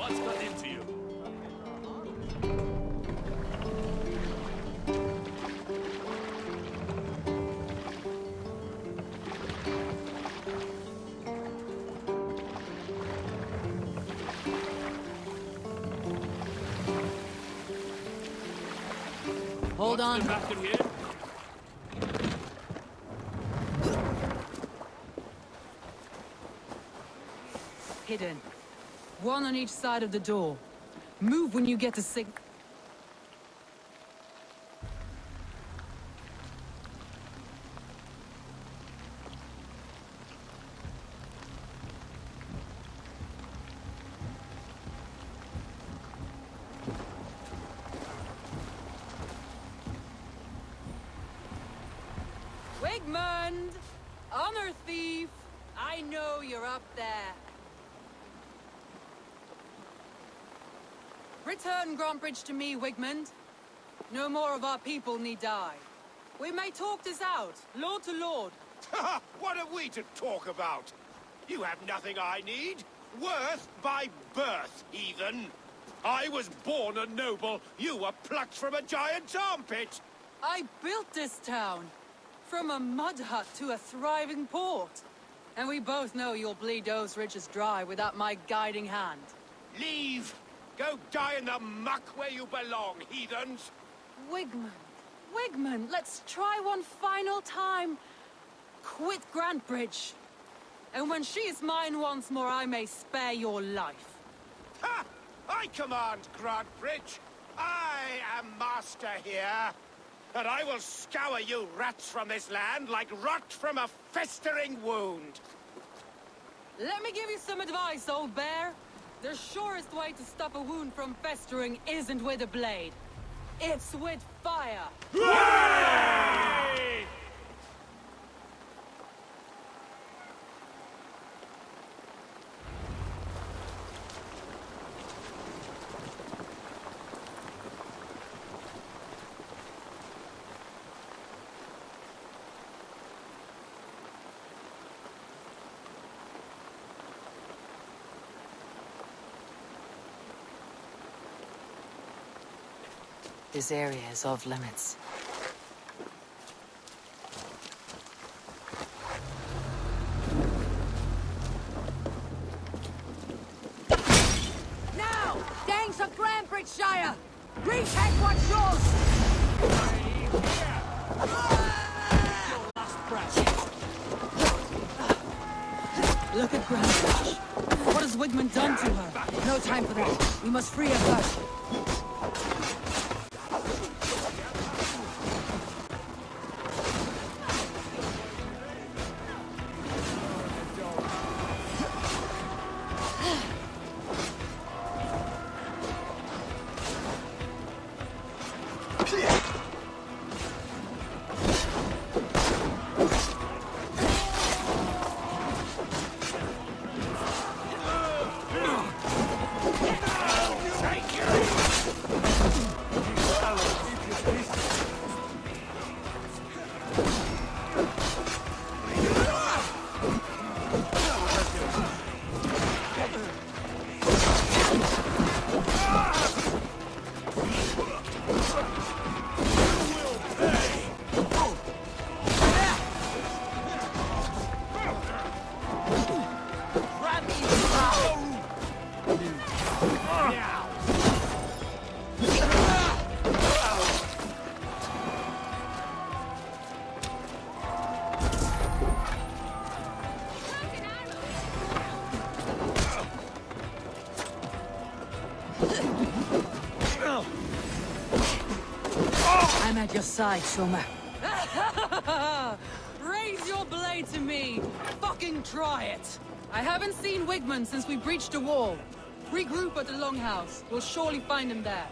What's got into you? Hold on. What's the matter here? Hidden. One on each side of the door. Move when you get the signal. Wigmund! Honor thief! I know you're up there. Return Grantbridge to me, Wigmund. No more of our people need die. We may talk this out, lord to lord. What are we to talk about? You have nothing I need. Worth by birth, heathen. I was born a noble. You were plucked from a giant's armpit. I built this town. From a mud hut to a thriving port. And we both know you'll bleed those riches dry without my guiding hand. Leave! Go die in the muck where you belong, heathens! Wigmund, let's try one final time. Quit Grantbridge. And when she is mine once more, I may spare your life. Ha! I command Grantbridge. I am master here. And I will scour you rats from this land like rot from a festering wound. Let me give you some advice, old bear. The surest way to stop a wound from festering isn't with a blade. It's with fire. Hooray! This area is off limits. Now! Danes of Grantbridgeshire! Retake what's yours! Look at Grantbridge. What has Wigmund done to her? No time for that. We must free her first. I'm at your side, Shoma. Raise your blade to me! Fucking try it! I haven't seen Wigmund since we breached the wall. Regroup at the Longhouse. We'll surely find him there.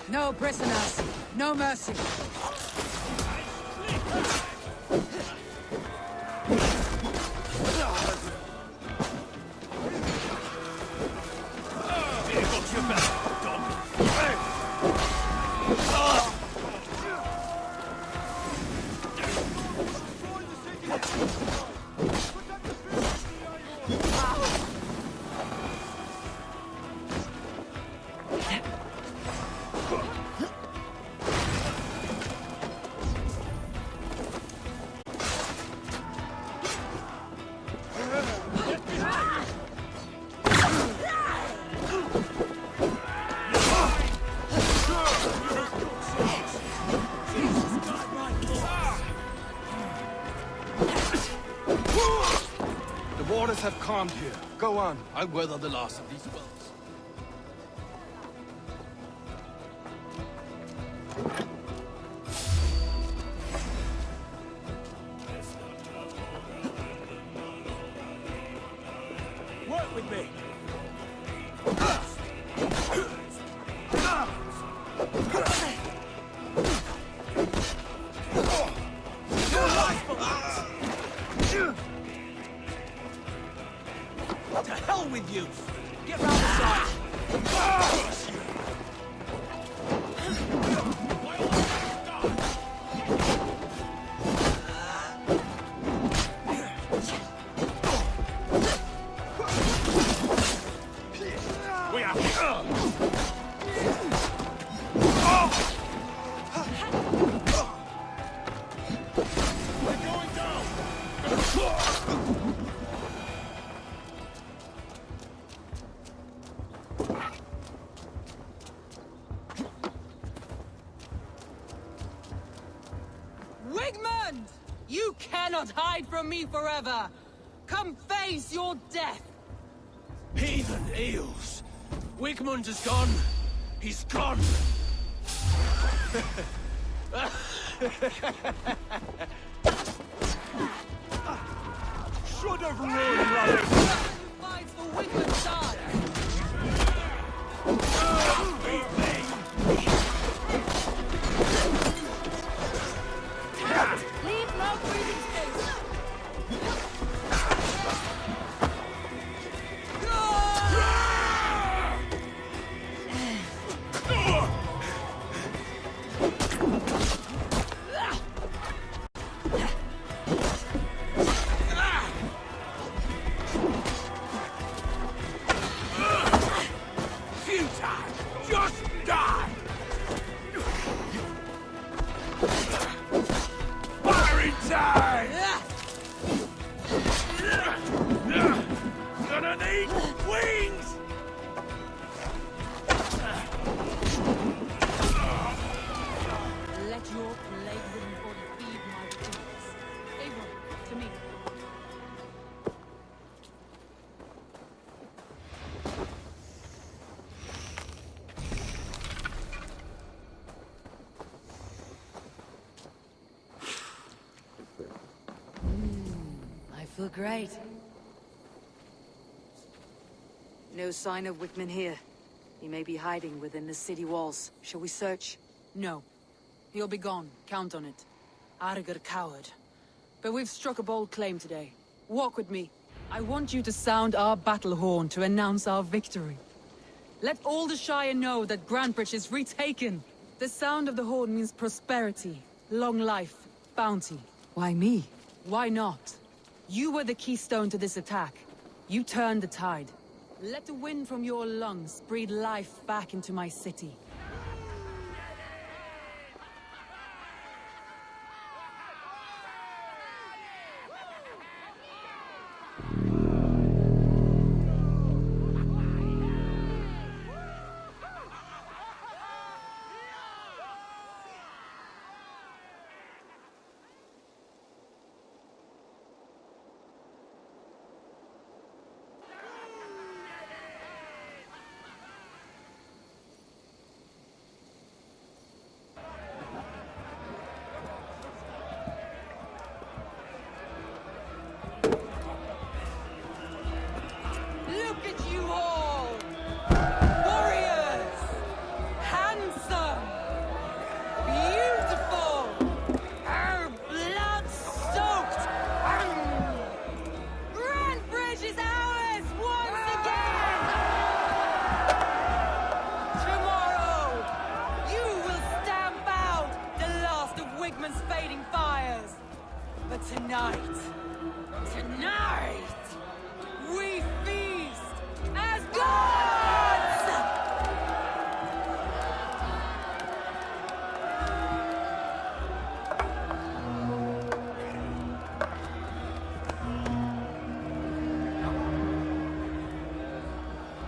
No prisoners, no mercy. Have calmed here. Go on. I'll weather the loss of these wells. Work with me. To hell with you! Get round the side! We are... We're going down! Wigmund! You cannot hide from me forever! Come face your death! Heathen eels! Wigmund is gone! He's gone! Should have run, brother! Fight for Wigmund's side! Leave no breathing space! Just die! Firing time! Gonna need wings! Let your plague-ridden body feed my dreams. Avory, to me. I feel great. No sign of Wickman here. He may be hiding within the city walls. Shall we search? No. He'll be gone. Count on it. Arger coward. But we've struck a bold claim today. Walk with me. I want you to sound our battle horn to announce our victory. Let all the Shire know that Grantbridge is retaken. The sound of the horn means prosperity, long life, bounty. Why me? Why not? You were the keystone to this attack. You turned the tide. Let the wind from your lungs breathe life back into my city. Look at you all! Warriors! Handsome! Beautiful! Blood-soaked! Grand Bridge is ours once again! Tomorrow, you will stamp out the last of Wigman's fading fires. But tonight, we feast as gods!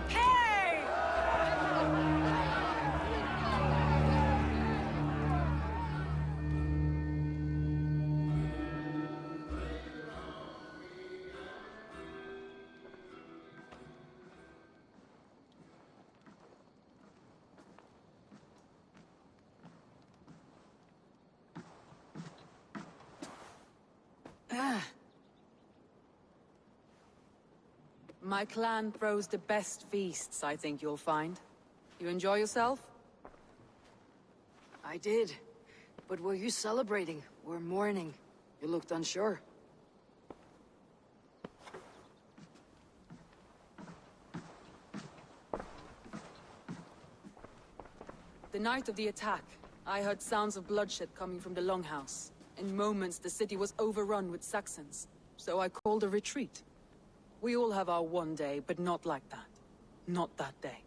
Hey! My clan throws the best feasts, I think you'll find. You enjoy yourself? I did. But were you celebrating or mourning? You looked unsure. The night of the attack, I heard sounds of bloodshed coming from the Longhouse. In moments, the city was overrun with Saxons, so I called a retreat. We all have our one day, but not like that. Not that day.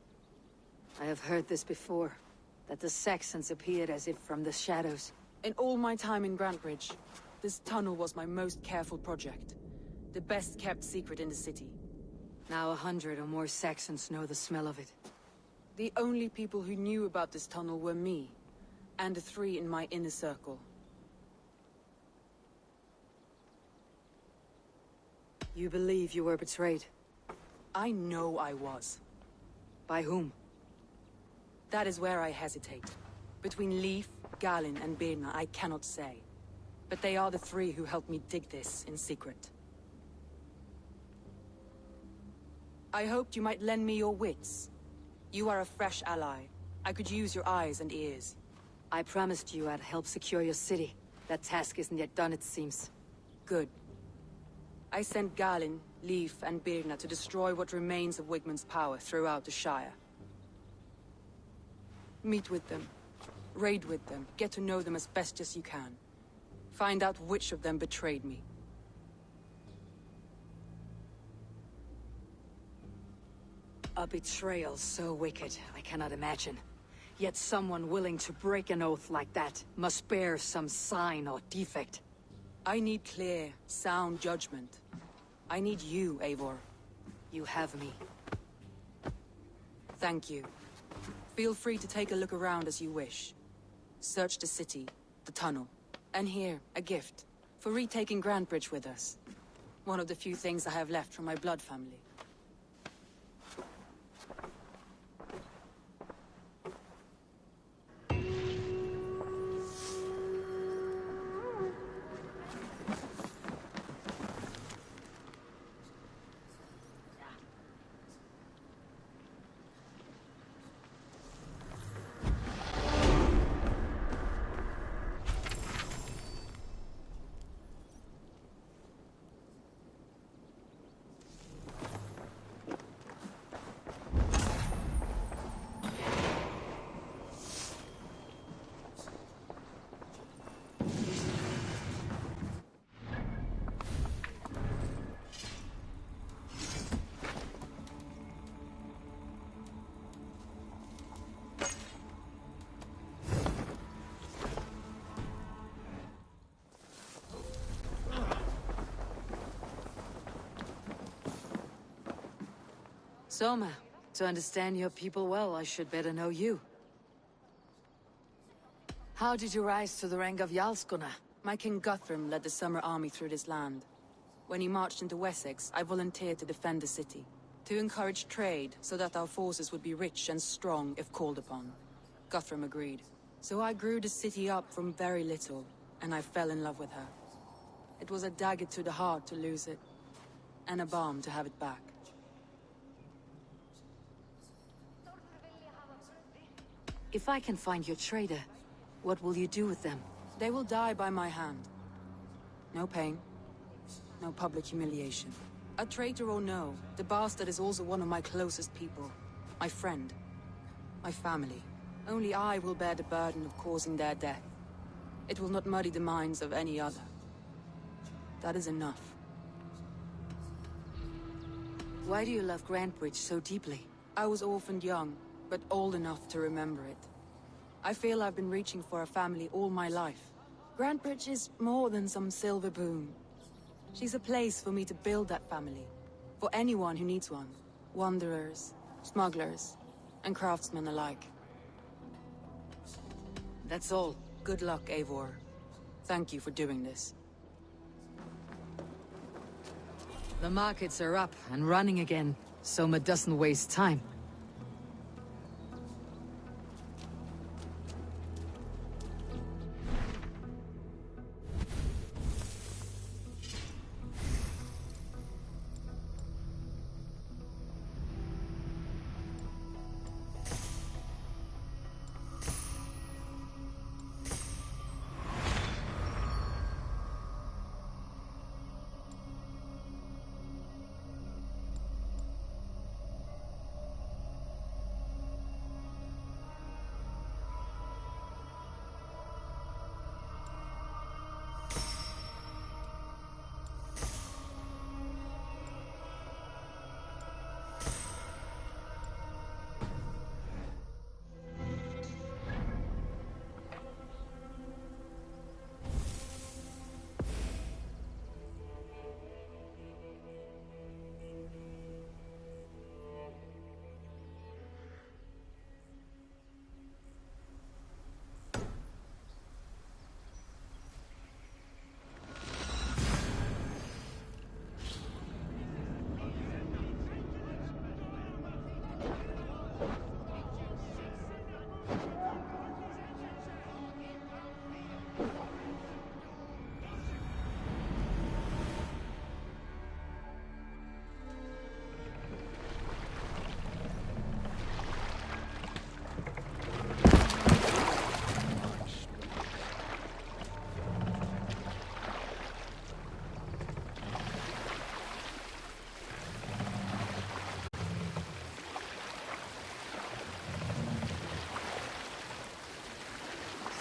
I have heard this before, that the Saxons appeared as if from the shadows. In all my time in Grantbridge, this tunnel was my most careful project. The best kept secret in the city. Now 100 or more Saxons know the smell of it. The only people who knew about this tunnel were me, and the 3 in my inner circle. You believe you were betrayed? I know I was. By whom? That is where I hesitate. Between Leif, Galin, and Birna, I cannot say. But they are the 3 who helped me dig this in secret. I hoped you might lend me your wits. You are a fresh ally. I could use your eyes and ears. I promised you I'd help secure your city. That task isn't yet done, it seems. Good. I sent Galin, Leif, and Birna to destroy what remains of Wigman's power throughout the Shire. Meet with them. Raid with them. Get to know them as best as you can. Find out which of them betrayed me. A betrayal so wicked, I cannot imagine. Yet someone willing to break an oath like that must bear some sign or defect. I need clear, sound judgment. I need you, Eivor. You have me. Thank you. Feel free to take a look around as you wish. Search the city, the tunnel, and here, a gift, for retaking Grantbridge with us. One of the few things I have left from my blood family. Soma, to understand your people well, I should better know you. How did you rise to the rank of Jarlskona? My King Guthrum led the summer army through this land. When he marched into Wessex, I volunteered to defend the city. To encourage trade, so that our forces would be rich and strong if called upon. Guthrum agreed. So I grew the city up from very little, and I fell in love with her. It was a dagger to the heart to lose it, and a balm to have it back. If I can find your trader, what will you do with them? They will die by my hand. No pain, no public humiliation. A traitor or no, the bastard is also one of my closest people. My friend. My family. Only I will bear the burden of causing their death. It will not muddy the minds of any other. That is enough. Why do you love Grantebridge so deeply? I was orphaned young, but old enough to remember it. I feel I've been reaching for a family all my life. Grantebridge is more than some silver boon. She's a place for me to build that family. For anyone who needs one. Wanderers, smugglers, and craftsmen alike. That's all. Good luck, Eivor. Thank you for doing this. The markets are up and running again. Soma doesn't waste time.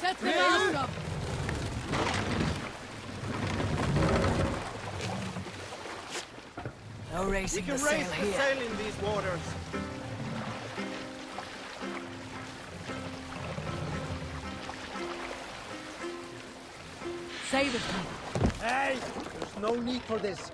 Set the mast up! No raising We can the raise sail the here. sail in these waters. Save it, man. Hey! There's no need for this.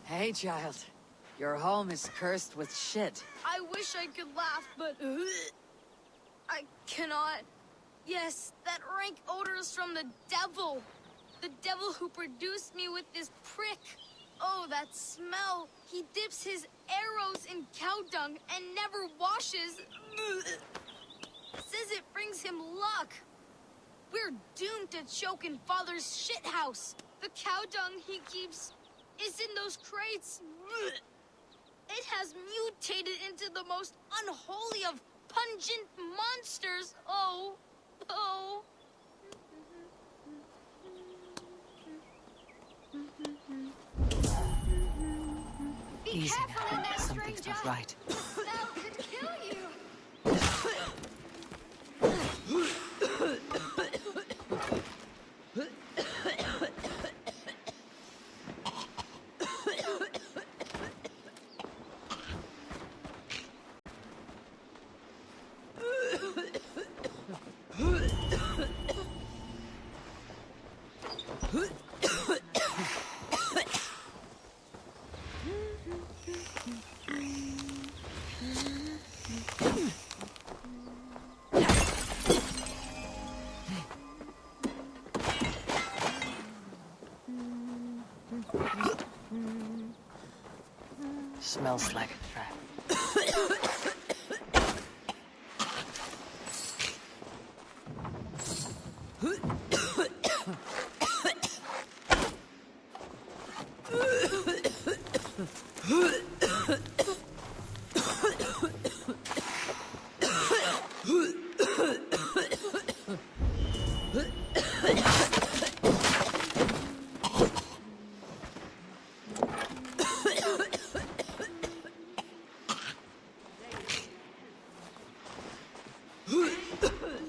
Hey, child. Your home is cursed with shit. I wish I could laugh, but... I cannot. Yes, that rank odor is from the devil. The devil who produced me with this prick. Oh, that smell. He dips his arrows in cow dung and never washes. Says it brings him luck. We're doomed to choke in Father's shithouse. The cow dung he keeps is in those crates. It has mutated into the most unholy of pungent monsters. Oh, oh. Easy now. Something's not right. The smell could kill you. Smells like a trap.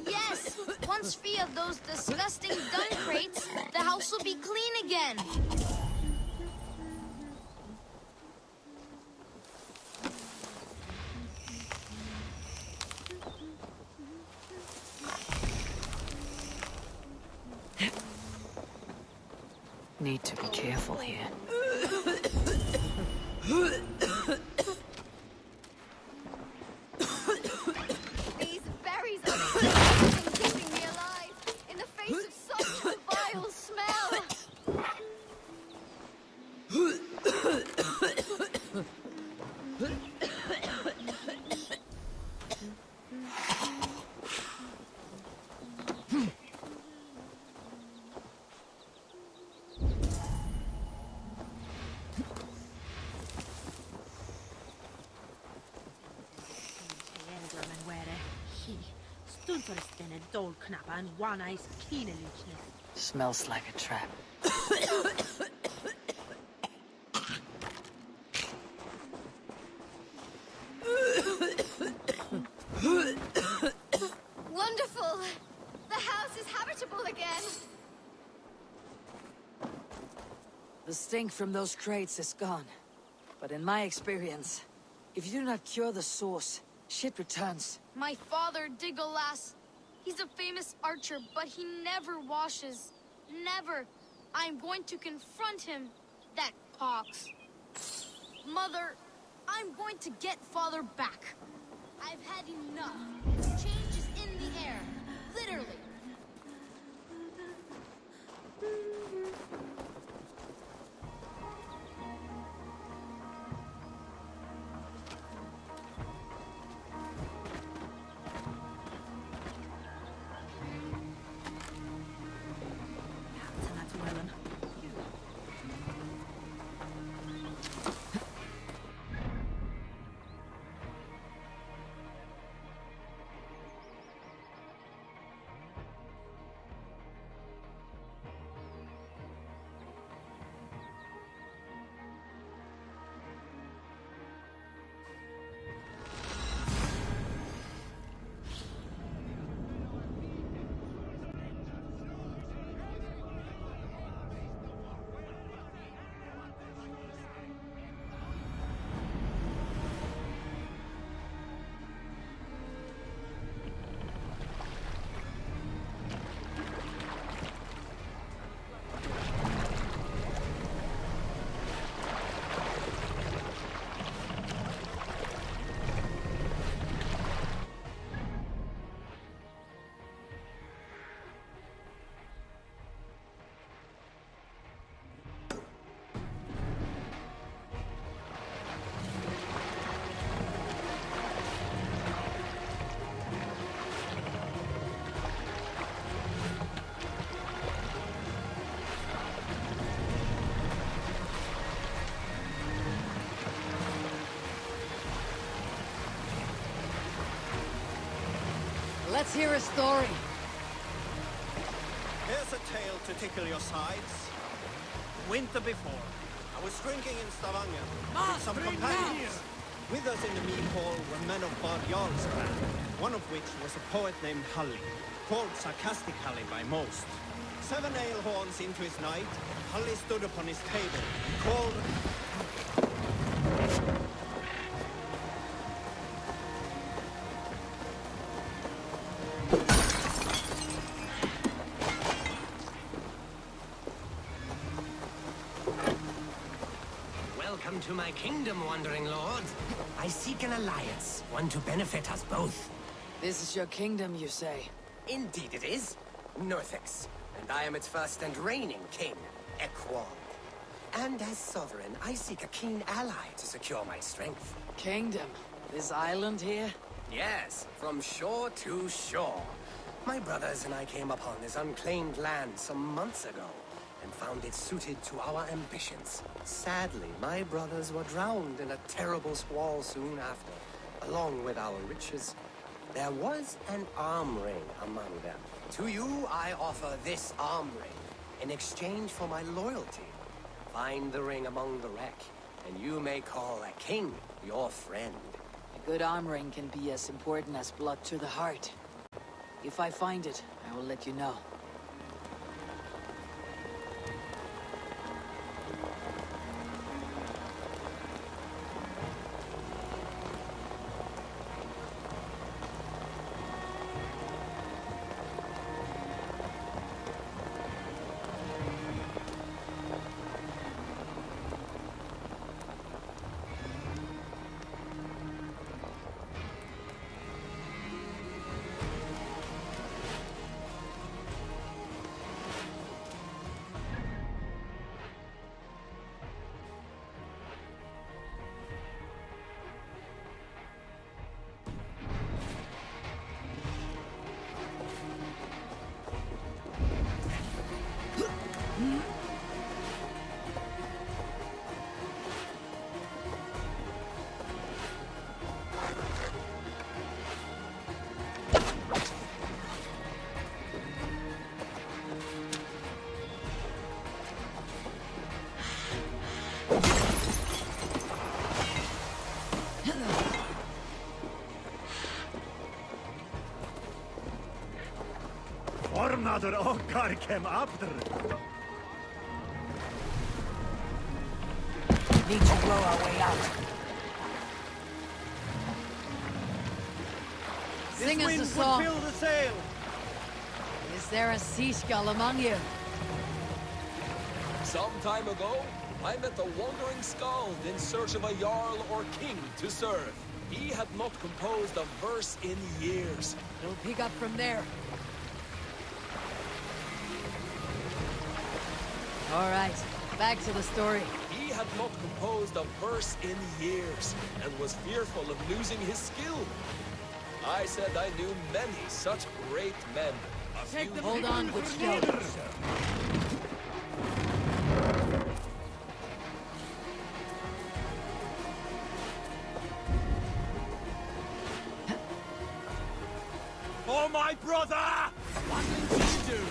Yes! Once free of those disgusting dung crates, the house will be clean again. Need to be careful here. These berries are the keeping me alive in the face of such a vile smell. Smells like a trap. Wonderful! The house is habitable again. The stink from those crates is gone. But in my experience, if you do not cure the source, shit returns. My father, Digolas, he's a famous archer, but he never washes. Never. I'm going to confront him. That pox. Mother, I'm going to get Father back. I've had enough. Change is in the air. Literally. Let's hear a story. Here's a tale to tickle your sides. Winter before, I was drinking in Stavanger with some companions. With us in the mead hall were men of Bard Jarl's clan, one of which was a poet named Halli, called Sarcastic Halli by most. 7 ale horns into his night, Halli stood upon his table and called... Welcome to my kingdom, Wandering Lord. I seek an alliance, one to benefit us both. This is your kingdom, you say? Indeed it is. Northix. And I am its first and reigning king, Ekwald. And as sovereign, I seek a keen ally to secure my strength. Kingdom? This island here? Yes, from shore to shore. My brothers and I came upon this unclaimed land some months ago, and found it suited to our ambitions. Sadly, my brothers were drowned in a terrible squall soon after, along with our riches. There was an arm ring among them. To you, I offer this arm ring in exchange for my loyalty. Find the ring among the wreck, and you may call a king your friend. A good arm ring can be as important as blood to the heart. If I find it, I will let you know. Ornader okkar kem after. Need to blow our way out. Sing us a song. Fill the sail. Is there a seagull among you? Some time ago, I met a wandering skald in search of a jarl or king to serve. He had not composed a verse in years. We'll pick up from there. All right, back to the story. He had not composed a verse in years, and was fearful of losing his skill. I said I knew many such great men. Hold on, good scout. For my brother! What did you do?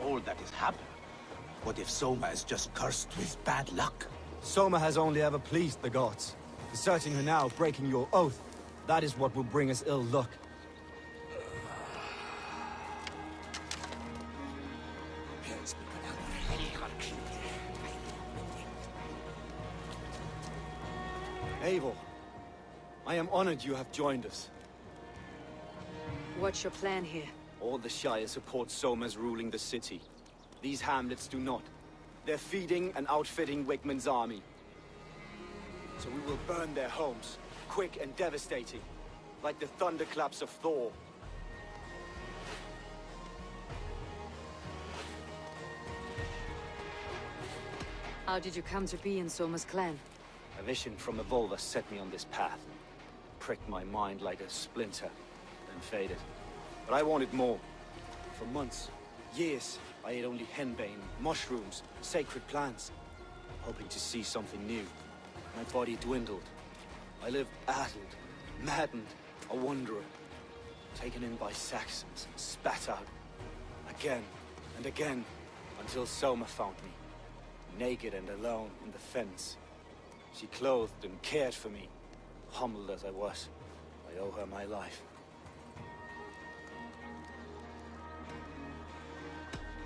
All that has happened. What if Soma is just cursed with bad luck? Soma has only ever pleased the gods. Deserting her now, breaking your oath, that is what will bring us ill luck. Eivor, I am honored you have joined us. What's your plan here? All the Shire support Soma's ruling the city. These hamlets do not. They're feeding and outfitting Wickman's army. So we will burn their homes, quick and devastating, like the thunderclaps of Thor. How did you come to be in Soma's clan? A vision from Evolva set me on this path. Pricked my mind like a splinter, then faded. But I wanted more. For months, years, I ate only henbane, mushrooms, sacred plants, hoping to see something new. My body dwindled. I lived addled, maddened, a wanderer, taken in by Saxons, spat out, again and again, until Soma found me, naked and alone in the fence. She clothed and cared for me, humbled as I was. I owe her my life.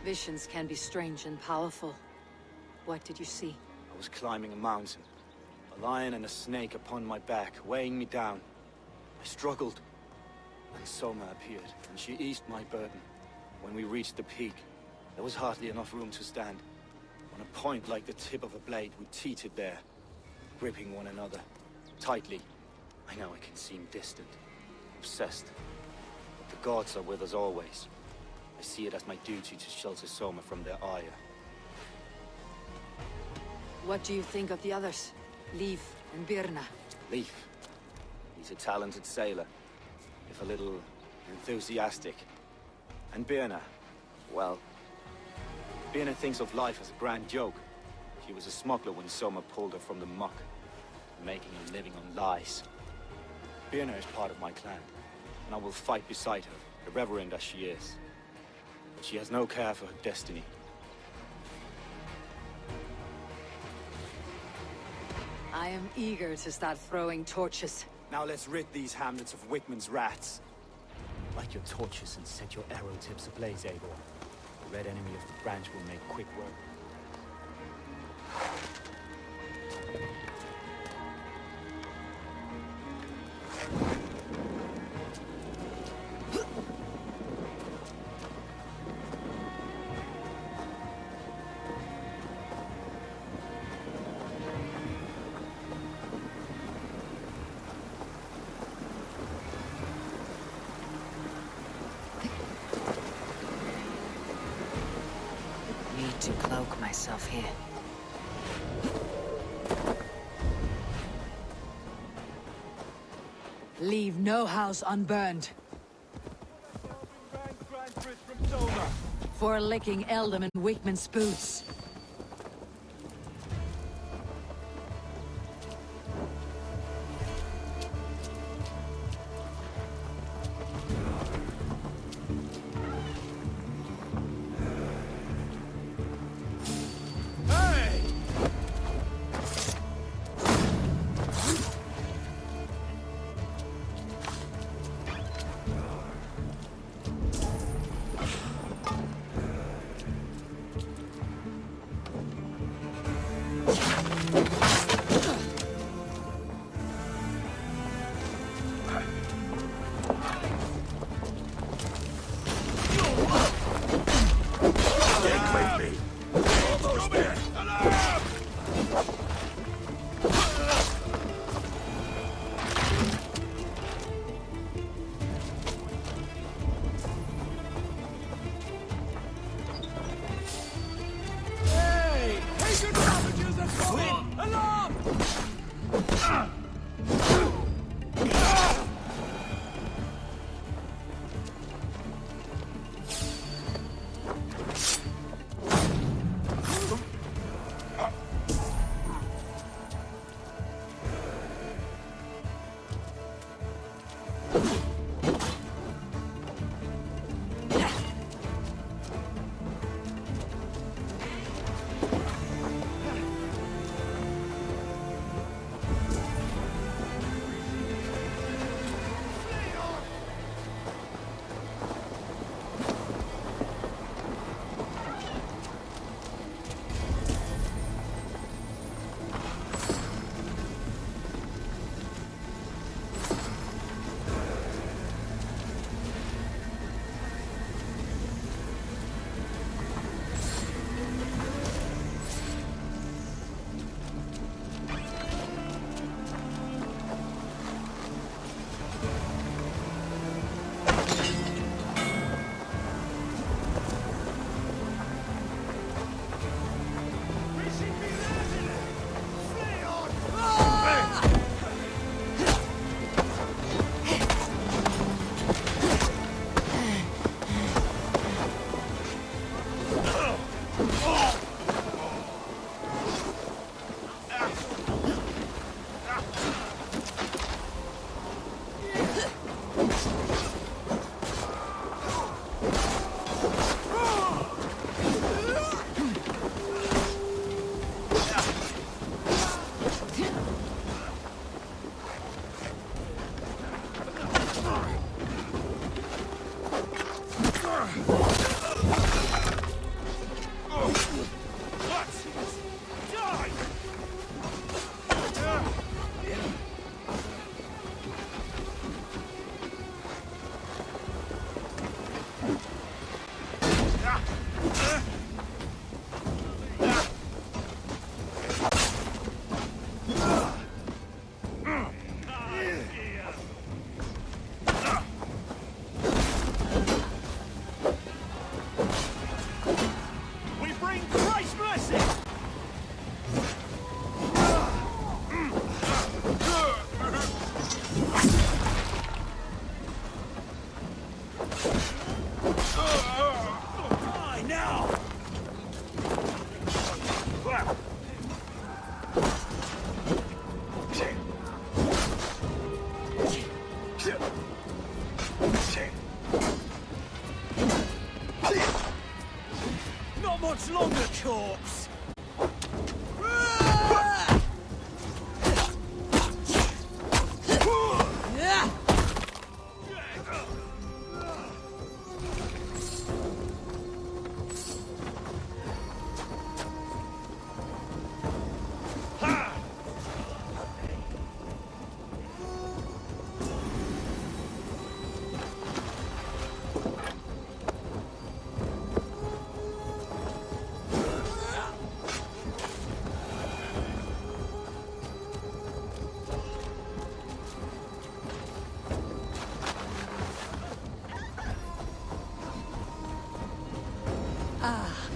Visions can be strange and powerful. What did you see? I was climbing a mountain, a lion and a snake upon my back, weighing me down. I struggled, and Soma appeared, and she eased my burden. When we reached the peak, there was hardly enough room to stand. On a point like the tip of a blade, we teetered there, gripping one another, tightly. I know I can seem distant, obsessed, but the gods are with us always. I see it as my duty to shelter Soma from their ire. What do you think of the others? Leif and Birna? Leif. He's a talented sailor, if a little enthusiastic. And Birna, well, Birna thinks of life as a grand joke. She was a smuggler when Soma pulled her from the muck, making a living on lies. Birna is part of my clan, and I will fight beside her, irreverent as she is. But she has no care for her destiny. I am eager to start throwing torches. Now let's rid these hamlets of Wickman's rats. Light your torches and set your arrow tips ablaze, Eivor. The red enemy of the branch will make quick work. To cloak myself here. Leave no house unburned. For licking Eldam and Wickman's boots.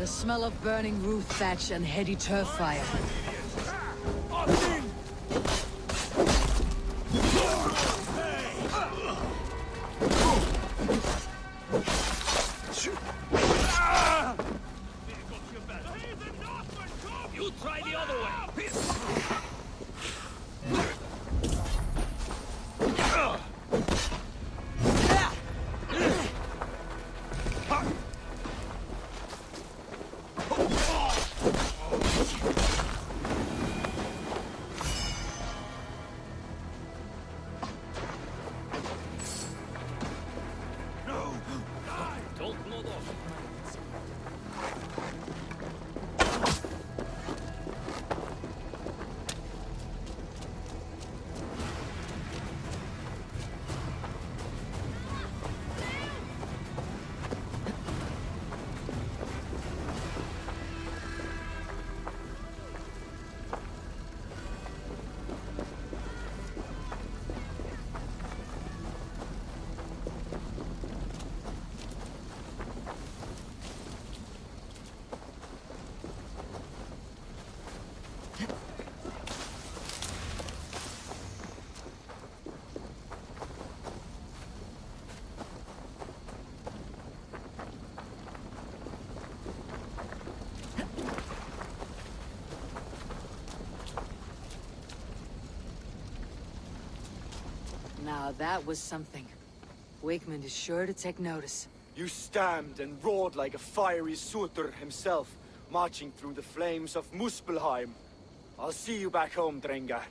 The smell of burning roof thatch and heady turf fire. You try the other way. Now that was something. Wakeman is sure to take notice. You stamped and roared like a fiery Surtur himself, marching through the flames of Muspelheim. I'll see you back home, Drenga.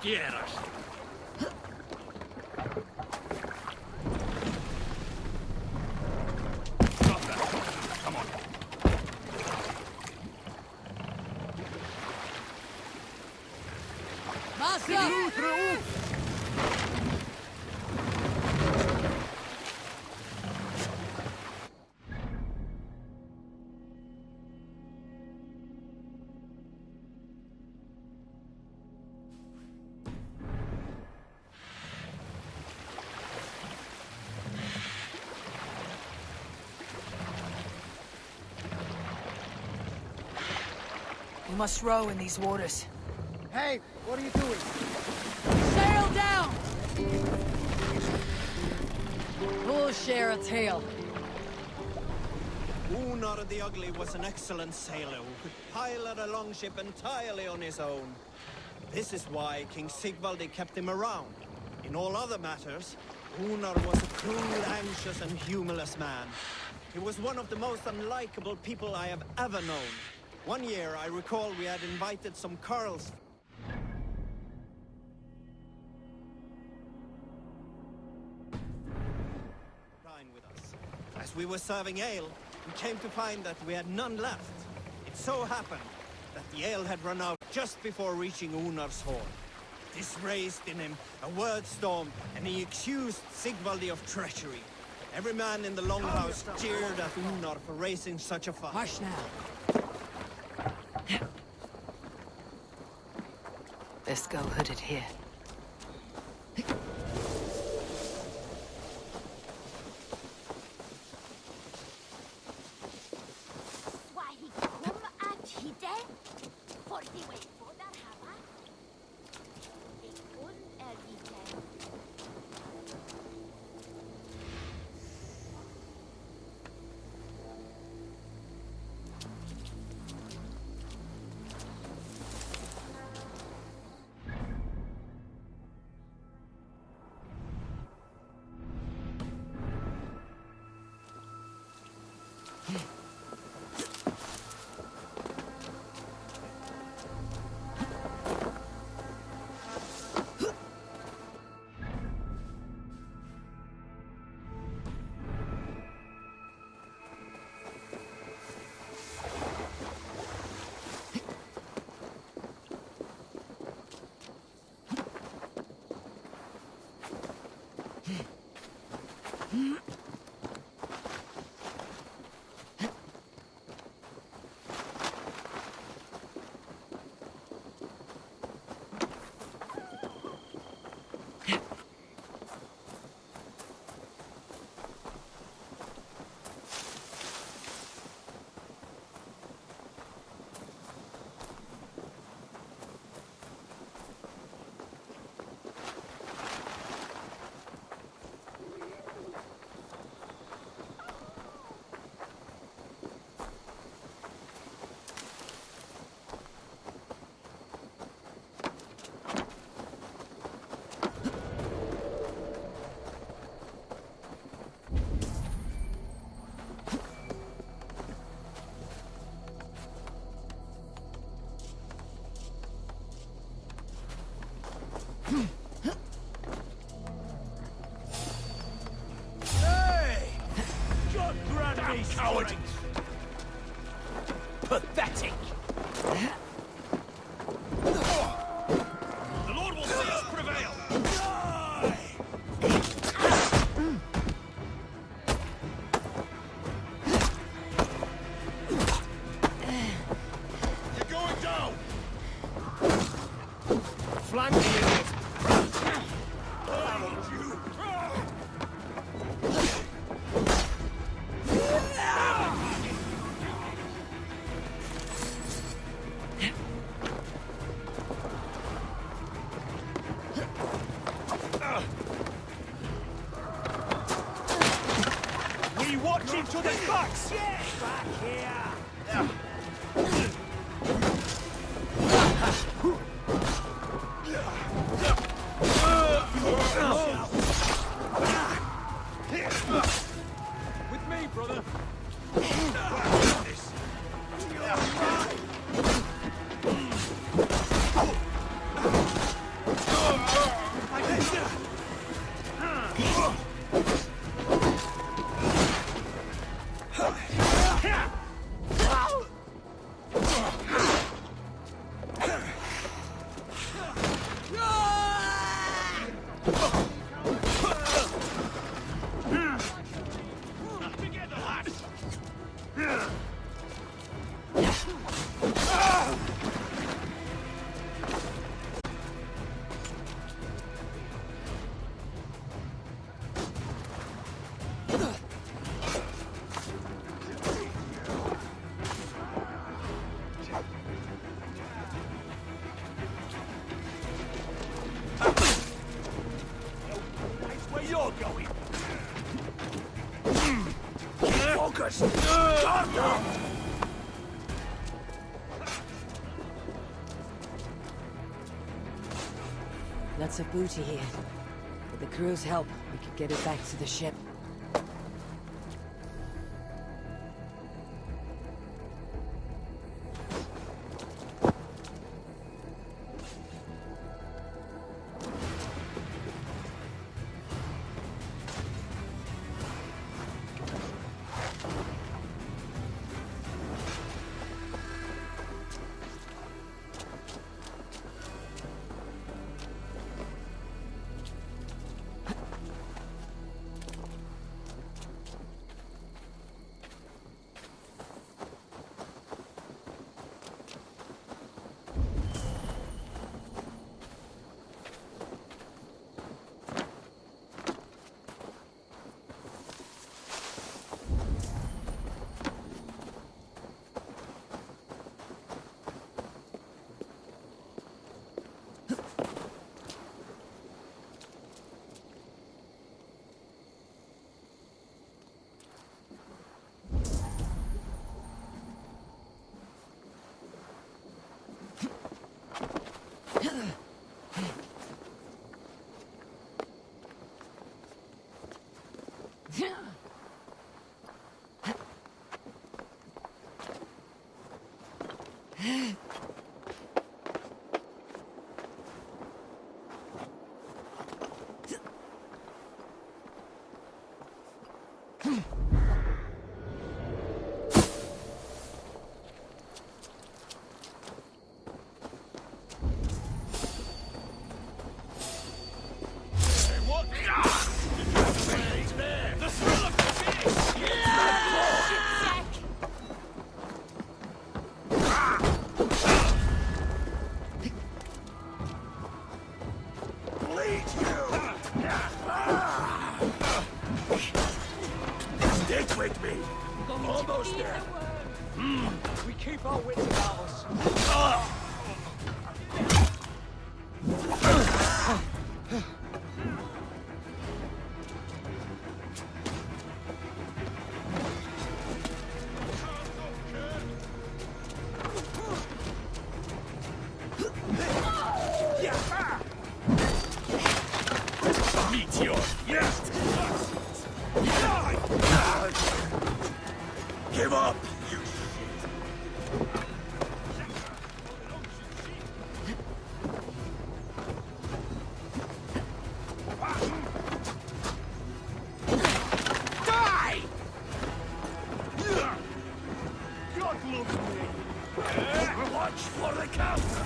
Quieras. Drop that. Come on. We must row in these waters. Hey, what are you doing? Sail down! We'll share a tale. Unar the Ugly was an excellent sailor who could pilot a longship entirely on his own. This is why King Sigvaldi kept him around. In all other matters, Unar was a cool, anxious, and humorless man. He was one of the most unlikable people I have ever known. One year, I recall we had invited some Carls. Dine with us. As we were serving ale, we came to find that we had none left. It so happened that the ale had run out just before reaching Unar's hall. This raised in him a word storm, and he accused Sigvaldi of treachery. Every man in the longhouse cheered at Unar for raising such a fuss. Hush now. Let's go hooded here. Why he come at hide? For the way for that hava? They couldn't everything. Coward! Pathetic! The Lord will see us prevail! You're going down! Flank you! Watch into the box! Back here! With me, brother! You're going. Focus. Lots of booty here. With the crew's help, we could get it back to the ship. eat you! Stick with me! Almost there! We keep our wits about us. Meteor! Yes! Give up, you Die! God loves me. Watch for the counter.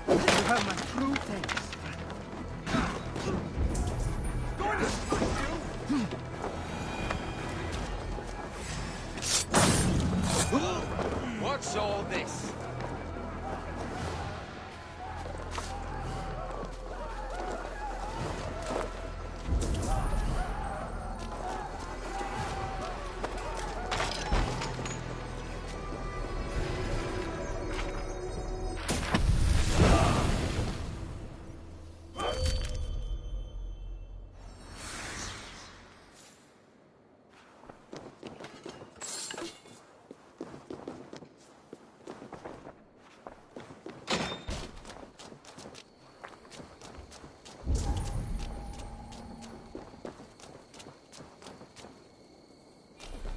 You have my true thanks. What's all this?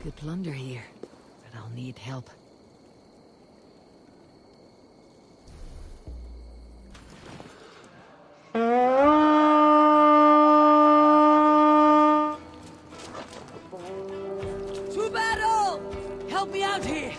Good plunder here, but I'll need help. To battle! Help me out here!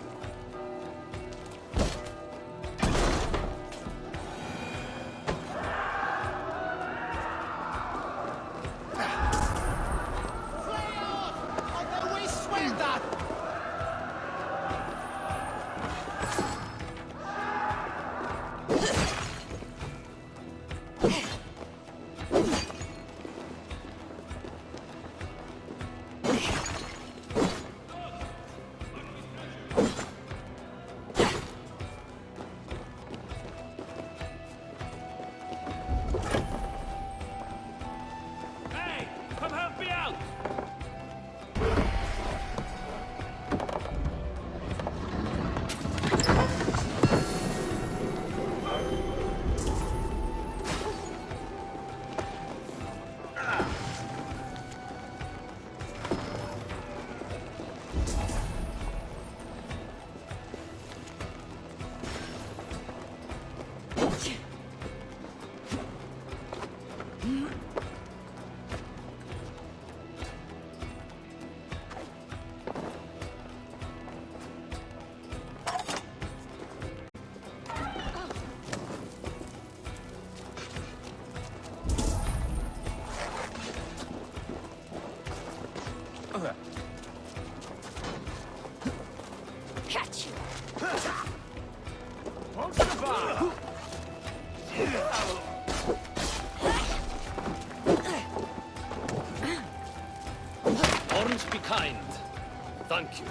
Hey! Come help me out! Catch you! Orange be kind. Thank you.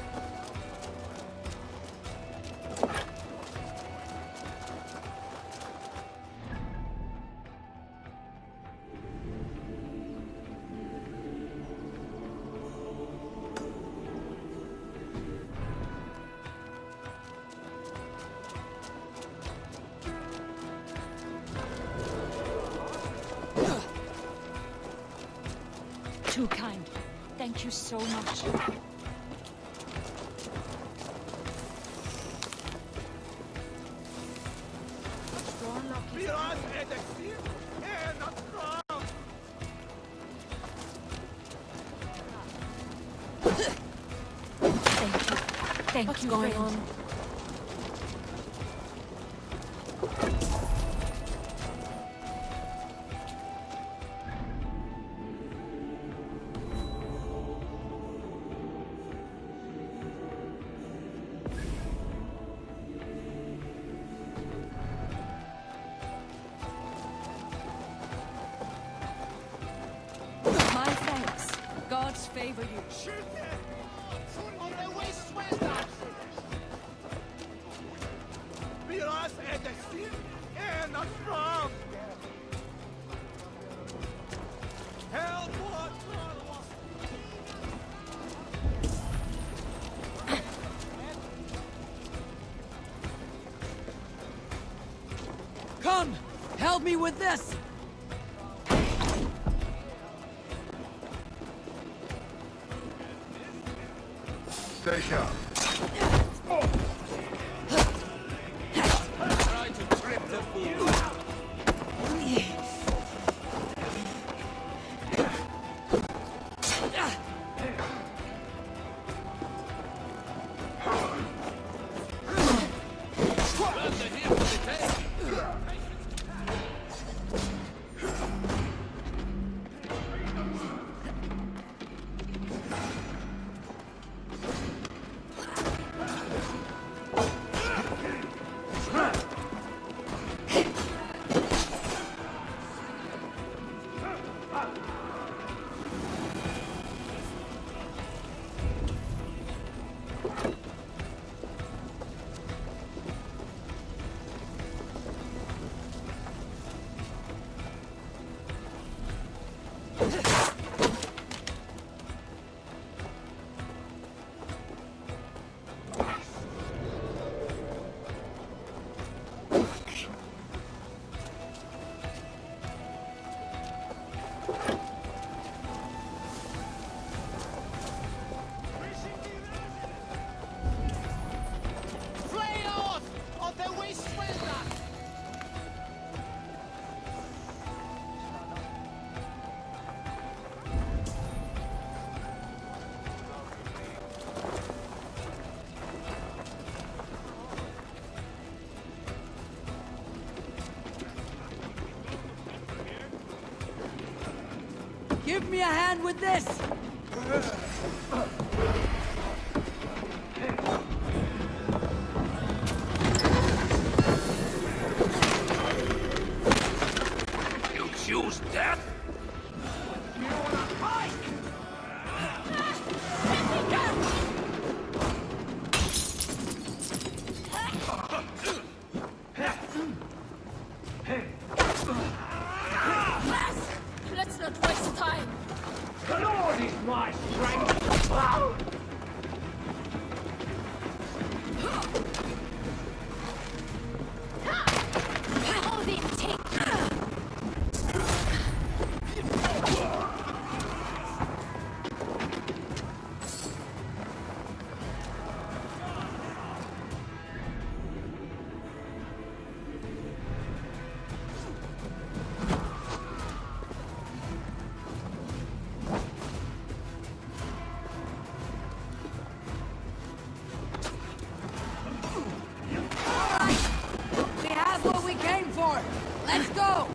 Too kind. Thank you so much. Thank What's you, going friend. on? gods favor you. On the west. Miras är det en att fram! Help what? Come! Help me with this! Stay sharp. Try to trip the fool. Give me a hand with this! You choose death? You wanna fight? Let's not waste time. The Lord is my strength. Wow. Odin, take. We have what we came for! Let's go!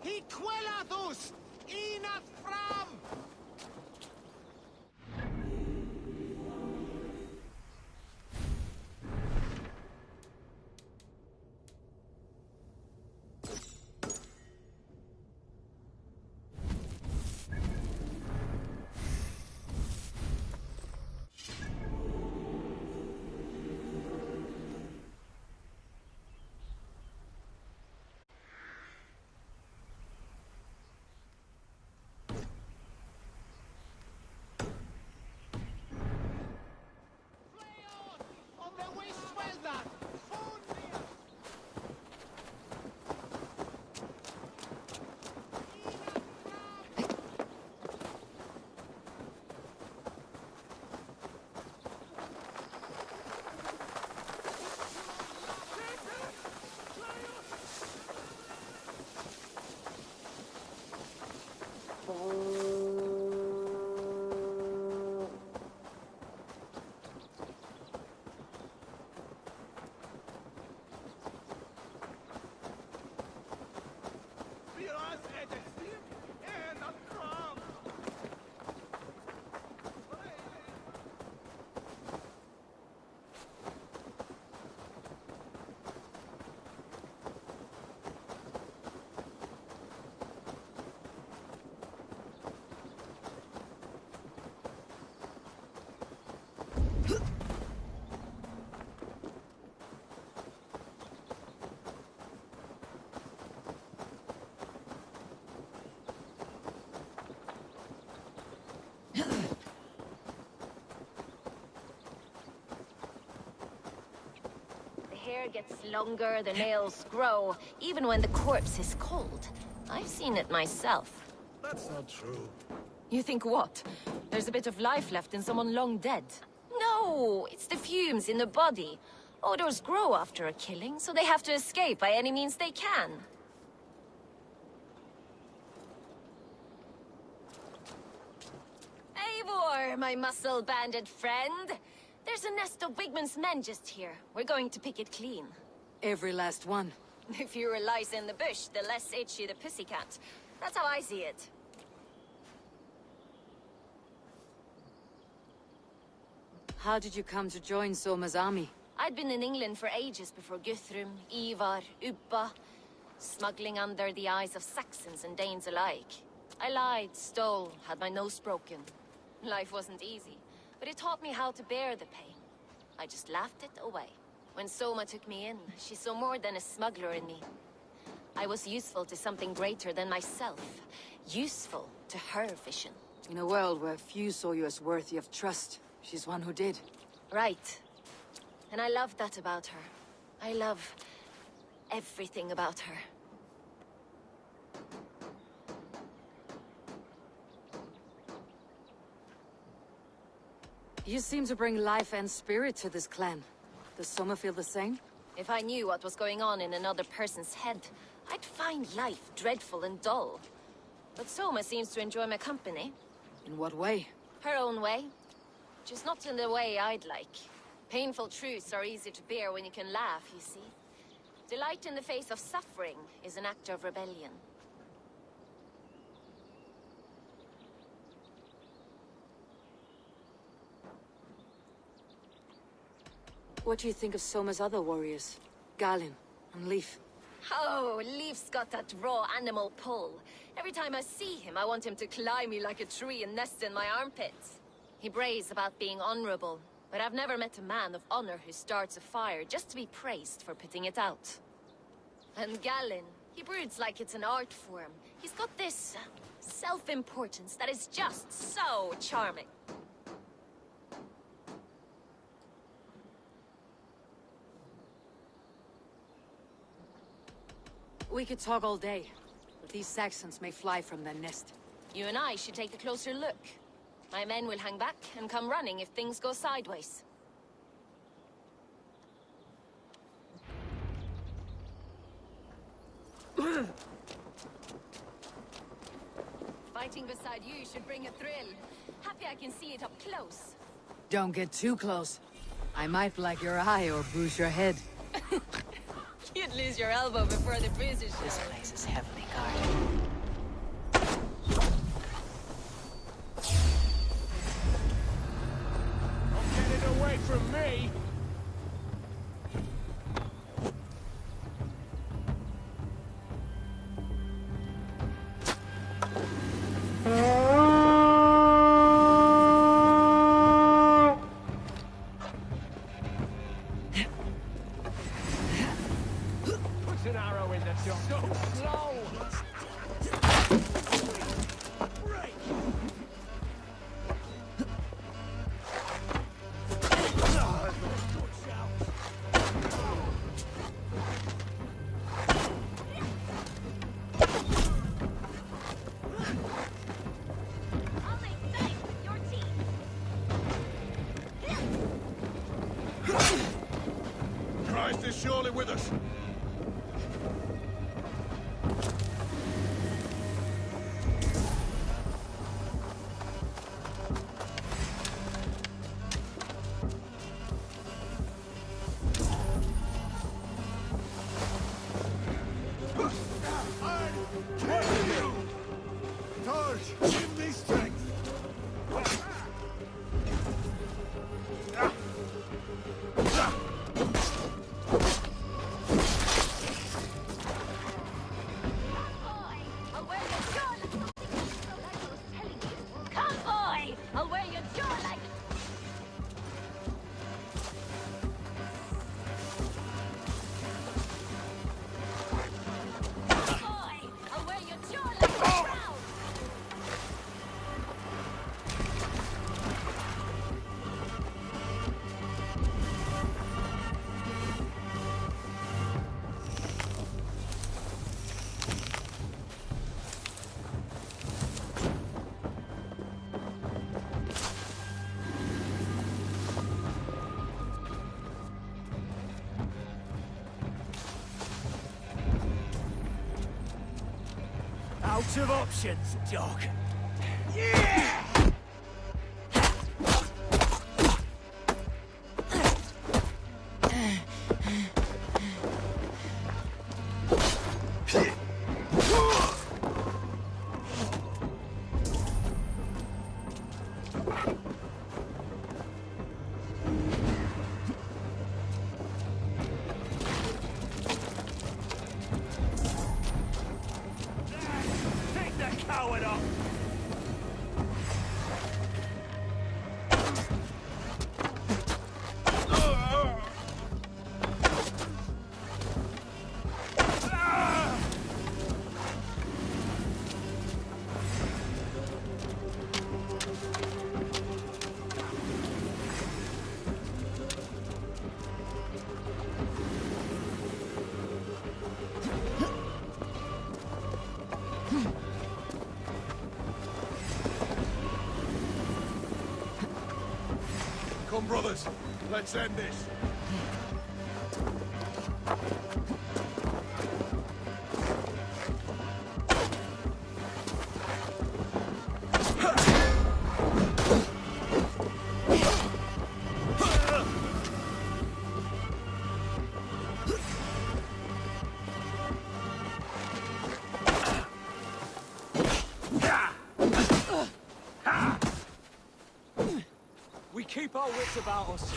Hiquelathus! Inath fram! The hair gets longer, the nails grow, even when the corpse is cold. I've seen it myself. That's not true. You think what? There's a bit of life left in someone long dead? No, it's the fumes in the body. Odors grow after a killing, so they have to escape by any means they can. Eivor, my muscle-banded friend. There's a nest of Wigman's men just here. We're going to pick it clean. Every last one. The fewer lies in the bush, the less itchy the pussycat. That's how I see it. How did you come to join Soma's army? I'd been in England for ages before Guthrum, Ivar, Ubba, smuggling under the eyes of Saxons and Danes alike. I lied, stole, had my nose broken. Life wasn't easy, but it taught me how to bear the pain. I just laughed it away. When Soma took me in, she saw more than a smuggler in me. I was useful to something greater than myself. Useful to her vision. In a world where few saw you as worthy of trust, she's one who did. Right. And I love that about her. I love everything about her. You seem to bring life and spirit to this clan. Does Soma feel the same? If I knew what was going on in another person's head, I'd find life dreadful and dull. But Soma seems to enjoy my company. In what way? Her own way. Just not in the way I'd like. Painful truths are easy to bear when you can laugh, you see. Delight in the face of suffering is an act of rebellion. What do you think of Soma's other warriors? Galin and Leif? Oh, Leif's got that raw animal pull. Every time I see him, I want him to climb me like a tree and nest in my armpits. He brays about being honorable, but I've never met a man of honor who starts a fire just to be praised for putting it out. And Galin, he broods like it's an art form. He's got this self-importance that is just so charming. We could talk all day, but these Saxons may fly from their nest. You and I should take a closer look. My men will hang back and come running if things go sideways. Fighting beside you should bring a thrill. Happy I can see it up close. Don't get too close. I might black your eye or bruise your head. You'd lose your elbow before the bruises show. This place is heavily guarded. Don't get it away from me! Put an arrow in the junk. So slow! Christ is surely with us. Out of options, dog. Yeah! Come, brothers. Let's end this. We keep our wits about us.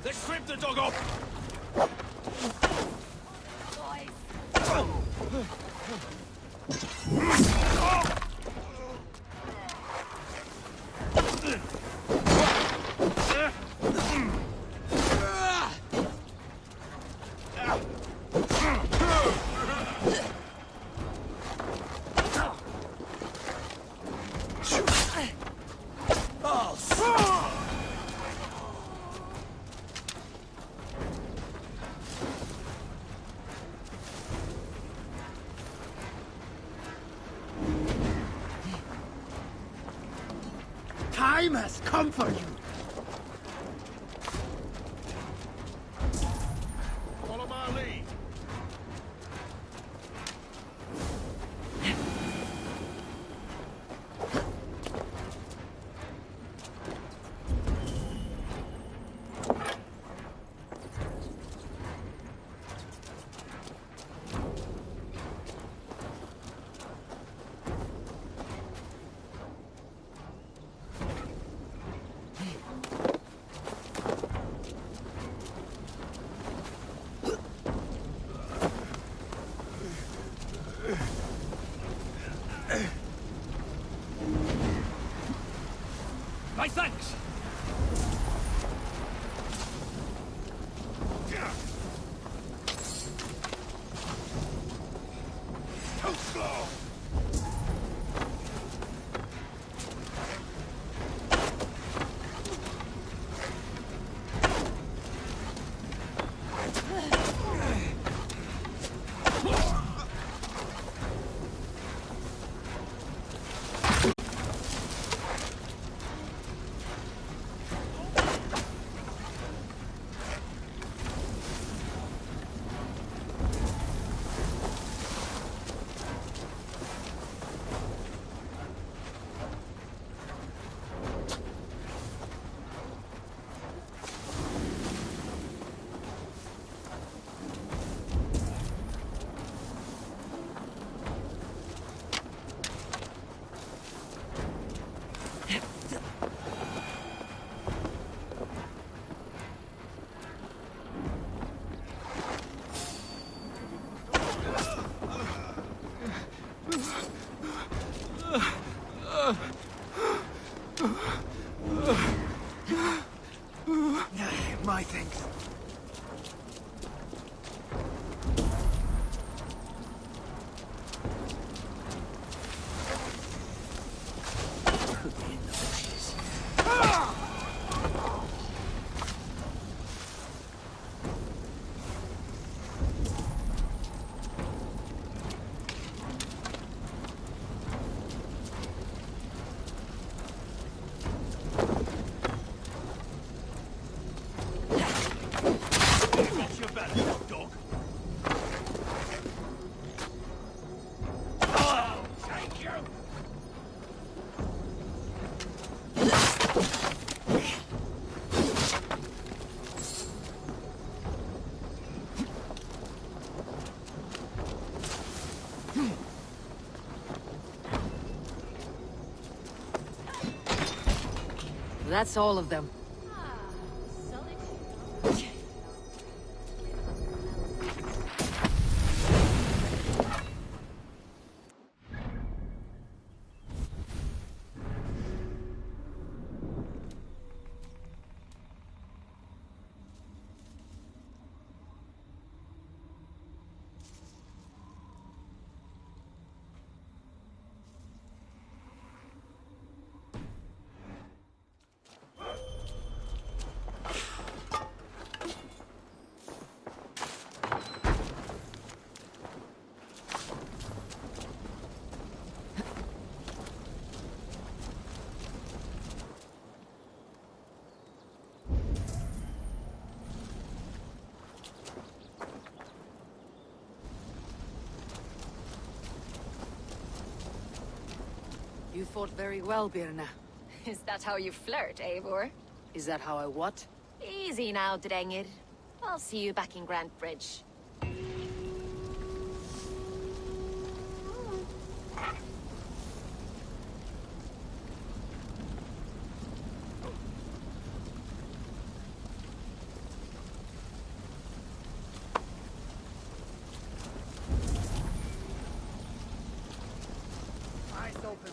Let's strip the dog off! Time has come for you. Follow my lead. My thanks. Too slow. My thing. That's all of them. You fought very well, Birna. Is that how you flirt, Eivor? Is that how I what? Easy now, Drengir. I'll see you back in Grant Bridge. Eyes open.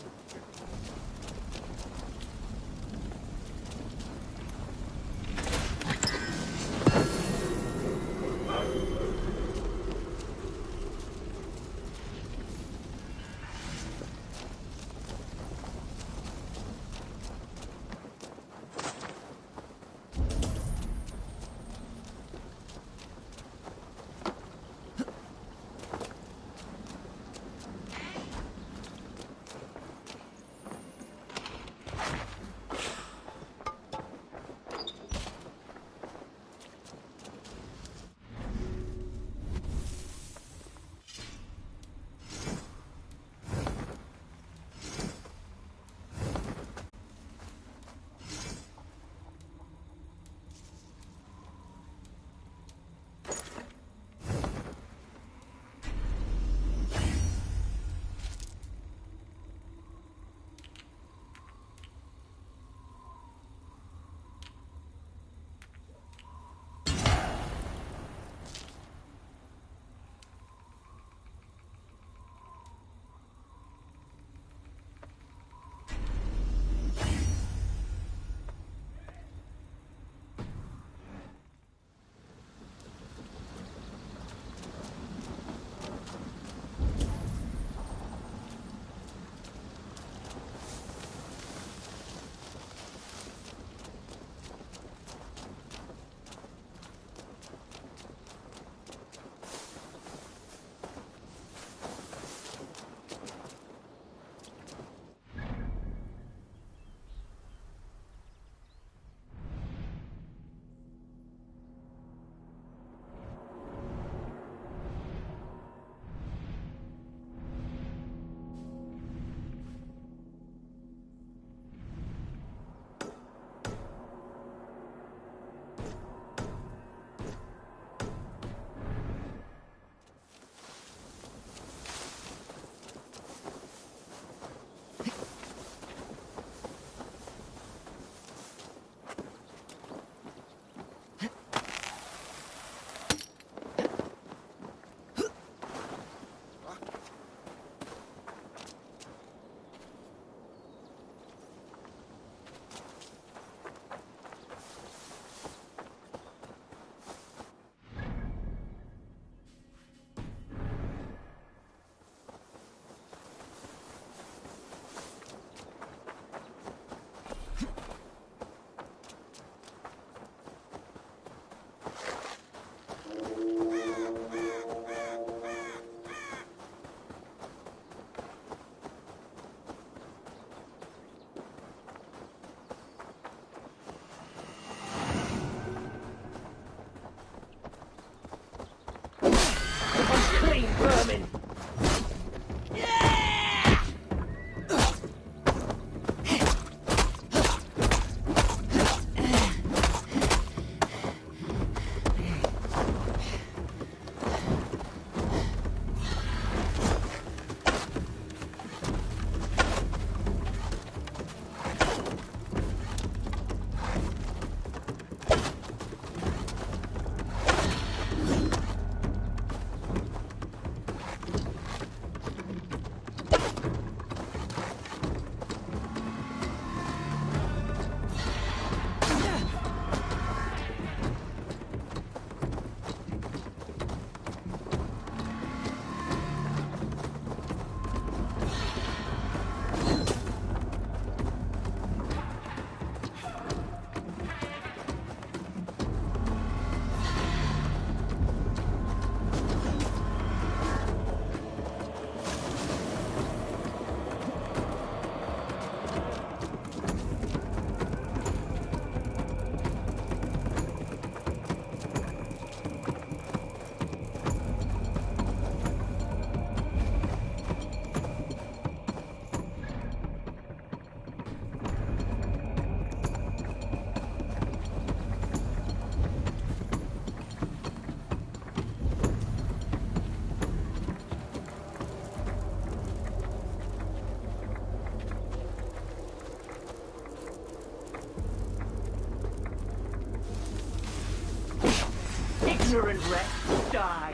ignorant wretch, die!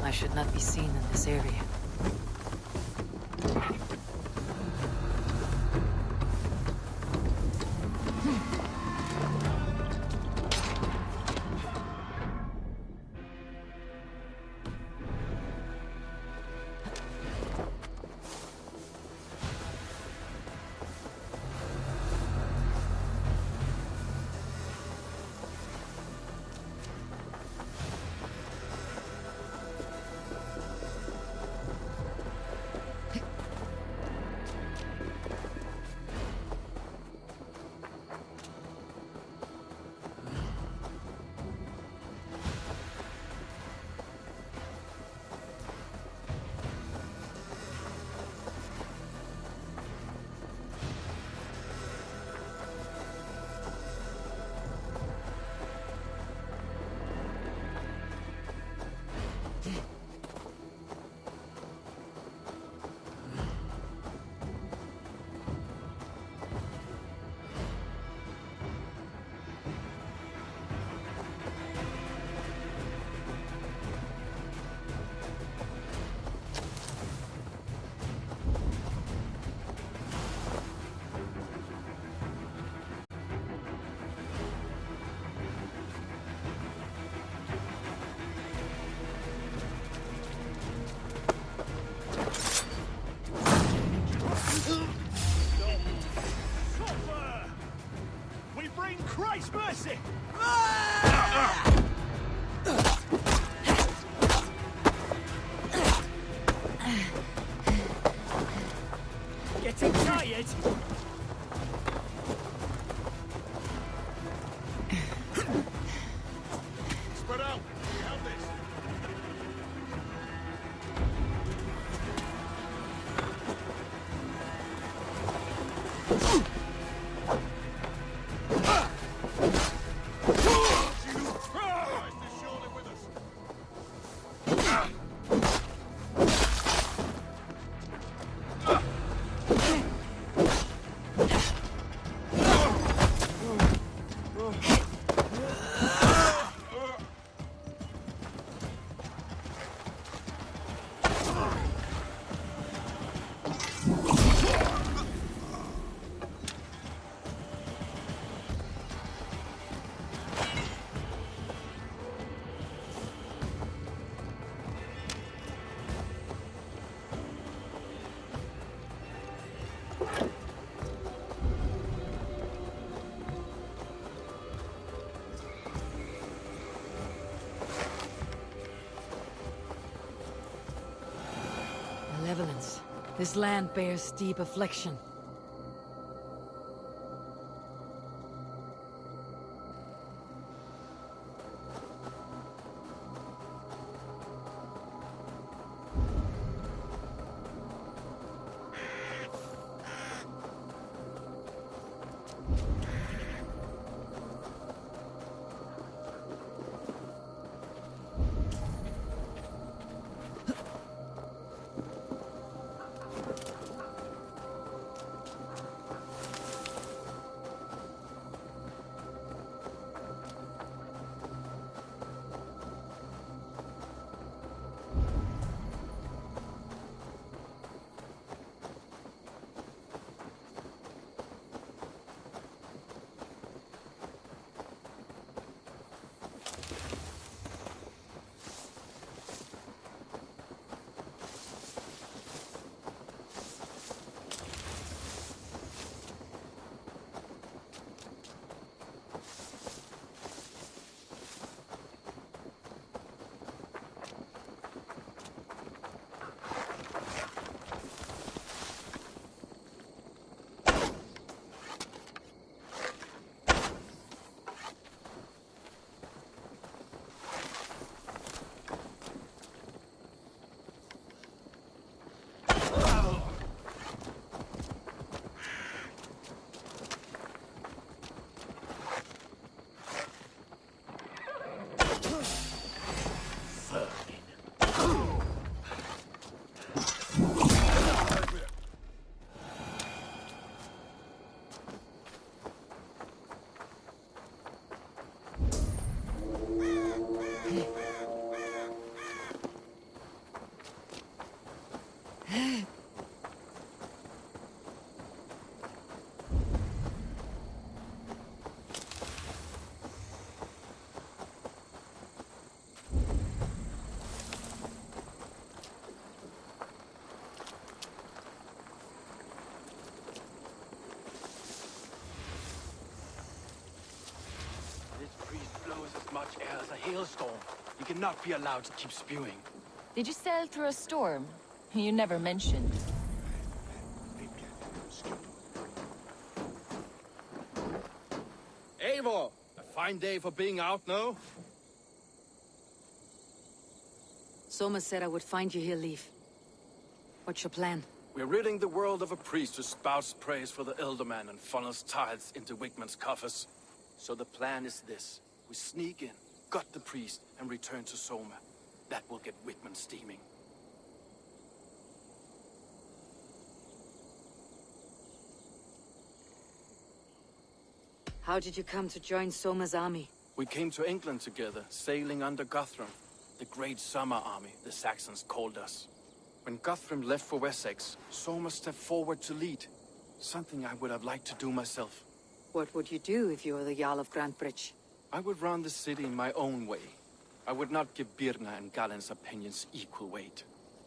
I should not be seen in this area. We bring Christ's mercy! Getting tired? Spread out! We have this! Malevolence. This land bears deep affliction. hailstorm. You cannot be allowed to keep spewing. Did you sail through a storm? You never mentioned. Eivor! A fine day for being out, no? Soma said I would find you here, Leaf. What's your plan? We're ridding the world of a priest who spouts praise for the Elderman and funnels tithes into Wickman's coffers. So the plan is this. We sneak in, gut the priest, and return to Soma. That will get Wickman steaming. How did you come to join Soma's army? We came to England together, sailing under Guthrum. The Great Summer Army, the Saxons called us. When Guthrum left for Wessex, Soma stepped forward to lead. Something I would have liked to do myself. What would you do if you were the Jarl of Grantebridge? I would run the city in my own way. I would not give Birna and Galen's opinions equal weight.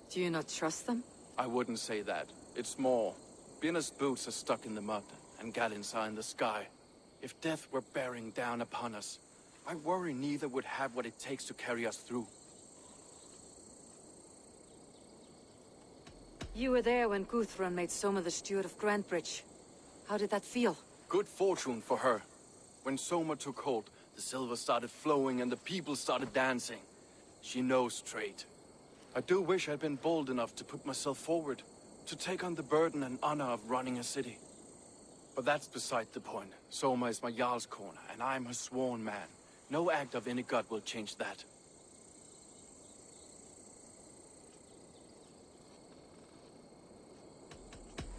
Do you not trust them? I wouldn't say that. It's more. Birna's boots are stuck in the mud, and Galen's are in the sky. If death were bearing down upon us, I worry neither would have what it takes to carry us through. You were there when Guthrum made Soma the steward of Grantebridge. How did that feel? Good fortune for her. When Soma took hold, the silver started flowing and the people started dancing. She knows trade. I do wish I'd been bold enough to put myself forward, to take on the burden and honor of running a city. But that's beside the point. Soma is my Jarl's corner, and I'm her sworn man. No act of any god will change that.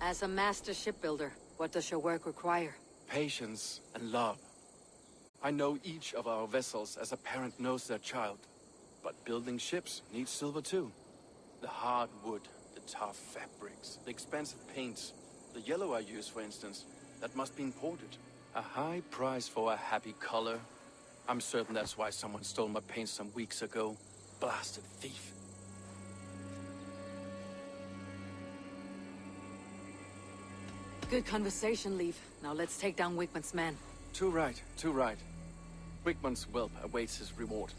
As a master shipbuilder, what does your work require? Patience and love. I know each of our vessels as a parent knows their child. But building ships needs silver too. The hard wood, the tough fabrics, the expensive paints. The yellow I use, for instance, that must be imported. A high price for a happy color. I'm certain that's why someone stole my paint some weeks ago. Blasted thief. Good conversation, Leaf. Now let's take down Wickman's men. Too right, too right. Wickman's whelp awaits his reward.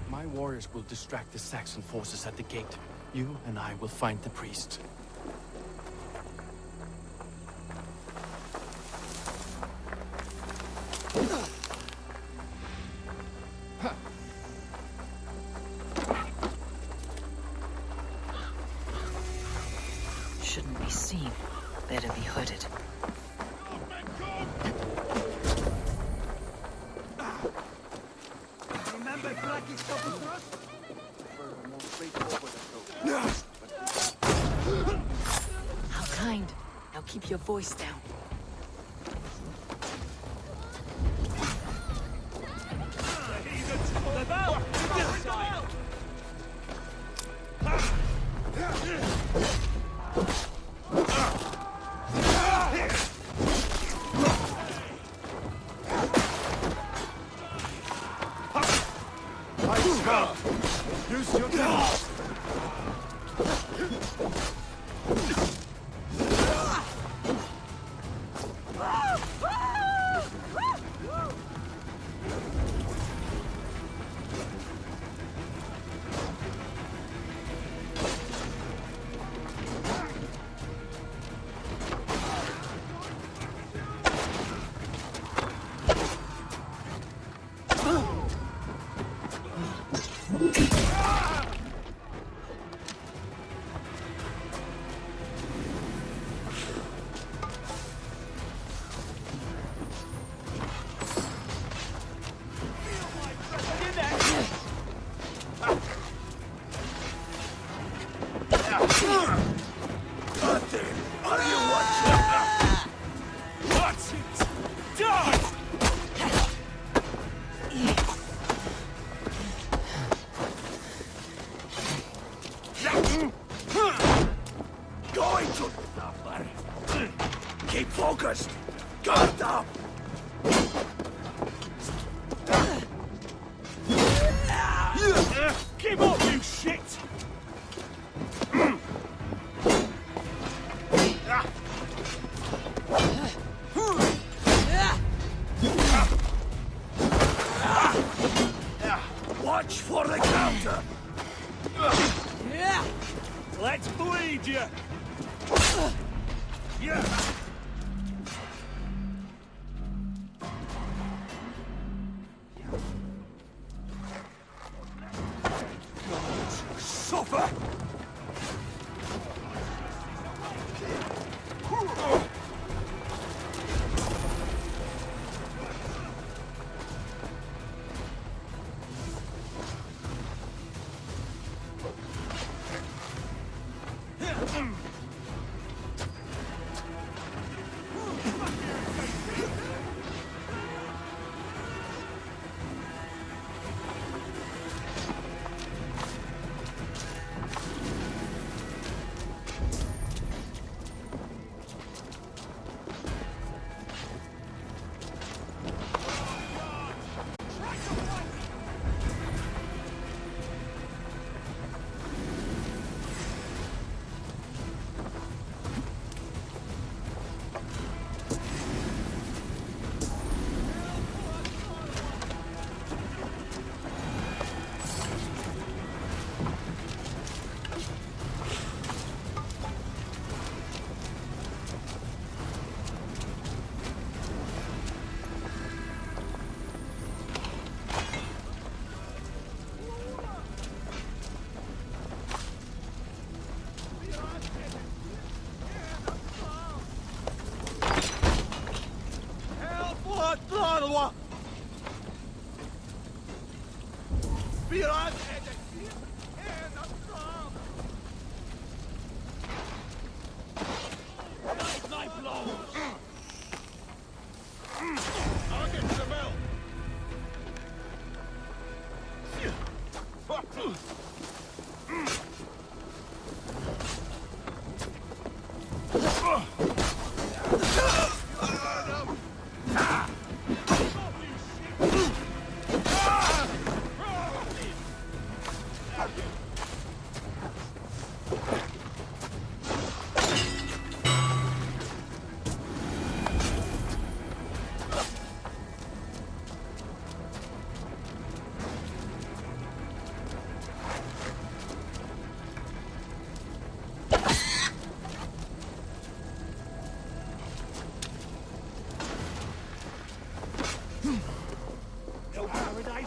My warriors will distract the Saxon forces at the gate. You and I will find the priest. Shouldn't be seen. Better be hooded. Remember Blackie's double thrust? How kind. Now keep your voice down. The bell! This side! Use your talents! Keep focused! Guard up! Keep up, you shit! Suffer!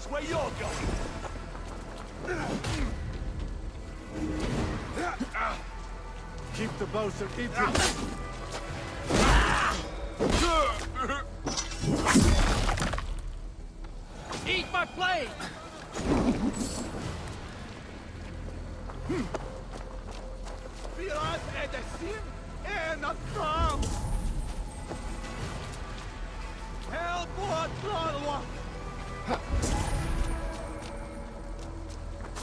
Where you're going? Keep the boats or keep you. Eat my plate! Pirat är det sin en att fram! Help what Lodwa!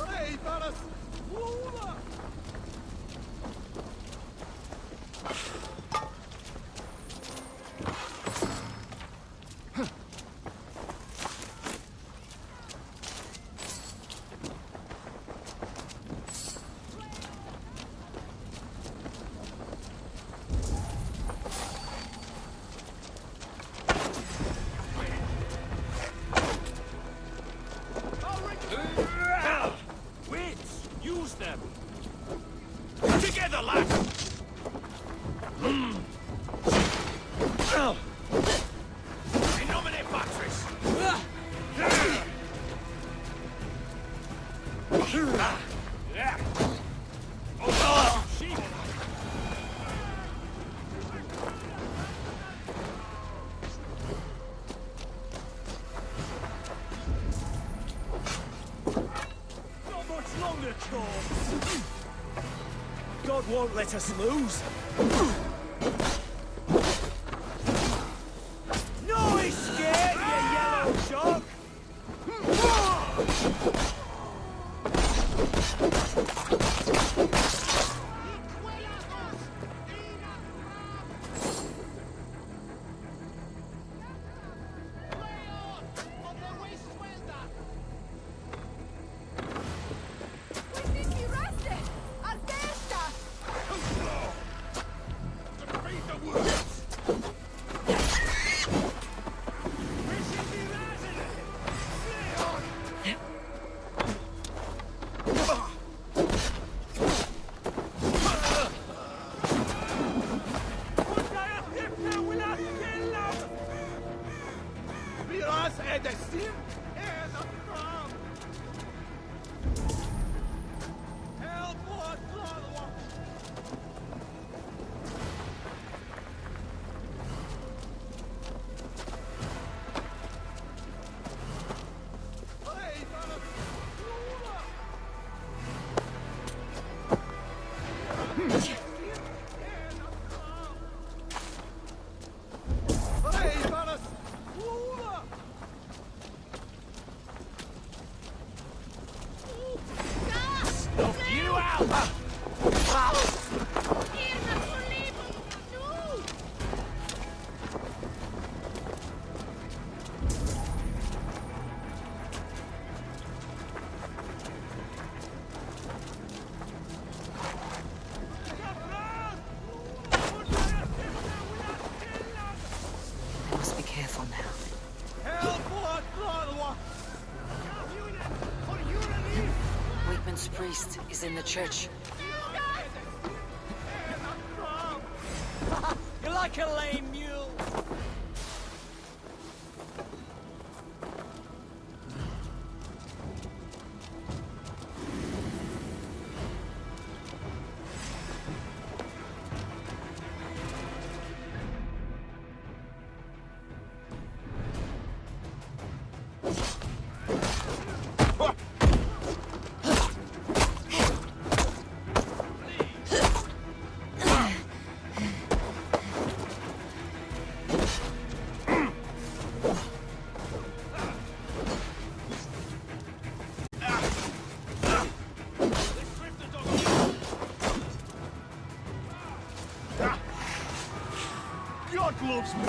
Hey, Paris! Lula! Together, lads! In nomine Patris! Not much longer, Corps! God won't let us lose. No escape, you yellow shark! priest is in the church. You're like a lame mule. God loves me!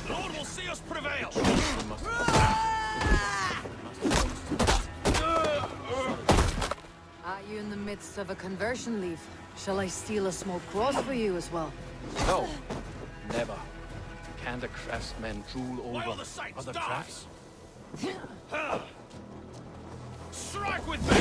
Lord will see us prevail! Are you in the midst of a conversion leaf? Shall I steal a small cross for you as well? No, never. Can the craftsmen rule over other crafts? Strike with me!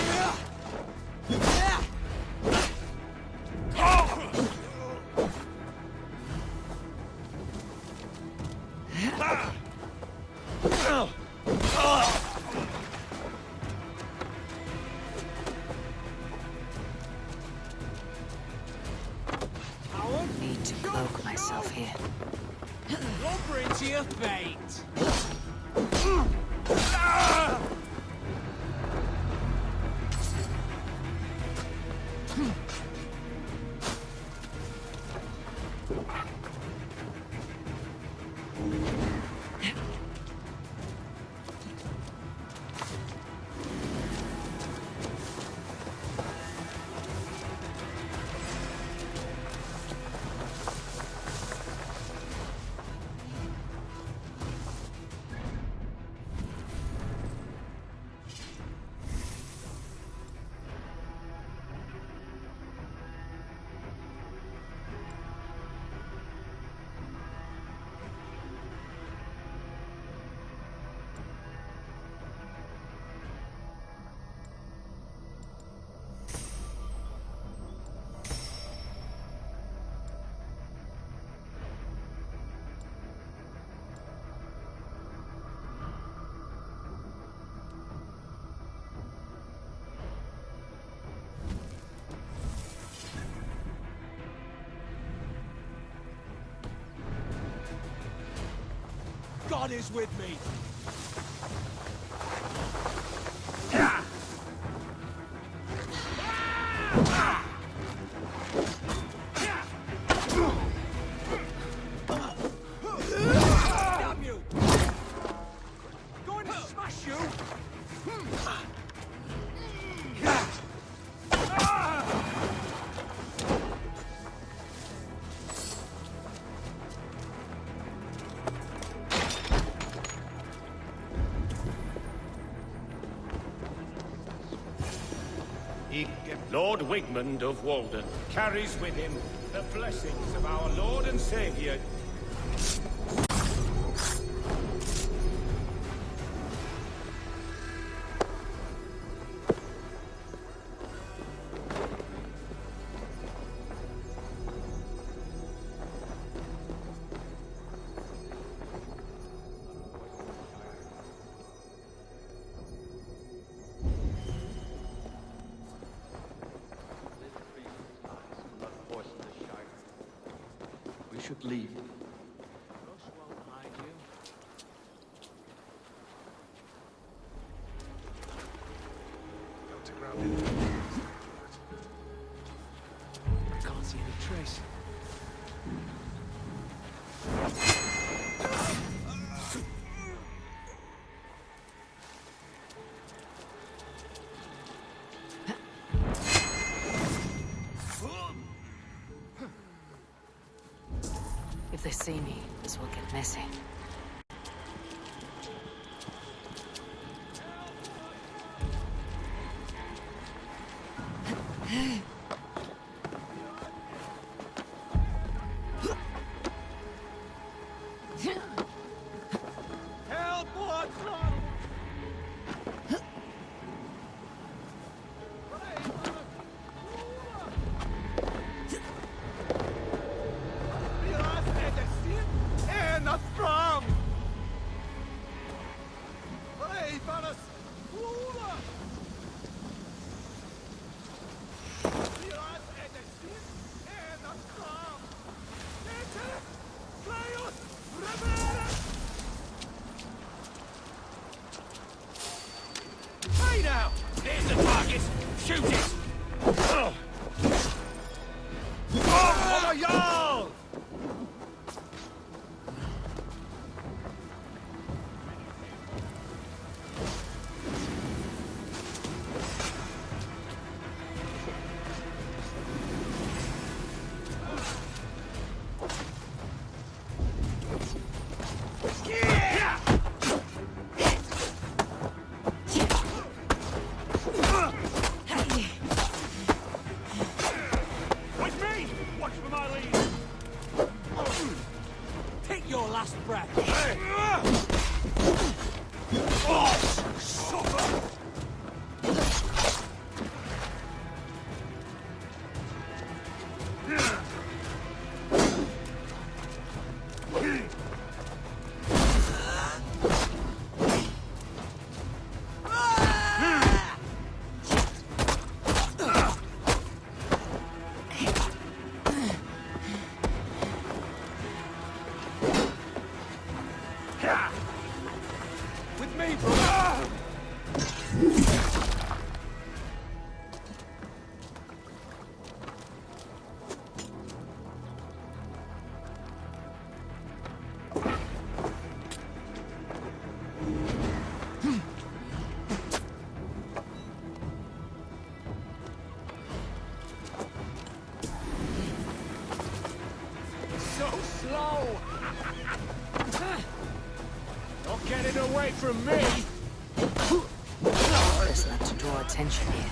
Need to cloak myself here. Lumber into your fate! God is with me. Damn you! Going to smash you! Lord Wigmund of Walden carries with him the blessings of our Lord and Saviour. should leave. Can't see any trace. If they see me, this will get messy. Help, Watson! Ända fram! Rejvarnas flora! Deras edicin ända fram! Inte! Flejos! Reveres! Hey now! Here's the target! Shoot it! Oh, what a yarn! With me! Watch for my lead! Take your last breath. Oh, sucker! With me, brother! So slow! Don't get it away from me! There's not to draw attention here.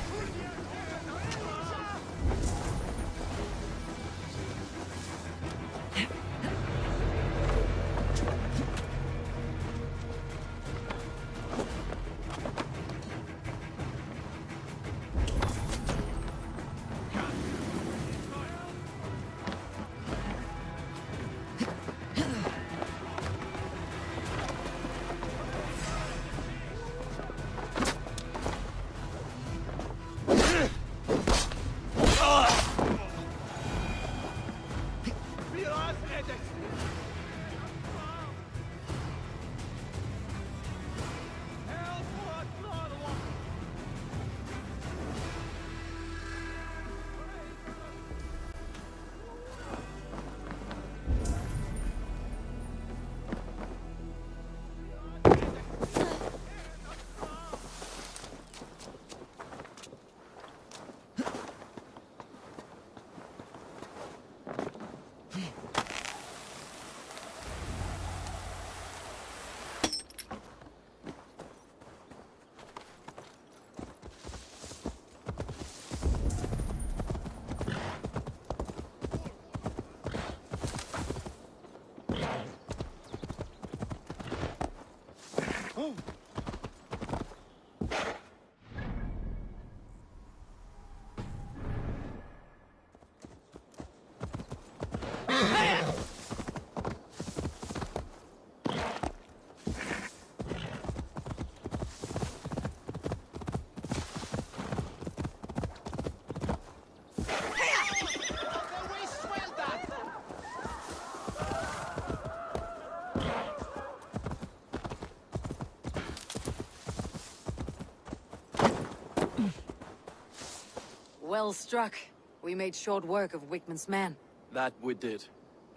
Well struck. We made short work of Wickman's men. That we did.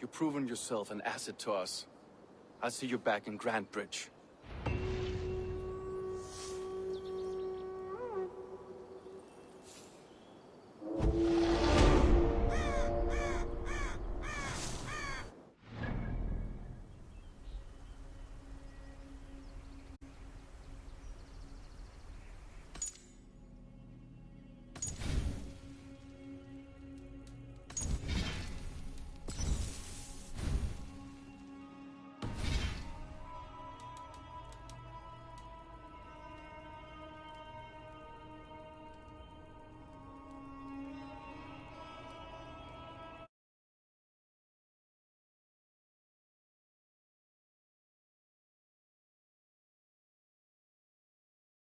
You've proven yourself an asset to us. I'll see you back in Grand Bridge.